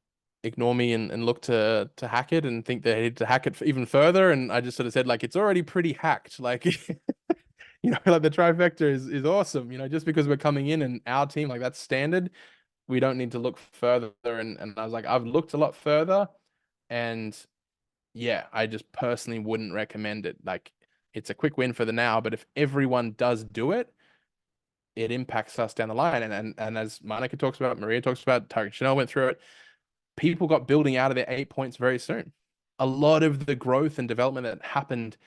ignore me and look to hack it and think they need to hack it even further. And I just sort of said, like, it's already pretty hacked. Like, you know, like the trifecta is awesome. You know, just because we're coming in and our team, like that's standard, we don't need to look further. And I was like, I've looked a lot further, and yeah, I just personally wouldn't recommend it. Like, it's a quick win for the now, but if everyone does do it, it impacts us down the line. And as Monica talks about, Maria talks about, Tarek Chanel went through it, people got building out of their 8 points very soon. A lot of the growth and development that happened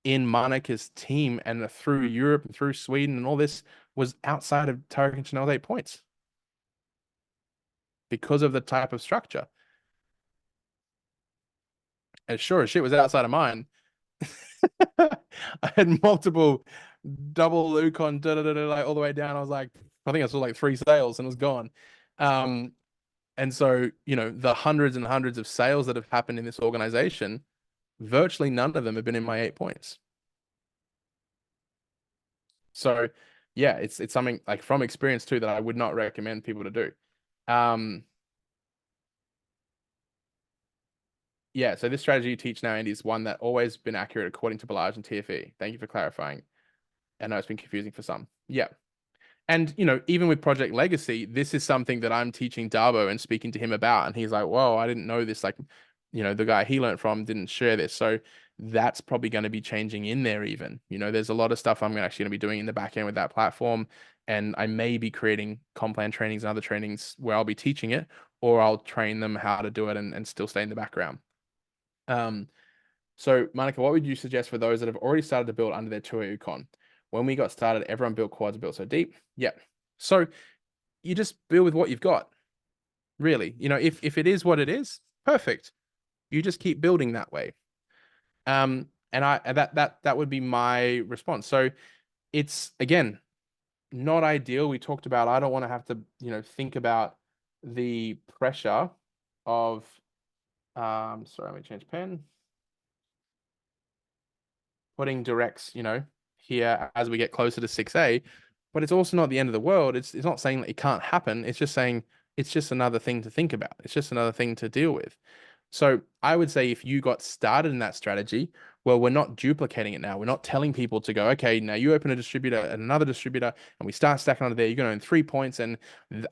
in Monica's team and through Europe and through Sweden and all this was outside of Tarek and Chanel's 8 points because of the type of structure. And sure as shit was outside of mine. I had multiple double Ukon like all the way down. I was like, I think I saw like 3 sales and it was gone. And so, you know, the hundreds and hundreds of sales that have happened in this organization, virtually none of them have been in my 8 points. So yeah, it's something like from experience too that I would not recommend people to do. Yeah, so this strategy you teach now, Andy, is one that always been accurate according to Balazs and TFE. Thank you for clarifying. I know it's been confusing for some. Yeah. And, you know, even with Project Legacy, this is something that I'm teaching Dabo and speaking to him about. And he's like, whoa, I didn't know this. Like, you know, the guy he learned from didn't share this. So that's probably going to be changing in there even. You know, there's a lot of stuff I'm actually going to be doing in the back end with that platform. And I may be creating Complan trainings and other trainings where I'll be teaching it, or I'll train them how to do it and still stay in the background. So Monica, what would you suggest for those that have already started to build under their 2A Ukon? When we got started, everyone built quads, built so deep. Yeah. So you just build with what you've got. Really, you know, if it is what it is, perfect. You just keep building that way. And that would be my response. So it's, again, not ideal. We talked about, I don't want to have to, you know, think about the pressure of sorry, let me change pen. Putting directs, you know, here as we get closer to 6A, but it's also not the end of the world. It's not saying that it can't happen. It's just saying it's just another thing to think about. It's just another thing to deal with. So I would say if you got started in that strategy, well, we're not duplicating it now. We're not telling people to go, okay, now you open a distributor and another distributor and we start stacking under there. You're going to earn 3 points and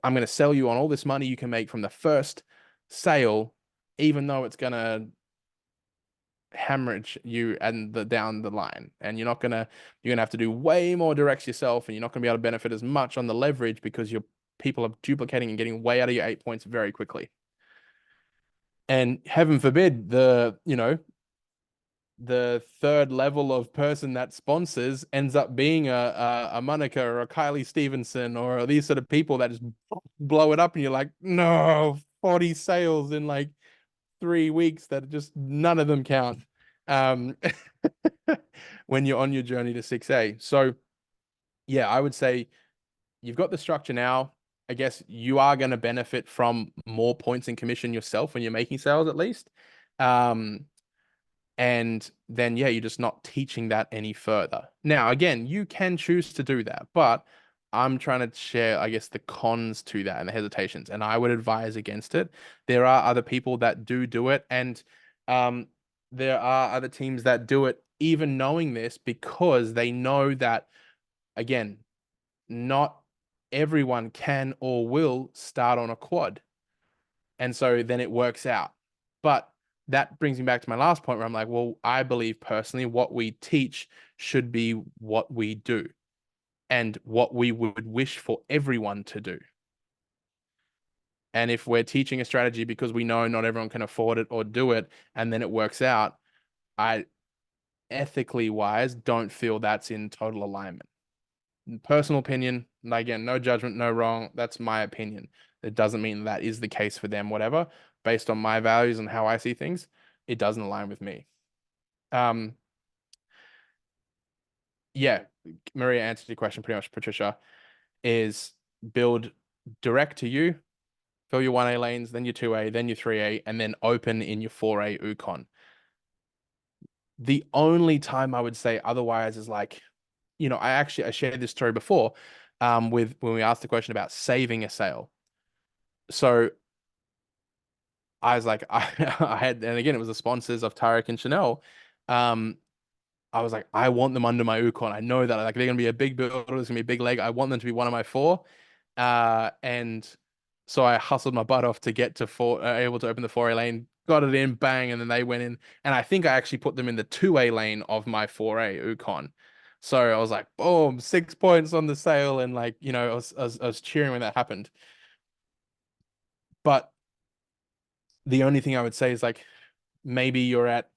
I'm going to sell you on all this money you can make from the first sale, even though it's going to hemorrhage you and down the line, and you're gonna have to do way more directs yourself, and you're not gonna be able to benefit as much on the leverage because your people are duplicating and getting way out of your 8 points very quickly. And heaven forbid the third level of person that sponsors ends up being a Monica or a Kylie Stevenson or these sort of people that just blow it up, and you're like, no, 40 sales in like 3 weeks that just none of them count when you're on your journey to 6A. So yeah, I would say you've got the structure now. I guess you are going to benefit from more points in commission yourself when you're making sales, at least. And then, yeah, you're just not teaching that any further. Now, again, you can choose to do that, but I'm trying to share, I guess, the cons to that and the hesitations, and I would advise against it. There are other people that do it, and there are other teams that do it even knowing this, because they know that, again, not everyone can or will start on a quad. And so then it works out. But that brings me back to my last point where I'm like, well, I believe personally what we teach should be what we do and what we would wish for everyone to do. And if we're teaching a strategy because we know not everyone can afford it or do it, and then it works out, I ethically wise don't feel that's in total alignment. Personal opinion, again, no judgment, no wrong. That's my opinion. It doesn't mean that is the case for them, whatever, based on my values and how I see things. it doesn't align with me. Yeah, Maria answered your question pretty much, Patricia, is build direct to you, fill your 1A lanes, then your 2A, then your 3A, and then open in your 4A Ukon. The only time I would say otherwise is like, you know, I shared this story before, with when we asked the question about saving a sale. So I was like, I had, and again, it was the sponsors of Tarek and Chanel. I was like, I want them under my Ukon. I know that like they're gonna be a big builder, there's gonna be a big leg. I want them to be one of my 4. And so I hustled my butt off to get to 4, able to open the 4A lane, got it in, bang, and then they went in. And I think I actually put them in the 2A lane of my 4A Ukon. So I was like, boom, 6 points on the sale, and like, you know, I was cheering when that happened. But the only thing I would say is like, maybe you're at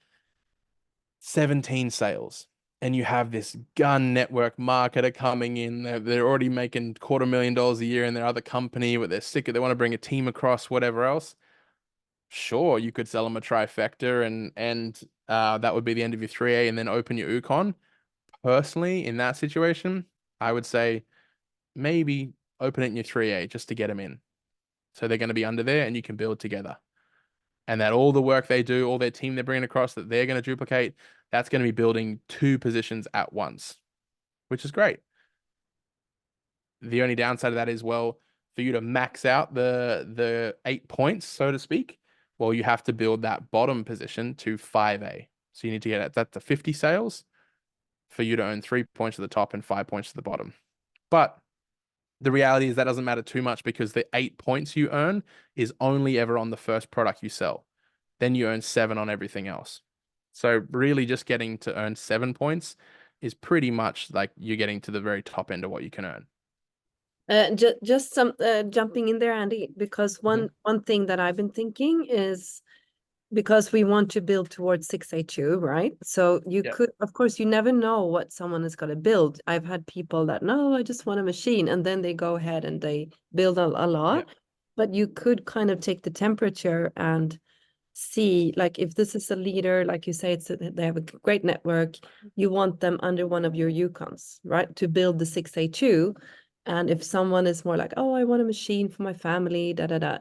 17 sales and you have this gun network marketer coming in. They're already making $250,000 a year in their other company, but they're sick of, they want to bring a team across, whatever else. Sure, you could sell them a trifecta, and that would be the end of your 3A, and then open your Ukon. Personally, in that situation, I would say maybe open it in your 3A just to get them in. So they're going to be under there and you can build together. And that all the work they do, all their team they're bringing across that they're going to duplicate, that's going to be building 2 positions at once, which is great. The only downside of that is, well, for you to max out the 8 points, so to speak, well, you have to build that bottom position to 5A. So you need to get that to 50 sales for you to earn 3 points at the top and 5 points at the bottom. But the reality is that doesn't matter too much, because the 8 points you earn is only ever on the first product you sell. Then you earn 7 on everything else. So really just getting to earn 7 points is pretty much like you're getting to the very top end of what you can earn. Just some jumping in there, Andy, because one thing that I've been thinking is, because we want to build towards 6A2, right? So you Yeah. could, of course, you never know what someone is going to build. I've had people that, no, I just want a machine, and then they go ahead and they build a lot. Yeah. But you could kind of take the temperature and see, like, if this is a leader, like you say, they have a great network, you want them under one of your Ukons, right? To build the 6A2. And if someone is more like, oh, I want a machine for my family,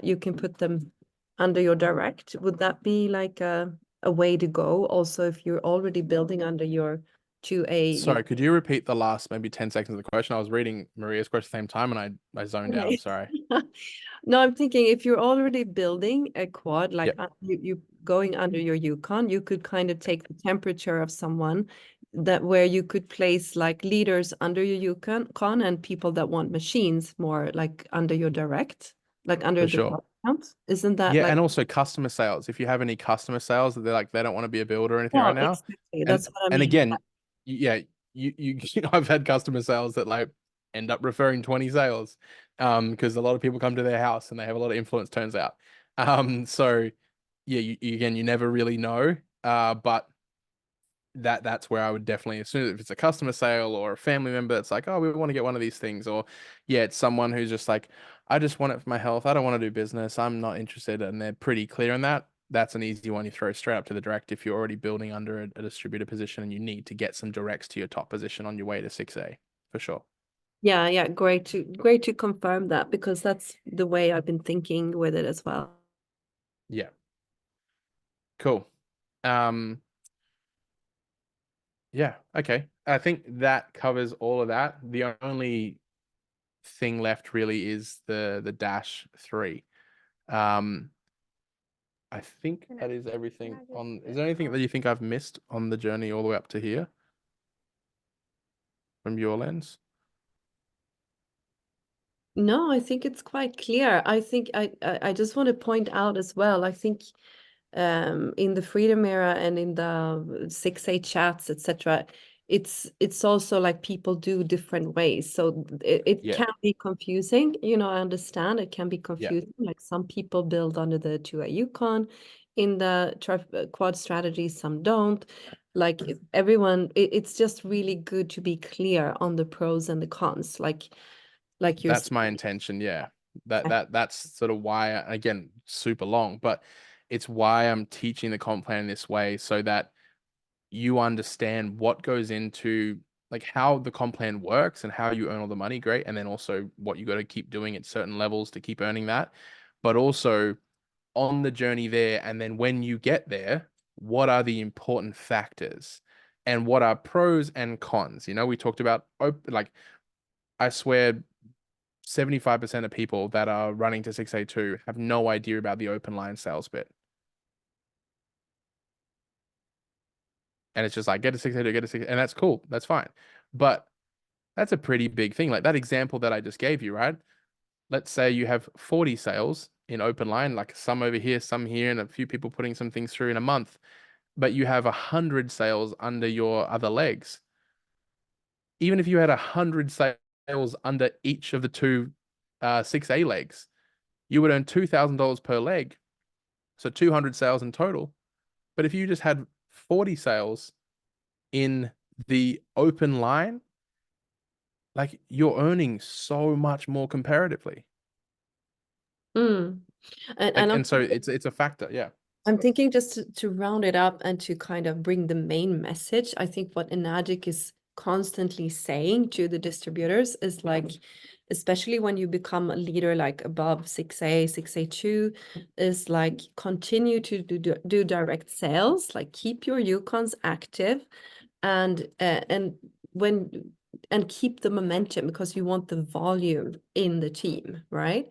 you can put them under your direct. Would that be like a way to go? Also, if you're already building under your 2A. Sorry, could you repeat the last maybe 10 seconds of the question? I was reading Maria's question at the same time and I zoned out. I'm sorry. No, I'm thinking if you're already building a quad, like Yep. you going under your Ukon, you could kind of take the temperature of someone that where you could place like leaders under your Ukon and people that want machines more like under your direct, like under For the sure. top account. Isn't that Yeah, like? and also customer sales. If you have any customer sales that they're like, they don't want to be a builder or anything Oh, right now. exactly. That's what I And mean. again, yeah, you know, I've had customer sales that like end up referring 20 sales, because a lot of people come to their house and they have a lot of influence, turns out. So yeah, again, you never really know. But that's where I would definitely, as soon as if it's a customer sale or a family member that's like, oh, we want to get one of these things, or yeah, it's someone who's just like, I just want it for my health, I don't want to do business, I'm not interested, and they're pretty clear on that. That's an easy one you throw straight up to the direct if you're already building under a distributor position and you need to get some directs to your top position on your way to 6A, for sure. Yeah, great to confirm that, because that's the way I've been thinking with it as well. Yeah. Cool. Yeah, okay. I think that covers all of that. The only thing left really is the dash 3. I think that is everything on. Is there anything that you think I've missed on the journey all the way up to here from your lens? No, I think it's quite clear. I think I just want to point out as well, I think in the Freedom Era and in the 6A chats, etc., it's also like people do different ways. So it Yeah. can be confusing, I understand it can be confusing. Like some people build under the 2A Ukon in the quad strategy, some don't. Like everyone, it's just really good to be clear on the pros and the cons. Like you're That's my intention. Yeah. That's sort of why, again, super long, but It's why I'm teaching the comp plan in this way, so that you understand what goes into, like, how the comp plan works and how you earn all the money, great. And then also what you got to keep doing at certain levels to keep earning that. But also on the journey there, and then when you get there, what are the important factors and what are pros and cons? You know, we talked about, like, I swear 75% of people that are running to 6A2 have no idea about the open line sales bit. And it's just like, get a 6A2, get a 6, and that's cool. That's fine. But that's a pretty big thing. Like that example that I just gave you, right? Let's say you have 40 sales in open line, like some over here, some here, and a few people putting some things through in a month, but you have 100 sales under your other legs. Even if you had 100 sales under each of the two 6A legs, you would earn $2,000 per leg. So 200 sales in total. But if you just had 40 sales in the open line, like you're earning so much more comparatively. Mm. And I'm And so thinking- it's a factor, yeah. I'm thinking just to round it up and to kind of bring the main message. I think what Enagic is constantly saying to the distributors is like, especially when you become a leader like above 6A, 6A2, is like continue to do direct sales, like keep your Yukons active and keep the momentum, because you want the volume in the team, right?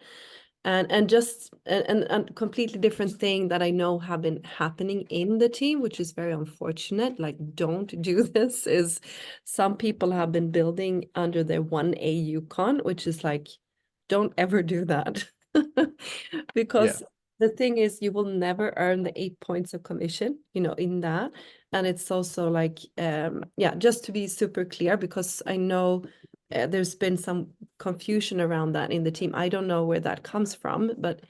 And just and completely different thing that I know have been happening in the team, which is very unfortunate. Like, don't do this. Is some people have been building under their 1A Yukon, which is like, don't ever do that, because the thing is, you will never earn the 8 points of commission, you know, in that. And it's also like, yeah, just to be super clear, because I know there's been some confusion around that in the team. I don't know where that comes from, but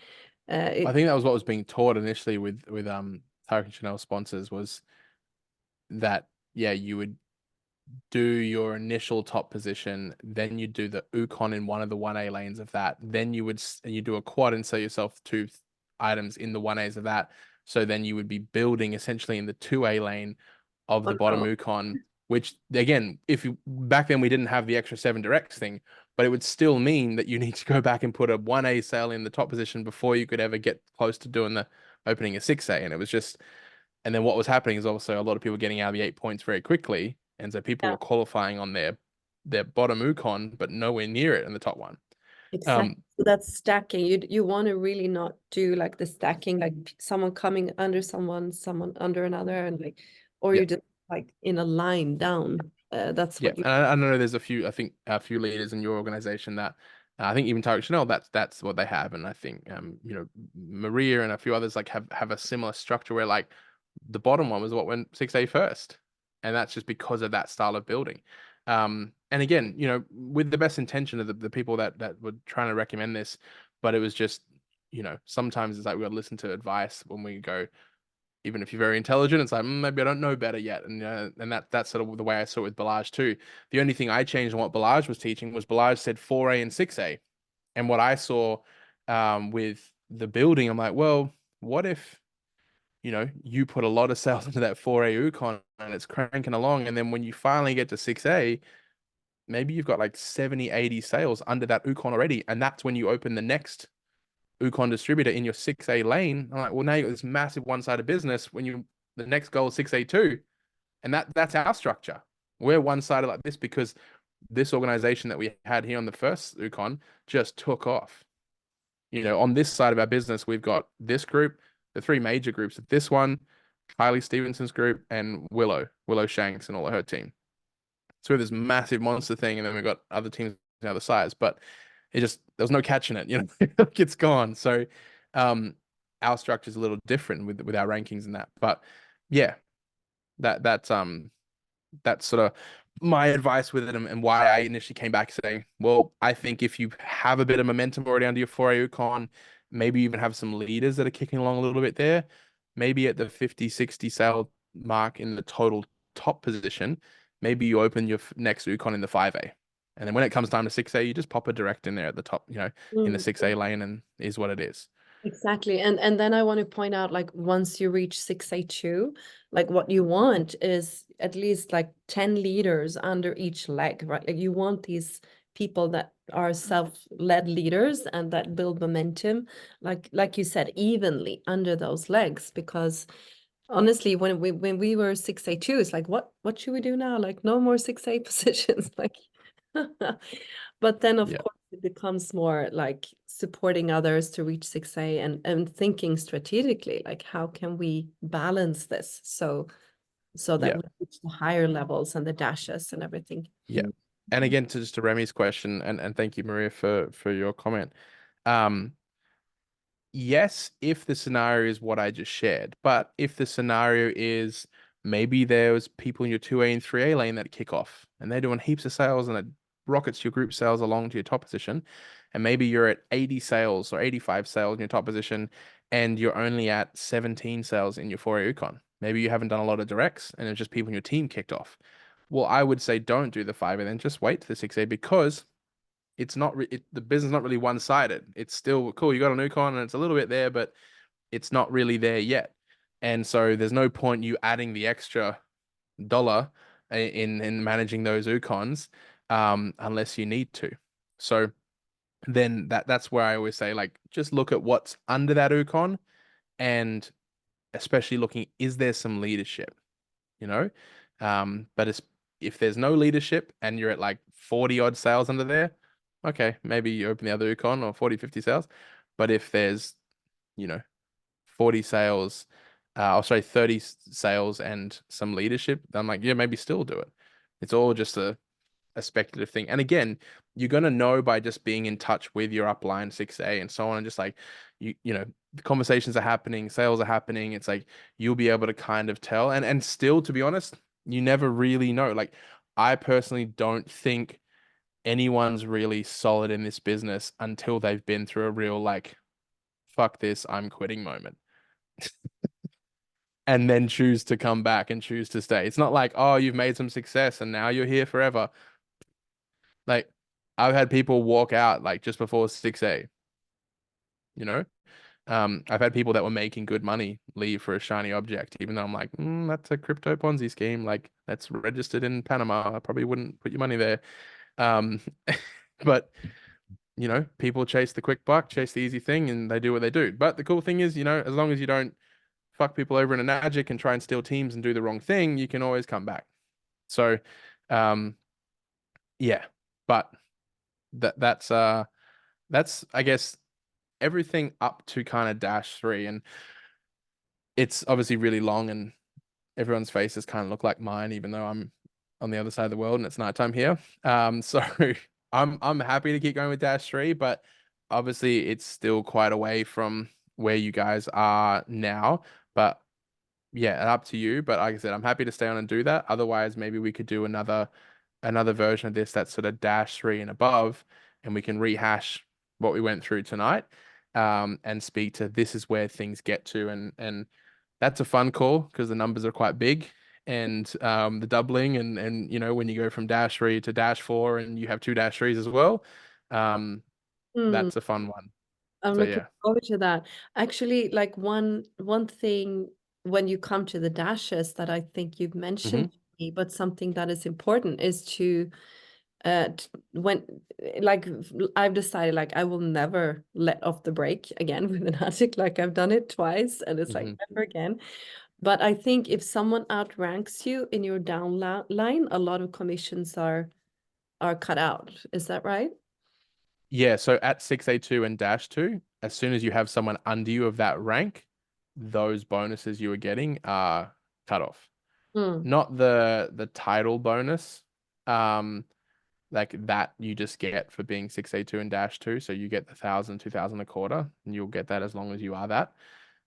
I think that was what was being taught initially with Tarek and Chanel sponsors, was that, yeah, you would do your initial top position, then you do the Ukon in one of the 1A lanes of that, then you do a quad and sell yourself 2 items in the 1As of that. So then you would be building essentially in the 2A lane of the bottom Ukon, which again, if you back then we didn't have the extra 7 directs thing, but it would still mean that you need to go back and put a 1A sale in the top position before you could ever get close to doing the opening a 6A. And it was just, and then what was happening is also a lot of people getting out of the 8 points very quickly. And so people were qualifying on their bottom Ukon, but nowhere near it in the top one. Exactly. So that's stacking. You want to really not do like the stacking, like someone coming under someone under another, and like, or you just like in a line down. That's what and I know there's a few leaders in your organization that I think even Tarek Chanel, that's what they have. And I think you know, Maria and a few others like have a similar structure where like the bottom one was what went 6A first. And that's just because of that style of building. And again, you know, with the best intention of the people that were trying to recommend this, but it was just, you know, sometimes it's like we got to listen to advice when we go, even if you're very intelligent, it's like, maybe I don't know better yet. And that's sort of the way I saw it with Balazs too. The only thing I changed on what Balazs was teaching was Balazs said 4A and 6A. And what I saw with the building, I'm like, well, what if, you know, you put a lot of sales into that 4A Ukon and it's cranking along. And then when you finally get to 6A, maybe you've got like 70, 80 sales under that Ukon already. And that's when you open the next Ukon distributor in your 6A lane. I'm like, well, now you got this massive one-sided business when the next goal is 6A2. And that's our structure. We're one-sided like this because this organization that we had here on the first Ukon just took off. You know, on this side of our business, we've got this group, the 3 major groups of this one, Kylie Stevenson's group, and Willow Shanks and all of her team. So we have this massive monster thing, and then we've got other teams on the other sides, but there was no catching it, you know, it's gone. So our structure is a little different with our rankings and that. But yeah, that's sort of my advice with it, and why I initially came back saying, well, I think if you have a bit of momentum already under your 4A Ukon, maybe even have some leaders that are kicking along a little bit there, maybe at the 50, 60 sale mark in the total top position, maybe you open your next Ukon in the 5A. And then when it comes time to 6A, you just pop a direct in there at the top, you know, in the 6A lane, and is what it is. Exactly. And then I want to point out, like, once you reach 6A2, like what you want is at least like 10 leaders under each leg, right? Like you want these people that are self-led leaders and that build momentum, like you said, evenly under those legs. Because honestly, when we were 6A2, it's like, what should we do now? Like, no more 6A positions. Like, but then of Yeah. course it becomes more like supporting others to reach 6A and thinking strategically, like how can we balance this so that Yeah. we reach the higher levels and the dashes and everything. Yeah. And again, to Remy's question, and thank you, Maria, for your comment. Yes, if the scenario is what I just shared, but if the scenario is maybe there's people in your 2A and 3A lane that kick off and they're doing heaps of sales and it rockets your group sales along to your top position, and maybe you're at 80 sales or 85 sales in your top position and you're only at 17 sales in your 4A Econ. Maybe you haven't done a lot of directs and it's just people in your team kicked off. Well, I would say don't do the 5A, then just wait to the 6A, because it's not the business is not really one-sided. It's still cool. You got an Econ and it's a little bit there, but it's not really there yet. And so there's no point you adding the extra dollar in managing those Econs unless you need to. So then that's where I always say, like, just look at what's under that Econ, and especially looking, is there some leadership, you know? But if there's no leadership and you're at like 40 odd sales under there, okay, maybe you open the other Econ, or 40, 50 sales. But if there's, 40 sales, 30 sales and some leadership, I'm like, yeah, maybe still do it. It's all just a speculative thing. And again, you're going to know by just being in touch with your upline 6A and so on. And just like, the conversations are happening, sales are happening. It's like, you'll be able to kind of tell. And still, to be honest, you never really know. Like, I personally don't think anyone's really solid in this business until they've been through a real, like, fuck this, I'm quitting moment. And then choose to come back and choose to stay. It's not like, oh, you've made some success and now you're here forever. Like, I've had people walk out like just before 6A, you know? I've had people that were making good money leave for a shiny object, even though I'm like, that's a crypto Ponzi scheme. Like, that's registered in Panama. I probably wouldn't put your money there. But people chase the quick buck, chase the easy thing, and they do what they do. But the cool thing is, as long as you don't fuck people over in a Magic and try and steal teams and do the wrong thing, you can always come back. So, yeah, but that's I guess everything up to kind of -3, and it's obviously really long, and everyone's faces kind of look like mine, even though I'm on the other side of the world and it's nighttime here. So I'm happy to keep going with -3, but obviously it's still quite away from where you guys are now. But yeah, up to you. But like I said, I'm happy to stay on and do that. Otherwise, maybe we could do another version of this that's sort of -3 and above, and we can rehash what we went through tonight, and speak to this is where things get to, and that's a fun call because the numbers are quite big, and the doubling, and when you go from -3 to -4 and you have two -3s as well, that's a fun one. I'm So looking yeah. forward to that. Actually, like one thing when you come to the dashes that I think you've mentioned to me, but something that is important is to when like I've decided, like, I will never let off the brake again with an Magic. Like, I've done it twice and it's like never again. But I think if someone outranks you in your down line, a lot of commissions are cut out. Is that right? Yeah, so at 6A2 and -2, as soon as you have someone under you of that rank, those bonuses you were getting are cut off. Not the title bonus, like that you just get for being 6A2 and -2. So you get the 1,000, 2,000 a quarter, and you'll get that as long as you are that.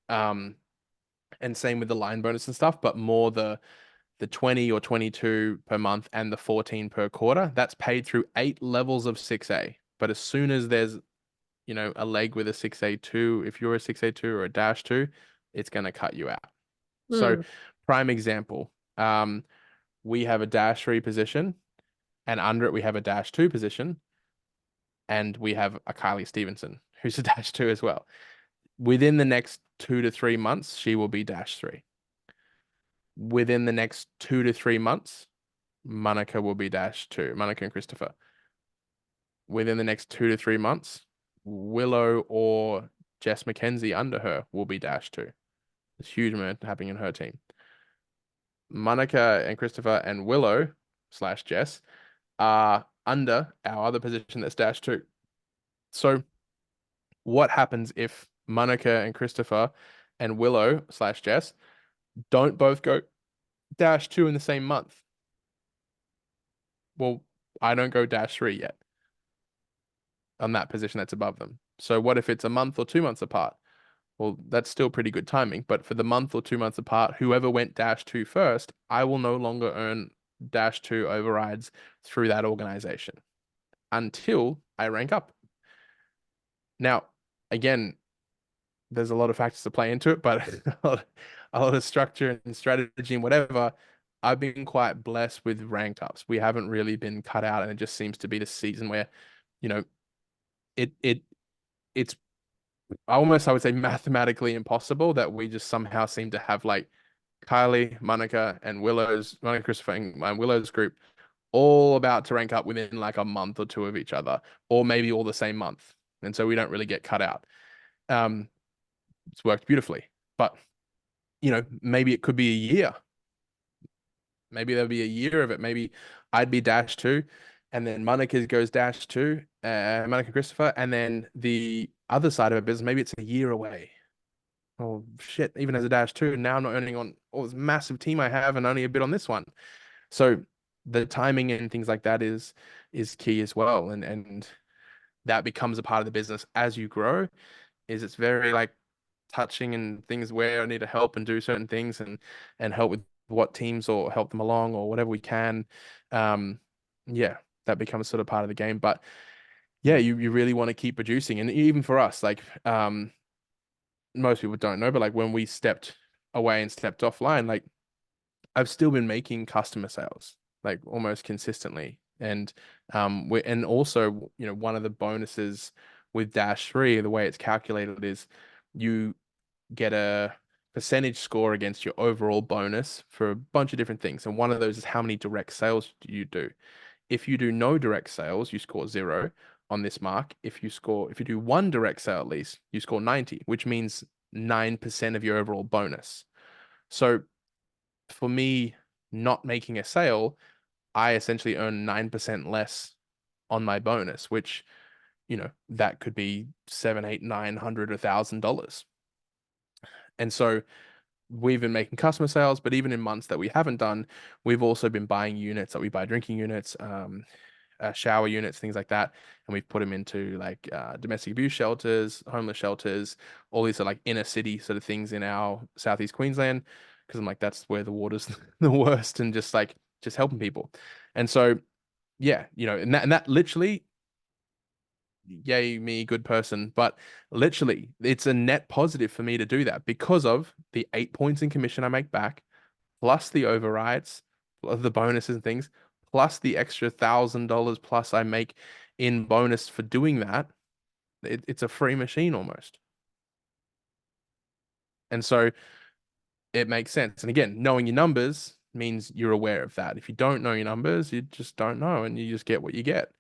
And same with the line bonus and stuff, but more the 20 or 22 per month and the 14 per quarter. That's paid through 8 levels of 6A. But as soon as there's a leg with a 6A2, if you're a 6A2 or a -2, it's going to cut you out. So prime example, we have a -3 position, and under it we have a -2 position, and we have a Kylie Stevenson who's a -2 as well. within the next 2 to 3 months, she will be -3. Within the next 2 to 3 months, Monica will be -2. Monica and Christopher. Within the next 2 to 3 months, Willow or Jess McKenzie under her will be -2. There's huge amount happening in her team. Monica and Christopher and Willow / Jess are under our other position that's -2. So what happens if Monica and Christopher and Willow / Jess don't both go -2 in the same month? Well, I don't go -3 yet on that position that's above them. So what if it's a month or 2 months apart? Well, that's still pretty good timing, but for the month or 2 months apart, whoever went -2 first, I will no longer earn -2 overrides through that organization until I rank up. Now, again, there's a lot of factors to play into it, but a lot of structure and strategy and whatever. I've been quite blessed with ranked ups. We haven't really been cut out, and it just seems to be the season where, you know, it's almost, I would say, mathematically impossible that we just somehow seem to have like Kylie, Monica, Christopher, and Willow's group all about to rank up within like a month or two of each other, or maybe all the same month. And so we don't really get cut out. It's worked beautifully, but maybe it could be a year. Maybe there'll be a year of it. Maybe I'd be -2, and then Monica goes -2, Monica Christopher, and then the other side of it business, maybe it's a year away. Oh shit, even as a -2, now I'm not earning on all this massive team I have and only a bit on this one. So the timing and things like that is key as well. And that becomes a part of the business as you grow. It's very like touching and things where I need to help and do certain things and help with what teams or help them along or whatever we can. Yeah, that becomes sort of part of the game. But yeah, you really want to keep producing. And even for us, like most people don't know, but like when we stepped away and stepped offline, like I've still been making customer sales like almost consistently. And also, one of the bonuses with -3, the way it's calculated is you get a percentage score against your overall bonus for a bunch of different things. And one of those is how many direct sales do you do. If you do no direct sales, you score 0 on this mark. If you do 1 direct sale at least, you score 90, which means 9% of your overall bonus. So for me, not making a sale, I essentially earn 9% less on my bonus, which, that could be $700, $800, $900, $1,000. And so we've been making customer sales, but even in months that we haven't done, we've also been buying units. That we buy drinking units, shower units, things like that, and we've put them into like domestic abuse shelters, homeless shelters, all these are like inner city sort of things in our Southeast Queensland, because I'm like, that's where the water's the worst, and just helping people. And so yeah, and that literally, yay me, good person, but literally it's a net positive for me to do that because of the 8 points in commission I make back, plus the overrides, the bonuses and things, plus the extra $1,000 plus I make in bonus for doing that. It's a free machine almost. And so it makes sense. And again, knowing your numbers means you're aware of that. If you don't know your numbers, you just don't know, and you just get what you get.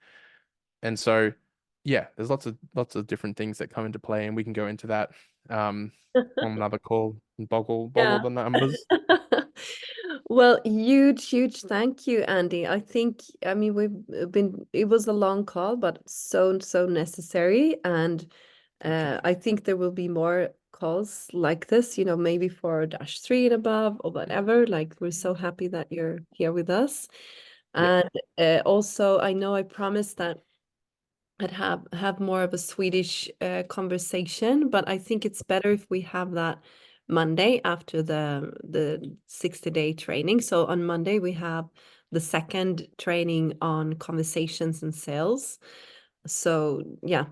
And so yeah, there's lots of different things that come into play, and we can go into that on another call and boggle the numbers. Well, huge thank you, Andy. I mean, it was a long call, but so necessary. And I think there will be more calls like this, maybe for -3 and above or whatever. Like, we're so happy that you're here with us. Yeah. And also, I know I promised that I'd have more of a Swedish conversation, but I think it's better if we have that Monday after the 60-day training. So on Monday we have the second training on conversations and sales. So yeah,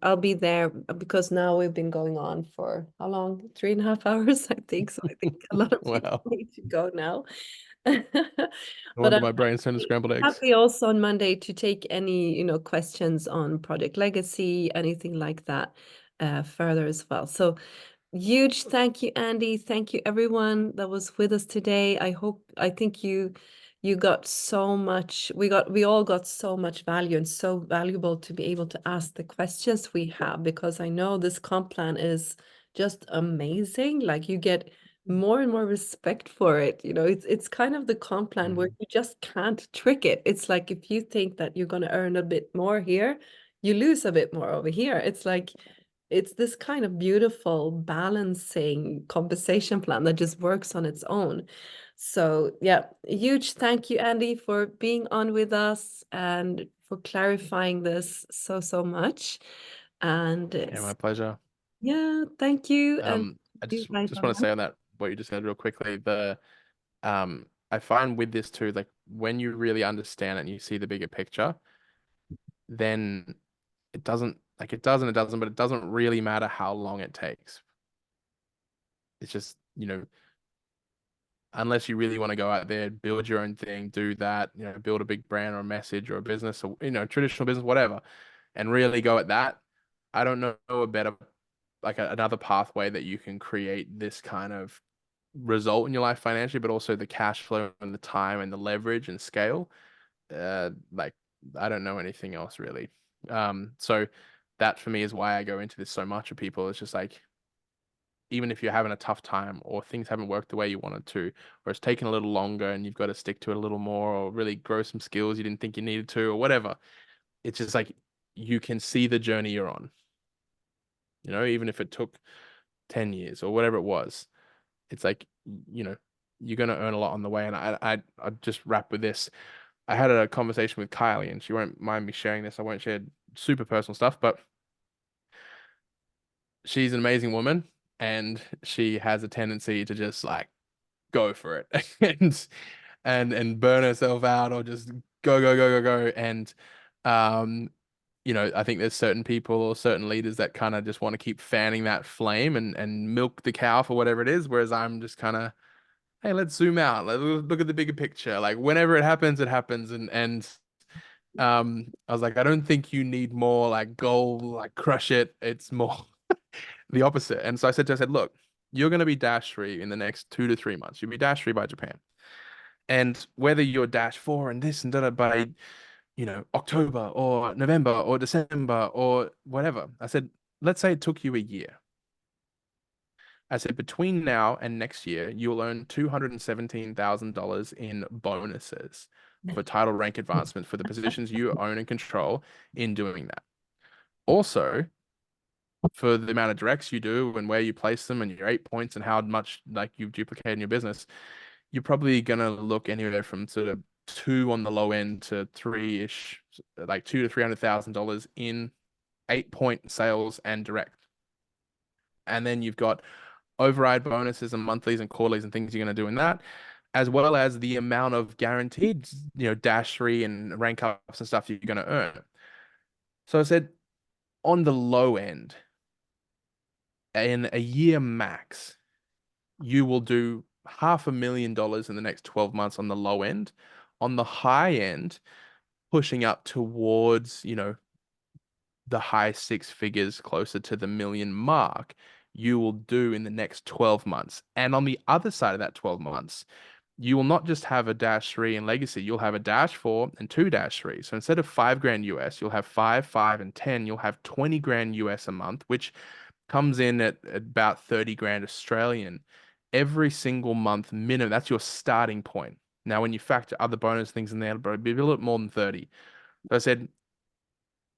I'll be there because now we've been going on for how long? 3.5 hours, I think. So I think a lot of people Wow. need to go now. No But wonder I'm my brain's turned to scrambled eggs. happy also on Monday to take any questions on Project Legacy, anything like that. further as well. So huge thank you, Andy. Thank you, everyone that was with us today. I think you got so much. We all got so much value, and so valuable to be able to ask the questions we have, because I know this comp plan is just amazing. Like, you get more and more respect for it. You know, it's kind of the comp plan where you just can't trick it. It's like, if you think that you're going to earn a bit more here, you lose a bit more over here. It's like, it's this kind of beautiful balancing compensation plan that just works on its own. So yeah, a huge thank you, Andy, for being on with us and for clarifying this so much. And Yeah, my pleasure. yeah, thank you. And I you guys just are want to say on that, what you just said real quickly, I find with this too, like when you really understand it and you see the bigger picture, then it doesn't, but it doesn't really matter how long it takes. It's just, unless you really want to go out there, build your own thing, do that, build a big brand or a message or a business or, traditional business, whatever, and really go at that. I don't know a better, like another pathway that you can create this kind of result in your life financially, but also the cash flow and the time and the leverage and scale. Like, I don't know anything else really. So that for me is why I go into this so much with people. It's just like, even if you're having a tough time or things haven't worked the way you wanted to, or it's taken a little longer and you've got to stick to it a little more, or really grow some skills you didn't think you needed to, or whatever, it's just like, you can see the journey you're on. Even if it took 10 years or whatever it was, it's like, you're going to earn a lot on the way. And I just wrap with this. I had a conversation with Kylie, and she won't mind me sharing this. I won't share super personal stuff, but she's an amazing woman, and she has a tendency to just like go for it and burn herself out, or just go. And I think there's certain people or certain leaders that kind of just want to keep fanning that flame and milk the cow for whatever it is, whereas I'm just kind of, hey, let's zoom out. Let's look at the bigger picture. Like, whenever it happens, it happens. And I was like, I don't think you need more like goal, like crush it. It's more the opposite. And so I said to her, look, you're going to be -3 in the next 2 to 3 months. You'll be -3 by Japan. And whether you're -4 and this and that by, October or November or December or whatever, I said, let's say it took you a year. I said, between now and next year, you'll earn $217,000 in bonuses for title rank advancement for the positions you own and control in doing that. Also, for the amount of directs you do and where you place them and your 8 points and how much like you've duplicated in your business, you're probably gonna look anywhere from sort of 2 on the low end to 3-ish, like $200,000 to $300,000 in 8-point sales and direct. And then you've got override bonuses and monthlies and quarterlies and things you're going to do in that, as well as the amount of guaranteed, -3 and rank ups and stuff you're going to earn. So I said, on the low end, in a year max, you will do $500,000 in the next 12 months on the low end. On the high end, pushing up towards, the high 6 figures, closer to the $1 million mark, you will do in the next 12 months. And on the other side of that 12 months, you will not just have a -3 in legacy, you'll have a -4 and 2 -3. So instead of $5,000 US, you'll have 5, 5, and 10. You'll have 20 grand US a month, which comes in at about 30 grand Australian every single month minimum. That's your starting point. Now, when you factor other bonus things in there, bro, it'd be a little more than 30. So I said,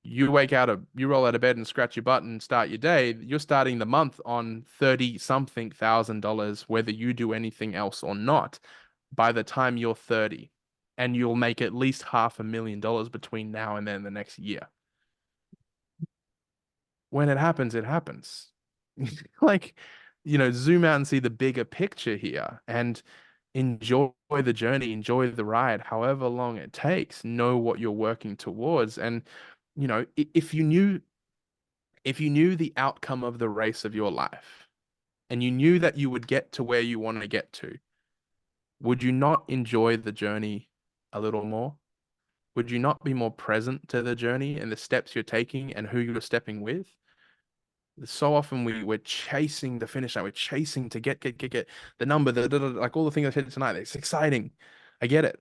you roll out of bed and scratch your butt and start your day, you're starting the month on 30-something thousand dollars, whether you do anything else or not, by the time you're 30. And you'll make at least $500,000 between now and then the next year. When it happens, it happens. Like, zoom out and see the bigger picture here and enjoy the journey, enjoy the ride, however long it takes. Know what you're working towards. And if you knew the outcome of the race of your life, and you knew that you would get to where you want to get to, would you not enjoy the journey a little more? Would you not be more present to the journey and the steps you're taking and who you're stepping with? So often we're chasing the finish line. We're chasing to get the number, like all the things I said tonight. It's exciting. I get it.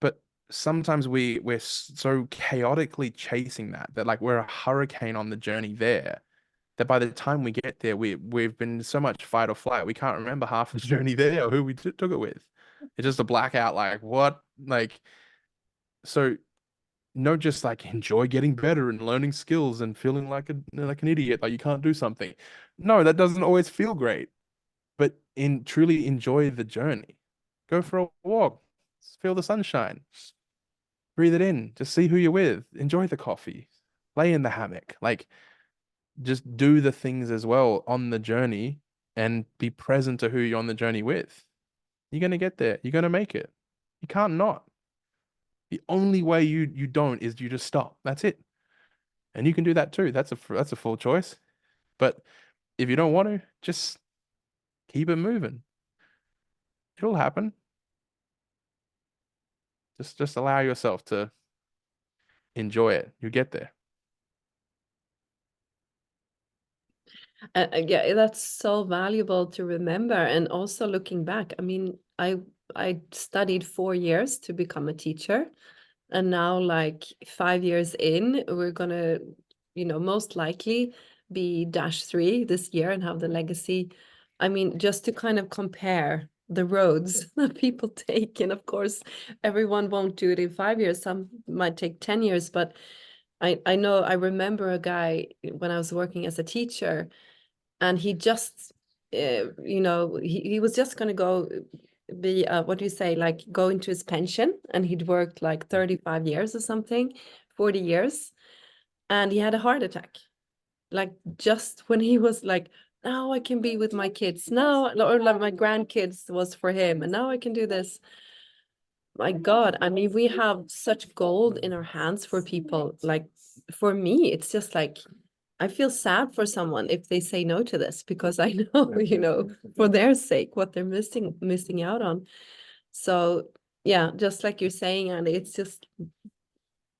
But sometimes we're so chaotically chasing that like we're a hurricane on the journey there, that by the time we get there, we've been so much fight or flight, we can't remember half the journey there or who we took it with. It's just a blackout, like what? Like, so no, just like enjoy getting better and learning skills and feeling like an idiot, like you can't do something. No, that doesn't always feel great. But truly enjoy the journey. Go for a walk, feel the sunshine, breathe it in, just see who you're with, enjoy the coffee, lay in the hammock, like just do the things as well on the journey and be present to who you're on the journey with. You're going to get there. You're going to make it. You can't not. The only way you don't is you just stop. That's it. And you can do that too. That's a full choice. But if you don't want to, just keep it moving. It'll happen. Just allow yourself to enjoy it. You get there. Yeah, that's so valuable to remember. And also looking back, I mean, I studied 4 years to become a teacher, and now like 5 years in, we're gonna, most likely be -3 this year and have the legacy. I mean, just to kind of compare the roads that people take, and of course, everyone won't do it in 5 years. Some might take 10 years, but I know I remember a guy when I was working as a teacher, and he just he was just going to go be what do you say, like go into his pension, and he'd worked like 35 years or something, 40 years, and he had a heart attack, like just when he was like, now I can be with my kids now, or like my grandkids was for him, and now I can do this. My God, I mean, we have such gold in our hands for people. Like for me, it's just like I feel sad for someone if they say no to this, because I know, for their sake, what they're missing out on. So yeah, just like you're saying, and it's just,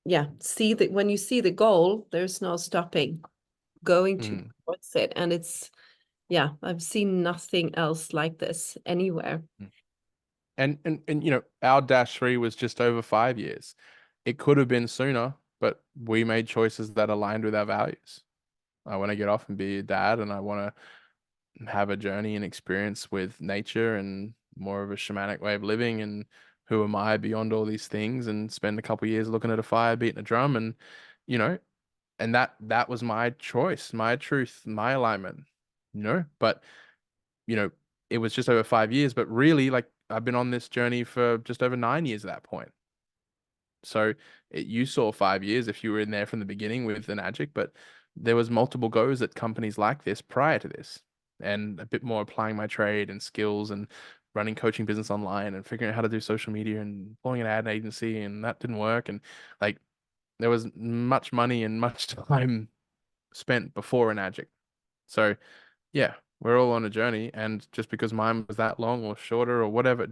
yeah, see that when you see the goal, there's no stopping going towards it. And it's, yeah, I've seen nothing else like this anywhere. And our -3 was just over 5 years. It could have been sooner, but we made choices that aligned with our values. I want to get off and be a dad, and I want to have a journey and experience with nature and more of a shamanic way of living. And who am I beyond all these things? And spend a couple of years looking at a fire, beating a drum, and and that was my choice, my truth, my alignment. But it was just over 5 years. But really, like, I've been on this journey for just over 9 years at that point. So you saw 5 years if you were in there from the beginning with Enagic, but there was multiple goes at companies like this prior to this, and a bit more applying my trade and skills and running coaching business online and figuring out how to do social media and blowing an ad agency, and that didn't work. And like, there was much money and much time spent before Enagic. So yeah, we're all on a journey, and just because mine was that long or shorter or whatever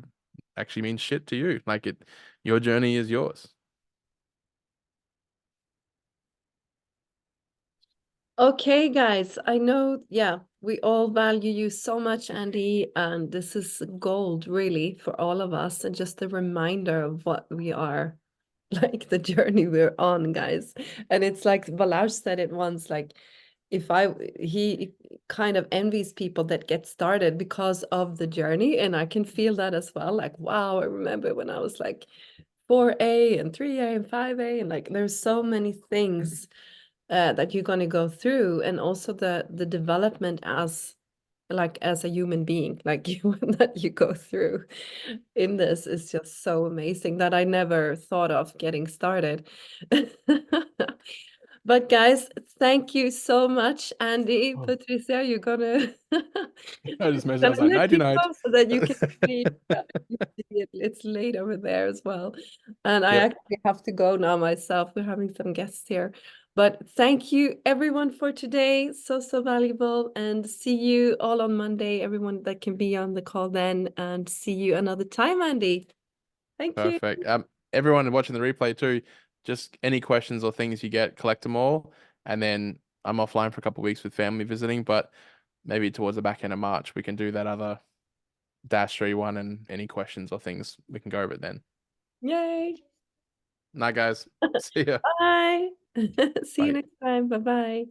actually means shit to you. Like, your journey is yours. Okay, guys, I know, yeah, we all value you so much, Andy, and this is gold really for all of us, and just a reminder of what we are, like the journey we're on, guys. And it's like Balazs said it once, like he kind of envies people that get started because of the journey, and I can feel that as well. Like, wow, I remember when I was like 4A and 3A and 5A, and like there's so many things that you're going to go through, and also the development as a human being, like you that you go through in this is just so amazing that I never thought of getting started. But guys, thank you so much, Andy. Oh. Patricia, you're gonna I just mentioned, I was like, let you night. go so that you can see, you see it. It's late over there as well. And I Yep. actually have to go now myself. We're having some guests here. But thank you everyone for today. So valuable. And see you all on Monday, everyone that can be on the call then. And see you another time, Andy. Thank you. Perfect. Everyone watching the replay too, just any questions or things you get, collect them all, and then I'm offline for a couple of weeks with family visiting, but maybe towards the back end of March we can do that other Dash 3 one, and any questions or things we can go over it then. Yay. Night, guys. See ya. Bye. See you Bye. next time. Bye bye.